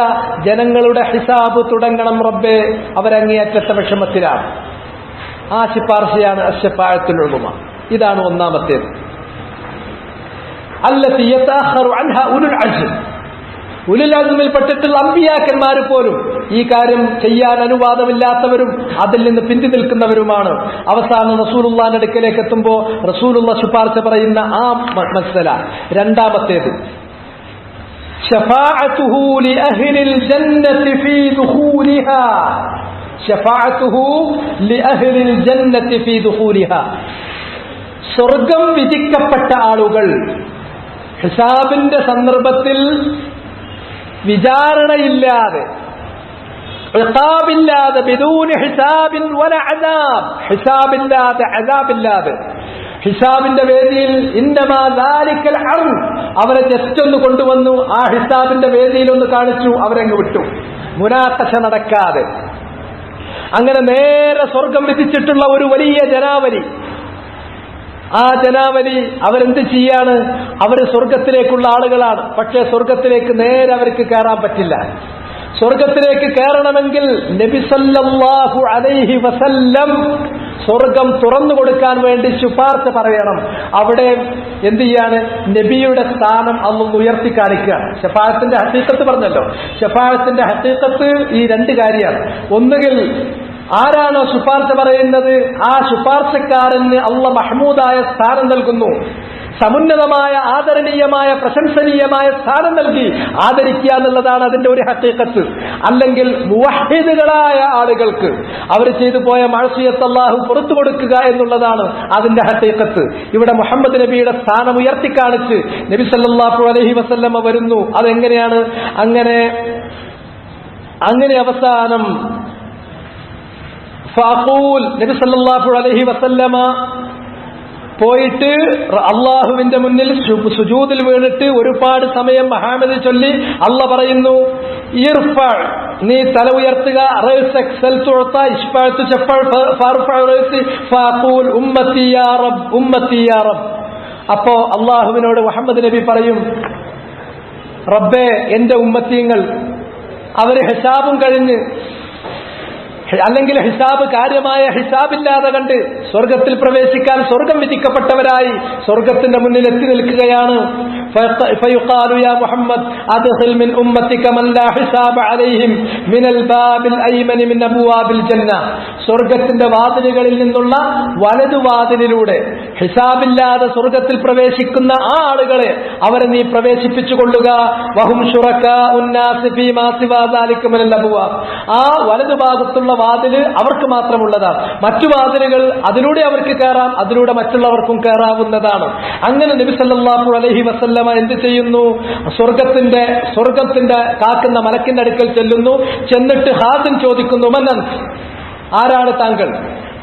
ജനങ്ങളുടെ ഹിസാബ് തുടങ്ങണം റബ്ബേ, അവരങ്ങേയറ്റത്തെ വിഷമത്തിലാണ്. ആ ശുപാർശയാണ് അശ്ശഫാഅത്തുൽ ഉളുമ. ഇതാണ് ഒന്നാമത്തേത്. അല്ലതി യതഅഖറു അൻഹാ ഉലുൽ അസ്ം, ഉലുൽ അസ്മിൽപ്പെട്ടിട്ടുള്ള അമ്പിയാക്കന്മാർ പോലും ഈ കാര്യം ചെയ്യാൻ അനുവാദമില്ലാത്തവരും അതിൽ നിന്ന് പിന്തി നിൽക്കുന്നവരുമാണ്. അവസാനം റസൂലുള്ളാഹിന്റെ അടുക്കലേക്ക് എത്തുമ്പോൾ റസൂലുള്ള ശുപാർശ പറയുന്ന ആ മസ്അല. രണ്ടാമത്തേത്, ശഫാഅത്തുഹു ലിഅഹ്ലിൽ ജന്നത്തി ഫീ ദുഖൂലിഹാ, ശഫാഅത്തുഹു ലിഅഹ്ലിൽ ജന്നത്തി ഫീ ദുഖൂലിഹാ, സ്വർഗം വിധിക്കപ്പെട്ട ആളുകൾ ഹിസാബിന്റെ സന്ദർഭത്തിൽ വിചാരണയില്ലാതെ, ഇഖാബില്ലാതെ, ബിദൂനി ഹിസാബിൻ വല അദാബ്, ഹിസാബില്ലാതെ, അദാബില്ലാതെ, ഹിസാബിന്റെ വേദിയിൽ ഇന്നമാ ദാലിക്കൽ അർദ്, അവരെ ജസ്റ്റ് ഒന്ന് കൊണ്ടുവന്നു, ആ ഹിസാബിന്റെ വേദിയിൽ ഒന്ന് കാണിച്ചു, അവരങ്ങ് വിട്ടു, മുനാഖശ നടക്കാതെ. അങ്ങനെ നേരെ സ്വർഗം വിധിച്ചിട്ടുള്ള ഒരു വലിയ ജനാവലി. ആ ജനാവലി അവരെന്ത് ചെയ്യാണ്? അവർ സ്വർഗത്തിലേക്കുള്ള ആളുകളാണ്. പക്ഷേ സ്വർഗത്തിലേക്ക് നേരെ അവർക്ക് കയറാൻ പറ്റില്ല. സ്വർഗത്തിലേക്ക് കയറണമെങ്കിൽ നബി സല്ലല്ലാഹു അലൈഹി വസല്ലം സ്വർഗം തുറന്നു കൊടുക്കാൻ വേണ്ടി ശുപാർശ പറയണം. അവിടെ എന്ത് ചെയ്യാണ്? നബിയുടെ സ്ഥാനം അള്ളാഹു ഉയർത്തി കാണിക്കുകയാണ്. ശഫാഅത്തിന്റെ ഹഖീഖത്ത് പറഞ്ഞല്ലോ. ശഫാഅത്തിന്റെ ഹഖീഖത്ത് ഈ 2 കാര്യമാണ്. ഒന്നുകിൽ ആരാണോ ശുപാർശ പറയുന്നത് ആ ശുപാർശക്കാരന് അള്ളാഹ് മഹ്മൂദായ സ്ഥാനം നൽകുന്നു. സമുന്നതമായ ആദരണീയമായ പ്രശംസനീയമായ സ്ഥാനം നൽകി ആദരിക്കുക എന്നുള്ളതാണ് അതിന്റെ ഒരു ഹഖീഖത്ത്. അല്ലെങ്കിൽ മുവഹ്ഹിദുകളായ ആളുകൾക്ക് അവർ ചെയ്തു പോയ മഅസിയത്ത് അല്ലാഹു പുറത്തു കൊടുക്കുക എന്നുള്ളതാണ് അതിന്റെ ഹഖീഖത്ത്. ഇവിടെ മുഹമ്മദ് നബിയുടെ സ്ഥാനം ഉയർത്തിക്കാണിച്ച് നബി സല്ലല്ലാഹു അലൈഹി വസല്ലമ വരുന്നു. അതെങ്ങനെയാണ്? അങ്ങനെ അവസാനം ഫഖൂൽ നബി സല്ലല്ലാഹു അലൈഹി വസല്ലമ പോയിട്ട് അള്ളാഹുവിന്റെ മുന്നിൽ സുജൂദിൽ വീണിട്ട് ഒരുപാട് സമയം മഹാമദ് ചൊല്ലി അള്ള പറയുന്നു, നീ തല ഉയർത്തുക, അപ്പോ അള്ളാഹുവിനോട് മുഹമ്മദ് നബി പറയും, റബ്ബേ എന്റെ ഉമ്മത്തീങ്ങൾ അവര് ഹിസാബും കഴിഞ്ഞ് അല്ലെങ്കിൽ ഹിസാബ് കാര്യമായ ഹിസാബില്ലാതെ കണ്ട് സ്വർഗത്തിൽ പ്രവേശിക്കാൻ സ്വർഗം വിധിക്കപ്പെട്ടവരായി സ്വർഗത്തിന്റെ മുന്നിൽ എത്തി നിൽക്കുകയാണ്. فيقال يا محمد أدخل من أمتك من لا حساب عليهم من الباب الأيمن من أبواب الجنة. സ്വർഗത്തിന്റെ വാതിലുകളിൽ നിന്നുള്ള വലതുവാതിലിലൂടെ ഹിസാബില്ലാതെ സ്വർഗത്തിൽ പ്രവേശിക്കുന്ന ആ ആളുകളെ അവരെ നീ പ്രവേശിപ്പിച്ചുകൊള്ളുക. വഹും ശുറകാഉ നാസി ഫീമാ സിവാ ദാലിക മിനൽ അബ്വാബ്. ആ വലതുഭാഗത്തുള്ള വാതില് അവർക്ക് മാത്രമുള്ളതാണ്. മറ്റു വാതിലുകൾ അതിലൂടെ അവർക്ക് കയറാം, അതിലൂടെ മറ്റുള്ളവർക്കും കയറാവുന്നതാണ്. അങ്ങനെ നബി സല്ലല്ലാഹു അലൈഹി വസല്ലമ എന്ത് ചെയ്യുന്നു? സ്വർഗത്തിന്റെ കാക്കുന്ന മലക്കിന്റെ അടുക്കൽ ചെല്ലുന്നു. ചെന്നിട്ട് ഹാദിൻ ചോദിക്കുന്നു, മന്നൻ, ആരാണ് താങ്കൾ?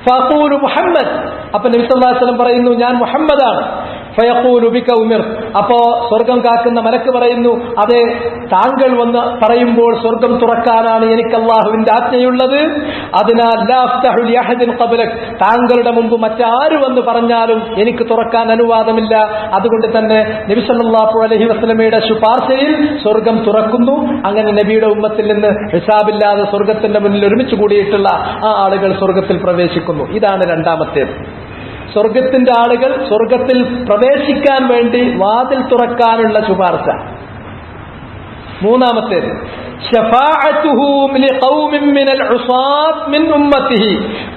ഫഖൂലു മുഹമ്മദ്. അപ്പൊ നബി സല്ലല്ലാഹു അലൈഹി വസല്ലം പറയുന്നു, ഞാൻ മുഹമ്മദാണ്. ഫയഖൂലു ബിക ഉമിർ. അപ്പോ സ്വർഗം കാക്കുന്ന മലക്ക് പറയുന്നു, അതെ, താങ്കൾ വന്ന് പറയുമ്പോൾ സ്വർഗം തുറക്കാനാണ് എനിക്ക് അല്ലാഹുവിന്റെ ആജ്ഞയുള്ളത്. അതിനാൽ ലാ അഫ്തഹു ലി അഹദിൻ ഖബ്ലക്, താങ്കളുടെ മുമ്പ് മറ്റാര് വന്ന് പറഞ്ഞാലും എനിക്ക് തുറക്കാൻ അനുവാദമില്ല. അതുകൊണ്ട് തന്നെ നബി സല്ലല്ലാഹു അലൈഹി വസല്ലമയുടെ ശുപാർശയിൽ സ്വർഗം തുറക്കുന്നു. അങ്ങനെ നബിയുടെ ഉമ്മത്തിൽ നിന്ന് ഹിസാബില്ലാതെ സ്വർഗത്തിന്റെ മുന്നിൽ ഒരുമിച്ച് കൂടിയിട്ടുള്ള ആ ആളുകൾ സ്വർഗത്തിൽ പ്രവേശിക്കുന്നു. ഇതാണ് രണ്ടാമത്തേത്. സ്വർഗത്തിന്റെ ആളുകൾ സ്വർഗത്തിൽ പ്രവേശിക്കാൻ വേണ്ടി വാതിൽ തുറക്കാനുള്ള ശുപാർശ. മൂന്നാമത്തേത് ശഫാഅത്തുഹു ലിഖൗമിൻ മിനൽ ഉസാത്ത് മിൻ ഉമ്മത്തിഹി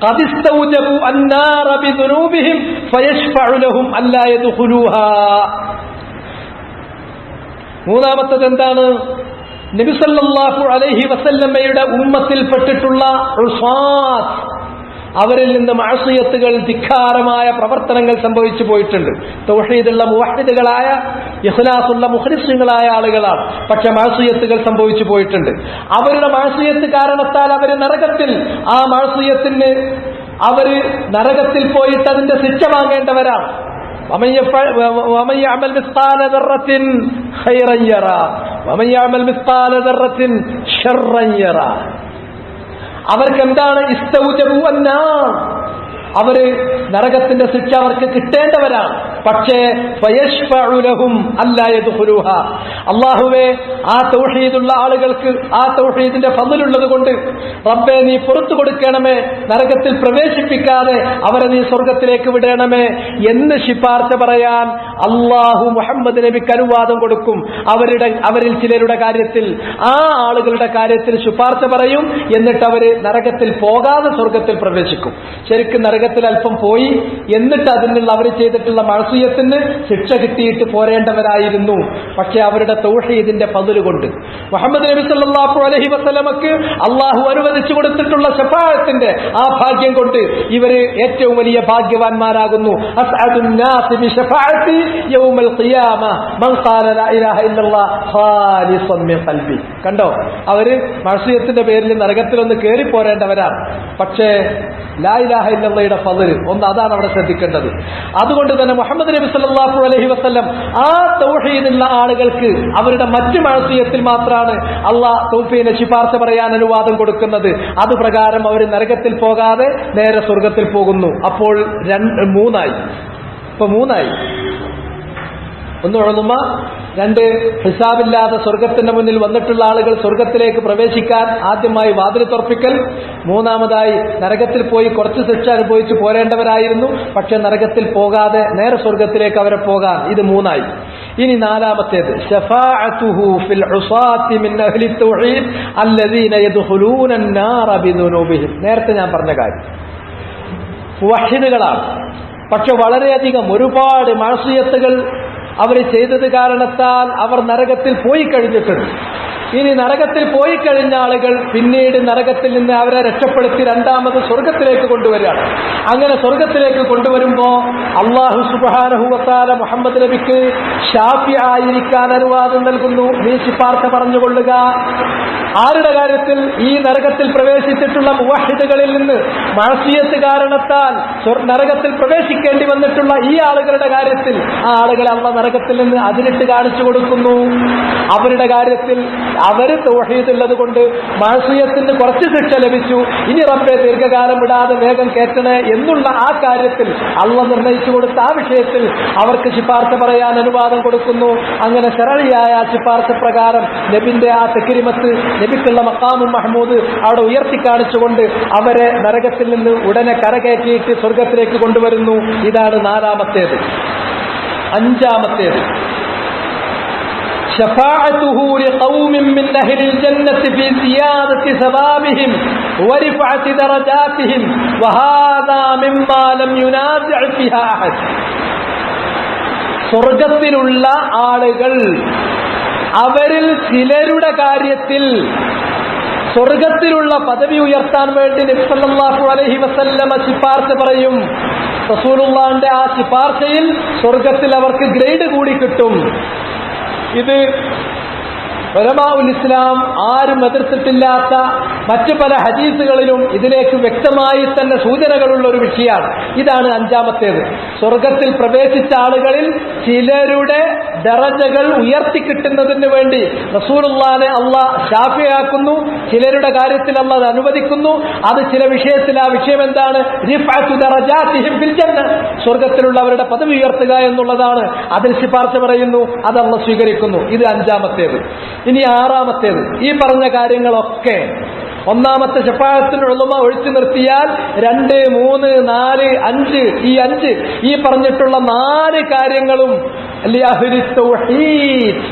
ഖദ് ഇസ്തൗജബു അന്നാറ ബിദുനൂബിഹിം ഫയശ്ഫഉ ലഹും അല്ലാ യദ്ഖുലൂഹാ. മൂന്നാമത്തേത് എന്താണ്? നബി സല്ലല്ലാഹു അലൈഹി വസല്ലമയുടെ ഉമ്മത്തിൽപ്പെട്ടിട്ടുള്ള ഉസാത്ത്, അവരിൽ നിന്ന് മഅസിയത്തുകൾ, ധിക്കാരമായ പ്രവർത്തനങ്ങൾ സംഭവിച്ചു പോയിട്ടുണ്ട്. തൗഹീദുള്ള മുവഹ്ഹിദുകളായ ഇഖ്ലാസുള്ള മുഖ്ലിസുകളായ ആളുകളാണ്. പക്ഷെ മഅസിയത്തുകൾ സംഭവിച്ചു പോയിട്ടുണ്ട്. അവരുടെ മഅസിയത്ത് കാരണത്താൽ അവർ നരകത്തിൽ, ആ മഅസിയത്തിന് അവര് നരകത്തിൽ പോയിട്ട് അതിന്റെ ശിക്ഷ വാങ്ങേണ്ടവരാണ്. ومن يعمل مثقال ذرة خيرا يرى ومن يعمل مثقال ذرة شرا يرى. അവർക്ക് എന്താണ്? ഇസ്തൗജബു അന്നാർ, അവര് നരകത്തിന്റെ ശിക്ഷ അവർക്ക് കിട്ടേണ്ടവരാണ്. പക്ഷേ ഫയശ്ഫഉ ലഹും അല്ലാ യദ്ഖുലൂഹാ. അല്ലാഹുവേ, ആ തൗഹീദുള്ള ആളുകൾക്ക് ആ തൗഹീദിന്റെ ഫضലുള്ളത് കൊണ്ട് റബ്ബേ നീ പുറത്തു കൊടുക്കണമേ, നരകത്തിൽ പ്രവേശിപ്പിക്കാതെ അവരെ നീ സ്വർഗത്തിലേക്ക് വിടണമേ എന്ന് ശുപാർശ പറയാൻ അല്ലാഹു മുഹമ്മദ് നബിക്ക് അനുവാദം കൊടുക്കും. അവരിൽ ചിലരുടെ കാര്യത്തിൽ, ആ ആളുകളുടെ കാര്യത്തിൽ ശുപാർശ പറയും. എന്നിട്ട് അവര് നരകത്തിൽ പോകാതെ സ്വർഗത്തിൽ പ്രവേശിക്കും. ശരിക്കും നരകത്തിൽ അല്പം പോയി, എന്നിട്ട് അതിനുള്ള അവർ ചെയ്തിട്ടുള്ള മഅസിയത്തിന് ശിക്ഷ കിട്ടിയിട്ട് പോരേണ്ടവരായിരുന്നു. പക്ഷെ അവരുടെ തൗഹീദിന്റെ ഫضൽ കൊണ്ട്, മുഹമ്മദ് നബി സല്ലല്ലാഹു അലൈഹി വസല്ലമക്ക് അല്ലാഹു അനുവദിച്ചു കൊടുത്തിട്ടുള്ള ശഫാഅത്തിന്റെ ആ ഭാഗ്യം കൊണ്ട് ഇവര് ഏറ്റവും വലിയ ഭാഗ്യവാന്മാരാകുന്നു. അസ്അദുൻ നാസി ബി ശഫാഅത്തി യൗമൽ ഖിയാമ മൻ ഖാല ലാ ഇലാഹ ഇല്ലല്ലാഹ് ഖാലിസൻ മിൻ ഖൽബി. കണ്ടോ, അവര് മഅസിയത്തിന്റെ പേരിൽ നരകത്തിലൊന്ന് കേറി പോരേണ്ടവരാണ്. പക്ഷേ ലാ ഇലാഹ ഇല്ലല്ലാഹയുടെ ഫضൽ ഒന്ന്, അതാണ് അവിടെ ശ്രദ്ധിക്കേണ്ടത്. അതുകൊണ്ട് തന്നെ മുഹമ്മദ് നബി സല്ലല്ലാഹു അലൈഹി വസല്ലം ആ തൗഹീദുള്ള ആളുകൾക്ക് അവരുടെ മറ്റു മഅസിയത്തിൽ മാത്രമാണ് അല്ലാഹ് തൗഫീഖിനെ ശുപാർശ പറയാൻ അനുവാദം കൊടുക്കുന്നത്. അതുപ്രകാരം അവർ നരകത്തിൽ പോകാതെ നേരെ സ്വർഗത്തിൽ പോകുന്നു. അപ്പോൾ മൂന്നായി. ഒന്ന് ഉളുമ, രണ്ട് ഹിസാബില്ലാതെ സ്വർഗത്തിന്റെ മുന്നിൽ വന്നിട്ടുള്ള ആളുകൾ സ്വർഗത്തിലേക്ക് പ്രവേശിക്കാൻ ആദ്യമായി വാതിൽ തുറപ്പിക്കൽ. മൂന്നാമതായി നരകത്തിൽ പോയി കുറച്ച് ശിക്ഷ അനുഭവിച്ച് പോരേണ്ടവരായിരുന്നു, പക്ഷെ നരകത്തിൽ പോകാതെ നേരെ സ്വർഗത്തിലേക്ക് അവരെ പോകാൻ. ഇത് മൂന്നായി. ഇനി നാലാമത്തേത് ശഫാഅത്തുഹു ഫിൽ ഉസാത്തി മിൻ അഹ്ലി തൗഹീദ് അല്ലദീന യദ്ഖുലൂന അന്നാറ ബിദുനൂബിഹിം. നേരത്തെ ഞാൻ പറഞ്ഞ കാര്യം, മുവഹ്ഹിദുകളാണ്, പക്ഷെ വളരെയധികം ഒരുപാട് മഅസിയത്തുകൾ അവർ ചെയ്തത് കാരണത്താൽ അവർ നരകത്തിൽ പോയി കഴിഞ്ഞിട്ടുണ്ട്. ഇനി നരകത്തിൽ പോയി കഴിഞ്ഞ ആളുകൾ പിന്നീട് നരകത്തിൽ നിന്ന് അവരെ രക്ഷപ്പെടുത്തി രണ്ടാമത് സ്വർഗത്തിലേക്ക് കൊണ്ടുവരികയാണ്. അങ്ങനെ സ്വർഗത്തിലേക്ക് കൊണ്ടുവരുമ്പോൾ അല്ലാഹു സുബ്ഹാനഹു വ തആല മുഹമ്മദ് നബിക്ക് ഷാഫി ആയിരിക്കാൻ അനുവാദം നൽകുന്നു. നീ ശുപാർശ പറഞ്ഞുകൊള്ളുക. ആരുടെ കാര്യത്തിൽ? ഈ നരകത്തിൽ പ്രവേശിച്ചിട്ടുള്ള മുവഹിദുകളിൽ നിന്ന് മഅസിയത്ത് കാരണത്താൽ നരകത്തിൽ പ്രവേശിക്കേണ്ടി വന്നിട്ടുള്ള ഈ ആളുകളുടെ കാര്യത്തിൽ ആ ആളുകളെ അല്ലാഹു നരകത്തിൽ നിന്ന് അതിരിട്ട് കാണിച്ചു കൊടുക്കുന്നു. അവരുടെ കാര്യത്തിൽ അവര് തൗഹീദുള്ളത് കൊണ്ട് മഅസിയത്തിന് കുറച്ച് ശിക്ഷ ലഭിച്ചു, ഇനി റബ്ബെ ദീർഘകാലം വിടാതെ വേഗം കേറ്റണേ എന്നുള്ള ആ കാര്യത്തിൽ അല്ലാഹു നിർണയിച്ചു കൊടുത്ത ആ വിഷയത്തിൽ അവർക്ക് ശുപാർശ പറയാൻ അനുവാദം കൊടുക്കുന്നു. അങ്ങനെ ശരഴിയായ ആ ശുപാർശ പ്രകാരം നബിന്റെ ആ തക്രീമത്ത്, നബിക്കുള്ള മഖാമും മഹ്മൂദ് അവിടെ ഉയർത്തി കാണിച്ചുകൊണ്ട് അവരെ നരകത്തിൽ നിന്ന് ഉടനെ കരകയറ്റിയിട്ട് സ്വർഗത്തിലേക്ക് കൊണ്ടുവരുന്നു. ഇതാണ് നാലാമത്തേത്. അഞ്ചാമത്തേത് شفاعته لقوم من أهل الجنة في زيادة ثوابهم ورفعة درجاتهم وهذا مما لم ينازع فيها أحد. സ്വർഗത്തിലുള്ള ആളുകൾ അവരിൽ ചിലരുടെ കാര്യത്തിൽ സ്വർഗത്തിലുള്ള പദവി ഉയർത്താൻ വേണ്ടി നബി സല്ലല്ലാഹു അലൈഹി വസല്ലമ ശുപാർശ പറയും. റസൂലുള്ളാഹിന്റെ ആ ശുപാർശയിൽ സ്വർഗത്തിൽ അവർക്ക് ഗ്രേഡ് കൂടി കിട്ടും. ഇത് ഉലമാഉൽ ഇസ്ലാം ആരും എതിർത്തിട്ടില്ലാത്ത മറ്റു പല ഹദീസുകളിലും ഇതിലേക്ക് വ്യക്തമായി തന്നെ സൂചനകളുള്ള ഒരു വിഷയമാണ്. ഇതാണ് അഞ്ചാമത്തേത്. സ്വർഗത്തിൽ പ്രവേശിച്ച ആളുകളിൽ ചിലരുടെ ദറജകൾ ഉയർത്തിക്കിട്ടുന്നതിന് വേണ്ടി റസൂലുള്ളാഹിനെ അല്ലാഹ് ശാഫിയാക്കുന്നു. ചിലരുടെ കാര്യത്തിൽ അല്ലാഹ് അത് അനുവദിക്കുന്നു. അത് ചില വിഷയത്തിൽ ആ വിഷയം എന്താണ്? റിഫഅത്തു ദറജാതിഹിം ഫിൽ ജന്ന, സ്വർഗത്തിലുള്ളവരുടെ പദവി ഉയർത്തുക എന്നുള്ളതാണ്. അതിൽ ശുപാർശ പറയുന്നു, അത് അല്ലാഹ് സ്വീകരിക്കുന്നു. ഇത് അഞ്ചാമത്തേത്. ഇനി ആറാമത്തേത്. ഈ പറഞ്ഞ കാര്യങ്ങളൊക്കെ ഒന്നാമത്തെ ശഫാഅത്തുൽ ഉലമ ഒഴിച്ചു നിർത്തിയാൽ 2, 3, 4, 5 ഈ പറഞ്ഞിട്ടുള്ള 4 കാര്യങ്ങളും ലിഅഹ്ലി തൗഹീദ്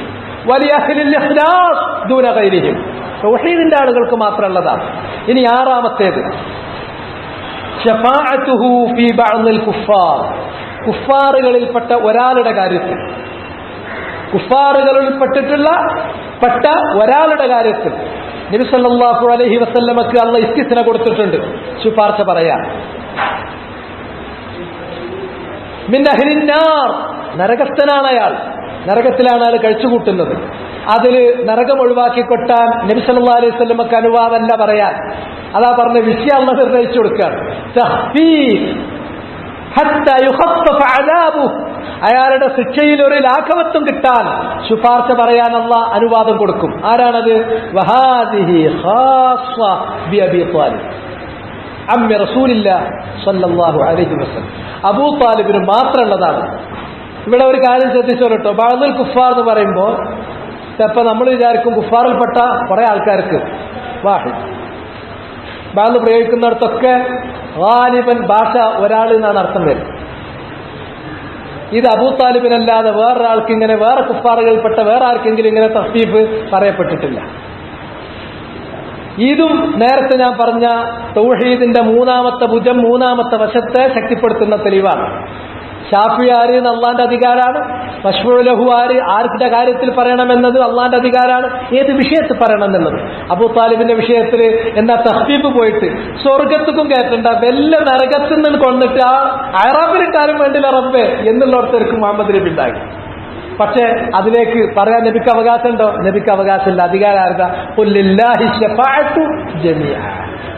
വലിഅഹ്ലിൽ ഇഖ്ലാസ് ദൂന ഗൈരിഹിം, തൗഹീദിന്റെ ആളുകൾക്ക് മാത്രമുള്ളതാണ്. ഇനി ആറാമത്തേത് ശഫാഅത്തുഹു ഫീ ബഅദിൽ കുഫാർ, കുഫാറുകളിൽപ്പെട്ട ഒരാളുടെ കാര്യത്തിൽ, കുഫാറുകളിൽപ്പെട്ടിട്ടുള്ള ഒരാളുടെ കാര്യത്തിൽ നബി സല്ലല്ലാഹു അലൈഹി വസല്ലമക്ക് അല്ലാഹ് ഇസ്തിസ്ന കൊടുത്തിട്ടുണ്ട് ശുപാർശ പറയാൻ. മിൻ അഹ്ലിൻ നാർ, നരകസ്ഥനാണ് അയാൾ, നരകത്തിലാണ് അയാൾ കഴിച്ചുകൂട്ടുന്നത്. അതിൽ നരകം ഒഴിവാക്കിക്കൊട്ടാൻ നബി സല്ലല്ലാഹു അലൈഹി വസല്ലമക്ക് അനുവാദമല്ല പറയാൻ. അതാ പറഞ്ഞ വിഷയം അല്ലാഹ് നിർണയിച്ചു കൊടുക്കുകയാണ്. തഹ്ഫീഫ് ഹത്താ യുഖഫഫ അദാബുഹു, അയാളുടെ ശിക്ഷയിൽ ഒരു ലാഘവത്വം കിട്ടാൻ ശുപാർശ പറയാൻ അല്ലാഹ് അനുവാദം കൊടുക്കും. ആരാണത്? വഹാദിഹി ഖാസ്സ ബി അബീ ത്വാലിബ് അമ്മി റസൂലില്ലാഹി സ്വല്ലല്ലാഹു അലൈഹി വസല്ലം, അബൂ ത്വാലിബിന് മാത്രമുള്ളതാണ്. ഇവിടെ ഒരു കാര്യം ശ്രദ്ധിച്ചോ കേട്ടോ. ബഅദുൽ കുഫാർ എന്ന് പറയുമ്പോൾ ചിലപ്പോൾ നമ്മൾ വിചാരിക്കും കുഫാറിൽപ്പെട്ട കുറെ ആൾക്കാർക്ക് വാഹിദ്, ബഅദ് പ്രയോഗിക്കുന്നിടത്തൊക്കെ ഗാലിബൻ ഭാഷ ഒരാൾ എന്നാണ് അർത്ഥം വരുന്നത്. ഇത് അബൂ താലിബിനല്ലാതെ വേറൊരാൾക്ക് ഇങ്ങനെ, വേറെ കുഫാറുകൾപ്പെട്ട വേറെ ആർക്കെങ്കിലും ഇങ്ങനെ തഫ്സീഫ് പറയപ്പെട്ടിട്ടില്ല. ഇതും നേരത്തെ ഞാൻ പറഞ്ഞ തൗഹീദിന്റെ മൂന്നാമത്തെ ഭുജം, മൂന്നാമത്തെ വശത്തെ ശക്തിപ്പെടുത്തുന്ന തെളിവാണ്. ഷാഫി ആര് അള്ളാന്റെ അധികാരാണ്, മശ്ഫൂഉ ലഹു ആര്, ആരുടെ കാര്യത്തിൽ പറയണമെന്നത് അള്ളാന്റെ അധികാരാണ്, ഏത് വിഷയത്തിൽ പറയണമെന്നുള്ളത്. അബൂ താലിബിന്റെ വിഷയത്തിൽ എന്താ തഖ്ഫീഫ് പോയിട്ട് സ്വർഗത്തുക്കും കയറ്റണ്ട, വല്ല നരകത്തിൽ നിന്ന് കൊണ്ടിട്ട് ആ അറാബിലിട്ടാലും വേണ്ടില്ല റബ്ബേ എന്നുള്ളവർക്കും മുഹമ്മദ് നബി ഉണ്ടായി. പക്ഷെ അതിലേക്ക് പറയാൻ നബിക്ക് അവകാശമുണ്ടോ? നബിക്ക് അവകാശമില്ല. അധികാരം ആർക്കാ? ഖുലില്ലാഹി ശഫാഅത്തു ജമീഅ.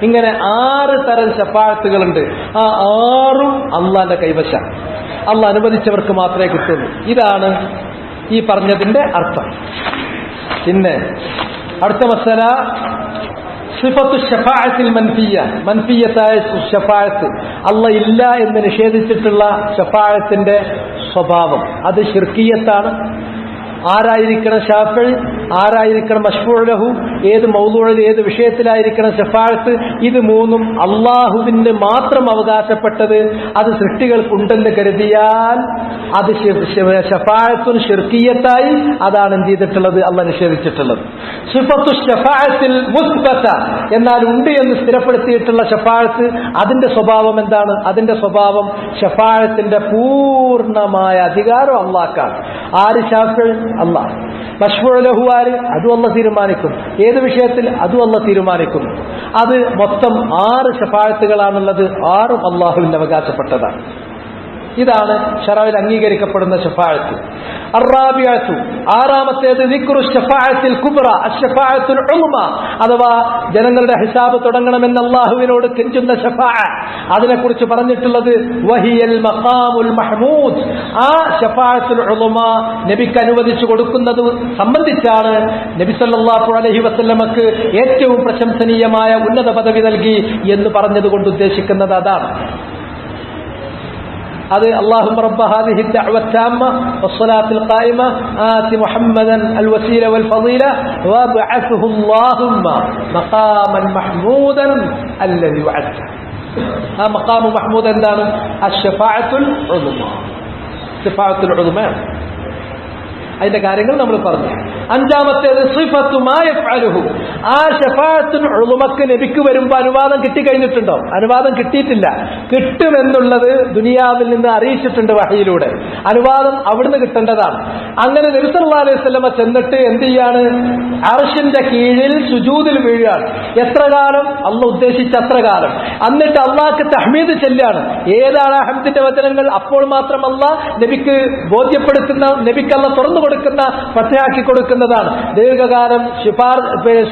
ഇങ്ങനെ 6 തരം ശഫാഅത്തുകളുണ്ട്. ആ 6ഉം അള്ളാന്റെ കൈവശം, അള്ളാഹ് അനുവദിച്ചവർക്ക് മാത്രമേ കിട്ടുള്ളൂ. ഇതാണ് ഈ പറഞ്ഞതിന്റെ അർത്ഥം. പിന്നെ അടുത്ത മസല സിഫത്തു ശഫാഅത്തിൽ മൻഫിയ്യ, മൻഫിയ്യത്തായ ശഫാഅത്ത്, അള്ളാഹ് ഇല്ല എന്ന് നിഷേധിച്ചിട്ടുള്ള ശഫാഅത്തിന്റെ സ്വഭാവം, അത് ശിർക്കിയത്താണ്. ആരായിരിക്കണം ഷാഫിഈ? ആരായിരിക്കണം മശ്ഫൂഉ ലഹു, ഏത് മൗദൂഇൽ ഏത് വിഷയത്തിലായിരിക്കണം ശഫാഅത്ത്, ഇത് മൂന്നും അള്ളാഹുവിന് മാത്രം അവകാശപ്പെട്ടത് അത് സൃഷ്ടികൾക്കുണ്ടെന്ന് കരുതിയാൽ അത് ശഫാഅത്തുൻ ശിർക്കിയ്യത്തായി, അതാണ് എന്ത് ചെയ്തിട്ടുള്ളത്, അള്ളാഹ് നിഷേധിച്ചിട്ടുള്ളത്. സിഫത്തു ശഫാഅത്തിൽ മുസ്ബത, എന്നാൽ ഉണ്ട് എന്ന് സ്ഥിരപ്പെടുത്തിയിട്ടുള്ള ശഫാഅത്ത് അതിന്റെ സ്വഭാവം എന്താണ്? അതിന്റെ സ്വഭാവം ശഫാഅത്തിന്റെ പൂർണ്ണമായ അധികാരം അള്ളാഹ്ക്കാണ്. ആര്? ശാഫിഈ, അള്ളാഹ്. മശ്ഫൂഉ ലഹു ആര്? അതും അള്ളാഹ് തീരുമാനിക്കും. ഏത് വിഷയത്തിൽ? അതും അള്ളാഹ് തീരുമാനിക്കും. അത് മൊത്തം 6 ശഫാഅത്തുകളാണുള്ളത്. 6ഉം അള്ളാഹുവിന്റെ അവകാശപ്പെട്ടതാണ്. ഇതാണ് ശറഅയിൽ അംഗീകരിക്കപ്പെടുന്ന ശഫാഅത്ത്. അർറാബിഅത്തു, ആറാമത്തേത് ദിക്റു ശഫാഅത്തിൽ കുബ്ര, അശ്ശഫാഅത്തുൽ ഉൾമ, അഥവാ ജനങ്ങളുടെ ഹിസാബ് തുടങ്ങണമെന്ന് അല്ലാഹുവിനോട് കെഞ്ചുന്ന ശഫാഅ, അതിനെക്കുറിച്ച് പറഞ്ഞിട്ടുള്ളത് വഹിയൽ മഖാമുൽ മഹ്മൂദ്. ആ ശഫാഅത്തുൽ ഉൾമ നബിക്ക് അനുവദിച്ചു കൊടുക്കുന്നത് സംബന്ധിച്ചാണ് നബി സല്ലല്ലാഹു അലൈഹി വസല്ലമക്ക് ഏറ്റവും പ്രശംസനീയമായ ഉന്നത പദവി നൽകി എന്ന് പറഞ്ഞതുകൊണ്ട് ഉദ്ദേശിക്കുന്നത് അതാണ്. അത് اللهم رب هذه الدعوة التامة والصلاة القائمة آت محمدا الوسيلة والفضيلة وابعثه اللهم مقاما محمودا الذي وعدته. مقام محمود എന്താണ്? الشفاعة العظمى. الشفاعة العظمى അതിന്റെ കാര്യങ്ങൾ നമ്മൾ പറഞ്ഞു. അഞ്ചാമത്തേത് സിഫത്തു മാ യഫ്അലുഹു. ആ ശഫാഅത്തുൽ ഉളുമക്ക് നബിക്ക് വരുമ്പോൾ അനുവാദം കിട്ടിക്കഴിഞ്ഞിട്ടുണ്ടോ? അനുവാദം കിട്ടിയിട്ടില്ല. കിട്ടുമെന്നുള്ളത് ദുനിയാവിൽ നിന്ന് അറിയിച്ചിട്ടുണ്ട് വഹയിലൂടെ. അനുവാദം അവിടുന്ന് കിട്ടേണ്ടതാണ്. അങ്ങനെ നബി സല്ലല്ലാഹു അലൈഹി വസല്ലമ ചെന്നിട്ട് എന്ത് ചെയ്യാണ്? അർശിന്റെ കീഴിൽ സുജൂദിൽ വീഴാണ്. എത്ര കാലം? അള്ളാഹ് ഉദ്ദേശിച്ച അത്ര കാലം. എന്നിട്ട് അള്ളാഹ്ക്ക് തഹ്മീദ് ചെല്ലാണ്. ഏതാണ് ഹംദിന്റെ വചനങ്ങൾ? അപ്പോൾ മാത്രം അള്ളാഹ് നബിക്ക് ബോധ്യപ്പെടുത്തുന്ന, നബിക്ക് അള്ളാഹ് തുറന്നു കൊടുക്കുന്ന, പച്ചയാക്കി കൊടുക്കുന്നതാണ്. ദീർഘകാലം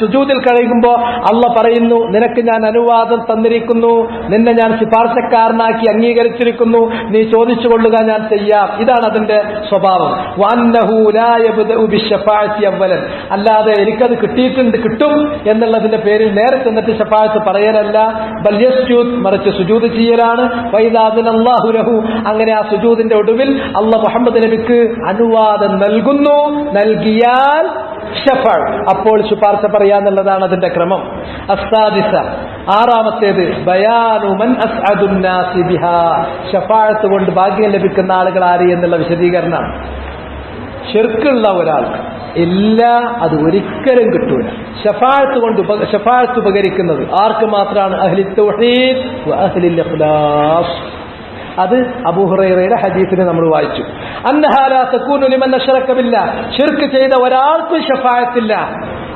സുജൂദിൽ കഴിയുമ്പോൾ അള്ളാഹ് പറയുന്നു, നിനക്ക് ഞാൻ അനുവാദം തന്നിരിക്കുന്നു, നിന്നെ ഞാൻ ശുപാർശക്കാരനാക്കി അംഗീകരിച്ചിരിക്കുന്നു, നീ ചോദിച്ചു കൊള്ളുക, ഞാൻ ചെയ്യാം. ഇതാണ് അതിന്റെ സ്വഭാവം. വഅന്നഹു ലാ യബ്ദഉ ബിശ്ശഫാഅത്തി അവ്വലൻ, അല്ലാതെ എനിക്കത് കിട്ടിയിട്ടുണ്ട്, കിട്ടും എന്നുള്ളതിന്റെ പേരിൽ നേരെ ചെന്നിട്ട് ശഫാഅത്ത് പറയലല്ല. ബൽ യസ്ജുദ്, മറിച്ച് സുജൂദ് ചെയ്യലാണ്. വഇദാ അല്ലാഹു ലഹു, അങ്ങനെ ആ സുജൂദിന്റെ ഒടുവിൽ അള്ളാഹ് മുഹമ്മദ് നബിക്ക് അനുവാദം നൽകിയാൽ ശഫാഅ, അപ്പോൾ ശുപാർശ പറയാന്നുള്ളതാണ് അതിന്റെ ക്രമം. അസ്സാദിസ, ആറാമത്തേത് ബയാനു മൻ അസ്അദുൻ നാസി ബിഹാ. ശഫാഅത്ത് കൊണ്ട് ഭാഗ്യം ലഭിക്കുന്ന ആളുകൾ ആര് എന്നുള്ള വിശദീകരണമാണ്. ശിർക്കുള്ള ഒരാൾക്ക് ഇല്ല, അത് ഒരിക്കലും കിട്ടൂല. ശഫാഅത്ത് ഉപകരിക്കുന്നത് ആർക്ക് മാത്രമാണ്? അഹ്ലി തൗഹീദ് വ അഹ്ലിൽ ഇഖ്ലാസ്. അത് അബൂ ഹുറൈറയുടെ ഹദീസിനെ നമ്മൾ വായിച്ചു. അന്നഹാ ലാ തകൂനു ലിമൻ അശ്റക ബില്ലാഹ്, ശിർക്ക് ചെയ്ത ഒരാൾക്കും ശഫാഅത്തില്ല.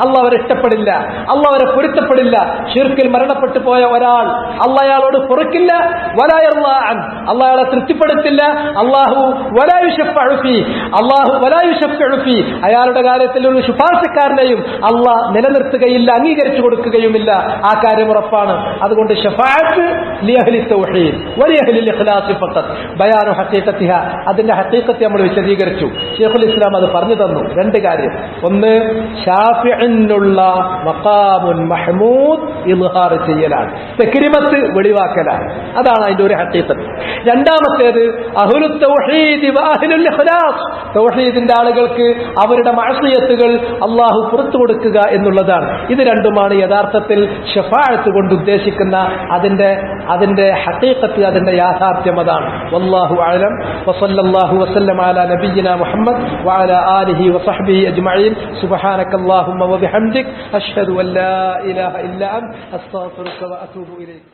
അള്ളാഹ് അവരെ ഇഷ്ടപ്പെടില്ല, അള്ളാഹ് അവരെ പൊരുത്തപ്പെടില്ല. ശിർക്കിൽ മരണപ്പെട്ടു പോയ ഒരാൾ അള്ളാഹ് അയാളോട് പൊറുക്കില്ല. വലാ യർളാ അൻ, അള്ളാഹ് അയാളെ തൃപ്തിപ്പെടുത്തില്ല. അല്ലാഹു വലാ യുശഫഉ ഫീ, അല്ലാഹു വലാ യുശഫഉ ഫീ, അയാളുടെ കാര്യത്തിൽ ഒരു ശുപാർശക്കാരനെയും അള്ളാഹ് നിലനിർത്തുകയില്ല, അംഗീകരിച്ചു കൊടുക്കുകയുമില്ല. ആ കാര്യം ഉറപ്പാണ്. അതുകൊണ്ട് ശഫാഅത്ത് ലിഅഹ്ലി തൗഹീദ് വലിഅഹ്ലിൽ ഇഖ്ലാസ് ഫഖത്ത്. ബയാനു ഹഖീഖത്തിഹ, അതിന്റെ ഹഖീഖത്ത് നമ്മൾ വിശദീകരിച്ചു. ശൈഖുൽ ഇസ്ലാം അത് പറഞ്ഞു തന്നു. രണ്ട് കാര്യം. ഒന്ന്, ഷാഫിഇനുള്ള മഖാമുൻ മഹ്മൂദ് ഇൽഹാർ ചെയ്യലാണ്, തക്രീമത്ത് വെളിവാക്കലാണ്. അതാണ് അതിന്റെ ഒരു ഹഖീഖത്ത്. രണ്ടാമത്തേത് അഹ്ലുൽ തൗഹീദ് വ അഹ്ലുൽ ഇഖ്ലാസ്, തൗഹീദിന്റെ ആളുകൾക്ക് അവരുടെ മഅസിയത്തുകൾ അല്ലാഹു പുറത്തു കൊടുക്കുക എന്നുള്ളതാണ്. ഇത് രണ്ടുമാണ് യഥാർത്ഥത്തിൽ ശഫാഅത്ത് കൊണ്ട് ഉദ്ദേശിക്കുന്ന അതിന്റെ ഹഖീഖത്ത്, അതിന്റെ യാഥാർത്ഥ്യം അതാണ്. വല്ലാഹു അഅലം. വസല്ലല്ലാഹു വസല്ലമ അലാ നബിയിനാ മുഹമ്മദ് വഅലാ ആലിഹി വസഹ്ബിഹി അജ്മഈൻ. സുബ്ഹാനകല്ലാഹുമ്മ വബിഹംദിക് അശ്ഹദു അൻ ലാ ഇലാഹ ഇല്ലാ അൻത അസ്തഗ്ഫിറുക വഅതൂബു ഇലൈക്.